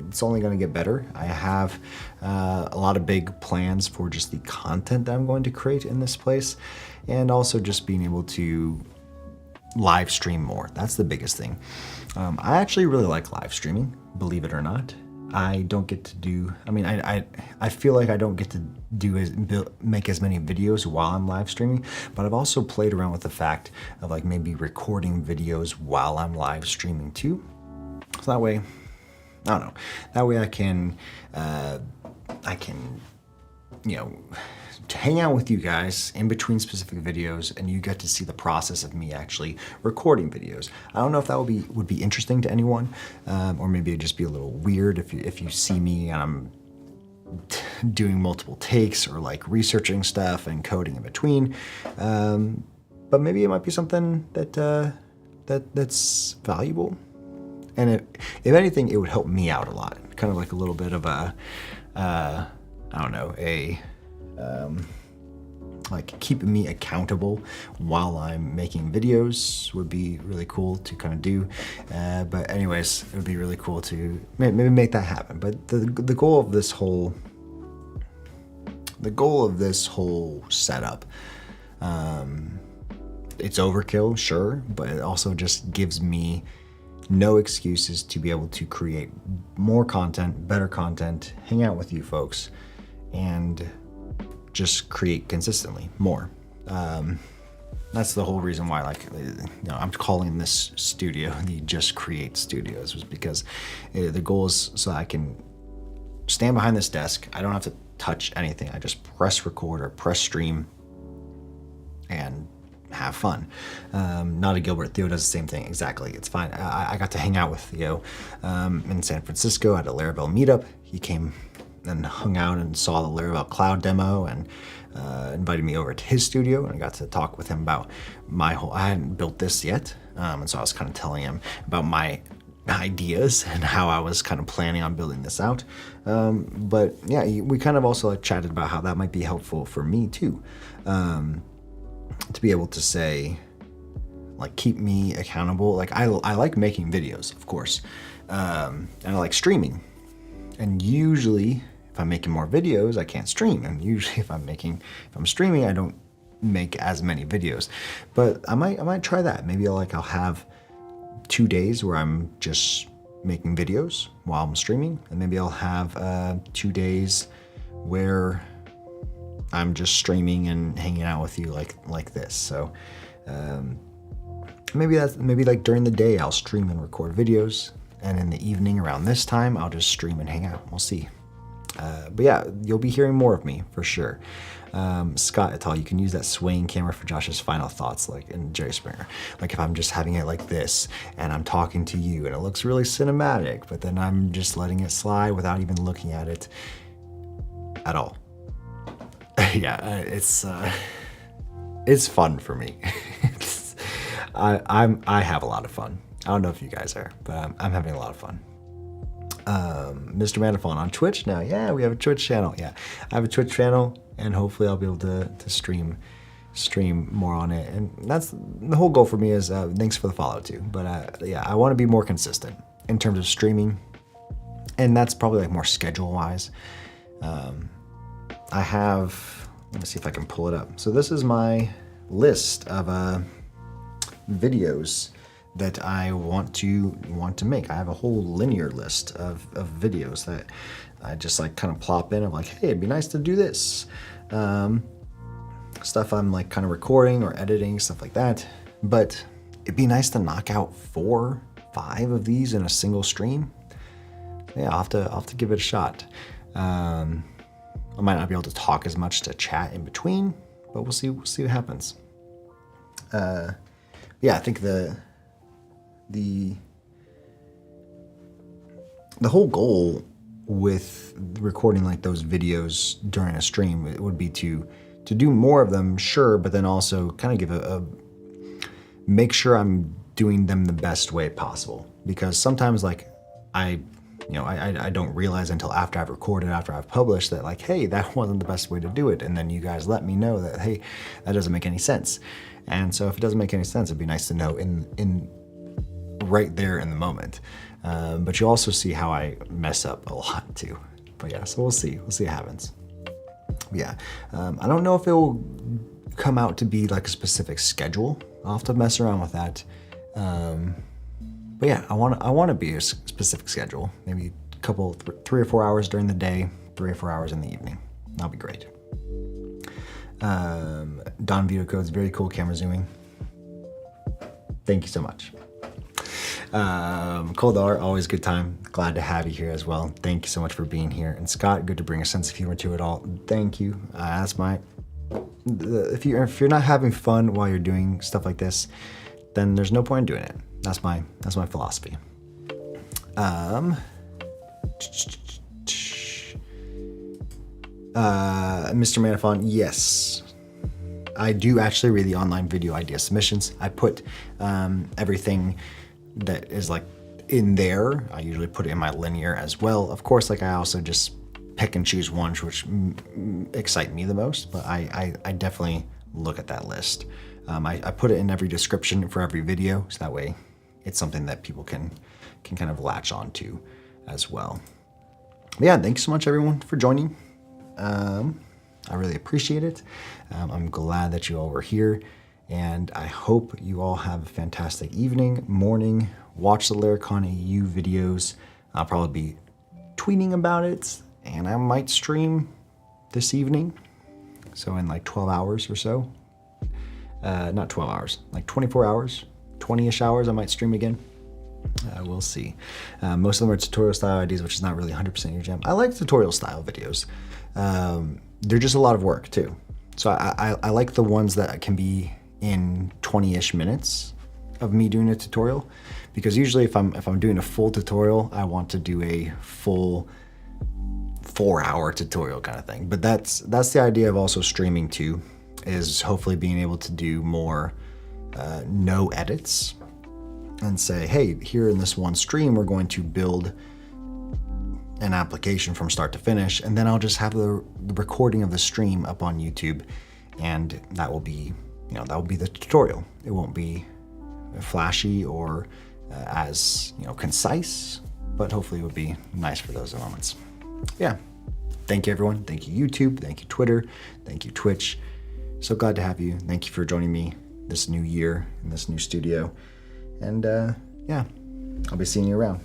it's only going to get better. I have a lot of big plans for just the content that I'm going to create in this place, and also just being able to live stream more. That's the biggest thing. I actually really like live streaming, believe it or not. I don't get to do, I feel like I don't get to make as many videos while I'm live streaming, but I've also played around with the fact of like maybe recording videos while I'm live streaming too. So that way, I don't know, that way I can hang out with you guys in between specific videos, and you get to see the process of me actually recording videos. I don't know if that would be interesting to anyone, or maybe it'd just be a little weird if you see me and I'm doing multiple takes or like researching stuff and coding in between. But maybe it might be something that's valuable. And if anything, it would help me out a lot. Kind of like a little bit of like keeping me accountable while I'm making videos would be really cool to kind of do. But anyways, it would be really cool to maybe make that happen. But the goal of this whole setup, it's overkill, sure, but it also just gives me no excuses to be able to create more content, better content, hang out with you folks, and just create consistently more. That's the whole reason why, I'm calling this studio the Just Create Studios, was because the goal is so I can stand behind this desk. I don't have to touch anything. I just press record or press stream and have fun. Not a Gilbert. Theo does the same thing. Exactly. It's fine. I got to hang out with Theo in San Francisco at a Laravel meetup. He came and hung out and saw the Laravel cloud demo and invited me over to his studio, and I got to talk with him about I hadn't built this yet, and so I was kind of telling him about my ideas and how I was kind of planning on building this out. But yeah, we kind of also chatted about how that might be helpful for me too, to be able to say, like, keep me accountable. Like I like making videos, of course, and I like streaming. And usually, if I'm making more videos, I can't stream. And usually, if I'm streaming, I don't make as many videos. But I might try that. Maybe I'll have 2 days where I'm just making videos while I'm streaming, and maybe I'll have 2 days where I'm just streaming and hanging out with you like this. So maybe like during the day I'll stream and record videos, and in the evening around this time I'll just stream and hang out. We'll see. But yeah, you'll be hearing more of me for sure. Scott et al., you can use that swaying camera for Josh's final thoughts, like in Jerry Springer. Like if I'm just having it like this and I'm talking to you and it looks really cinematic, but then I'm just letting it slide without even looking at it at all. Yeah, it's fun for me. I have a lot of fun. I don't know if you guys are, but I'm having a lot of fun. Mr. Manifold on Twitch now. Yeah, we have a Twitch channel. Yeah, I have a Twitch channel, and hopefully I'll be able to stream more on it. And that's the whole goal for me is thanks for the follow too. But yeah, I want to be more consistent in terms of streaming, and that's probably like more schedule wise. I have, let me see if I can pull it up. So this is my list of videos that I want to make. I have a whole linear list of videos that I just like kind of plop in. I'm like, hey, it'd be nice to do this. Stuff I'm like kind of recording or editing, stuff like that. But it'd be nice to knock out 4, 5 of these in a single stream. Yeah, I'll have to give it a shot. I might not be able to talk as much to chat in between, but we'll see what happens. Yeah, I think the whole goal with recording like those videos during a stream, it would be to do more of them, sure, but then also kind of give make sure I'm doing them the best way possible. Because sometimes like I don't realize until after I've recorded, after I've published that like, hey, that wasn't the best way to do it. And then you guys let me know that, hey, that doesn't make any sense. And so if it doesn't make any sense, it'd be nice to know in right there in the moment. But you also see how I mess up a lot too. But yeah, so we'll see what happens. Yeah, I don't know if it will come out to be like a specific schedule. I'll have to mess around with that. But yeah, I want to be a specific schedule. Maybe a couple, 3 or 4 hours during the day, 3 or 4 hours in the evening. That'll be great. Don Vito Codes, very cool camera zooming. Thank you so much. Koldar, always good time. Glad to have you here as well. Thank you so much for being here. And Scott, good to bring a sense of humor to it all. Thank you. That's if you're not having fun while you're doing stuff like this, then there's no point in doing it. That's my philosophy. Mr. Manafon, yes. I do actually read the online video idea submissions. I put everything that is like in there. I usually put it in my linear as well. Of course, like I also just pick and choose ones which excite me the most, but I definitely look at that list. I put it in every description for every video, so that way it's something that people can kind of latch on to as well. But yeah, thanks so much everyone for joining. I really appreciate it. I'm glad that you all were here, and I hope you all have a fantastic evening, morning. Watch the Laracon EU videos. I'll probably be tweeting about it, and I might stream this evening. So in like 12 hours or so. Not 12 hours, like 24 hours, 20-ish hours, I might stream again. We'll see. Most of them are tutorial style ideas, which is not really 100% your jam. I like tutorial style videos. They're just a lot of work too. So I like the ones that can be in 20-ish minutes of me doing a tutorial, because usually if I'm doing a full tutorial, I want to do a full 4-hour tutorial kind of thing. But that's the idea of also streaming too, is hopefully being able to do more no edits and say, hey, here in this one stream, we're going to build an application from start to finish, and then I'll just have the recording of the stream up on YouTube, and that will be, that will be the tutorial. It won't be flashy or as, concise, but hopefully it would be nice for those moments. Yeah. Thank you, everyone. Thank you, YouTube. Thank you, Twitter. Thank you, Twitch. So glad to have you. Thank you for joining me this new year in this new studio. And yeah, I'll be seeing you around.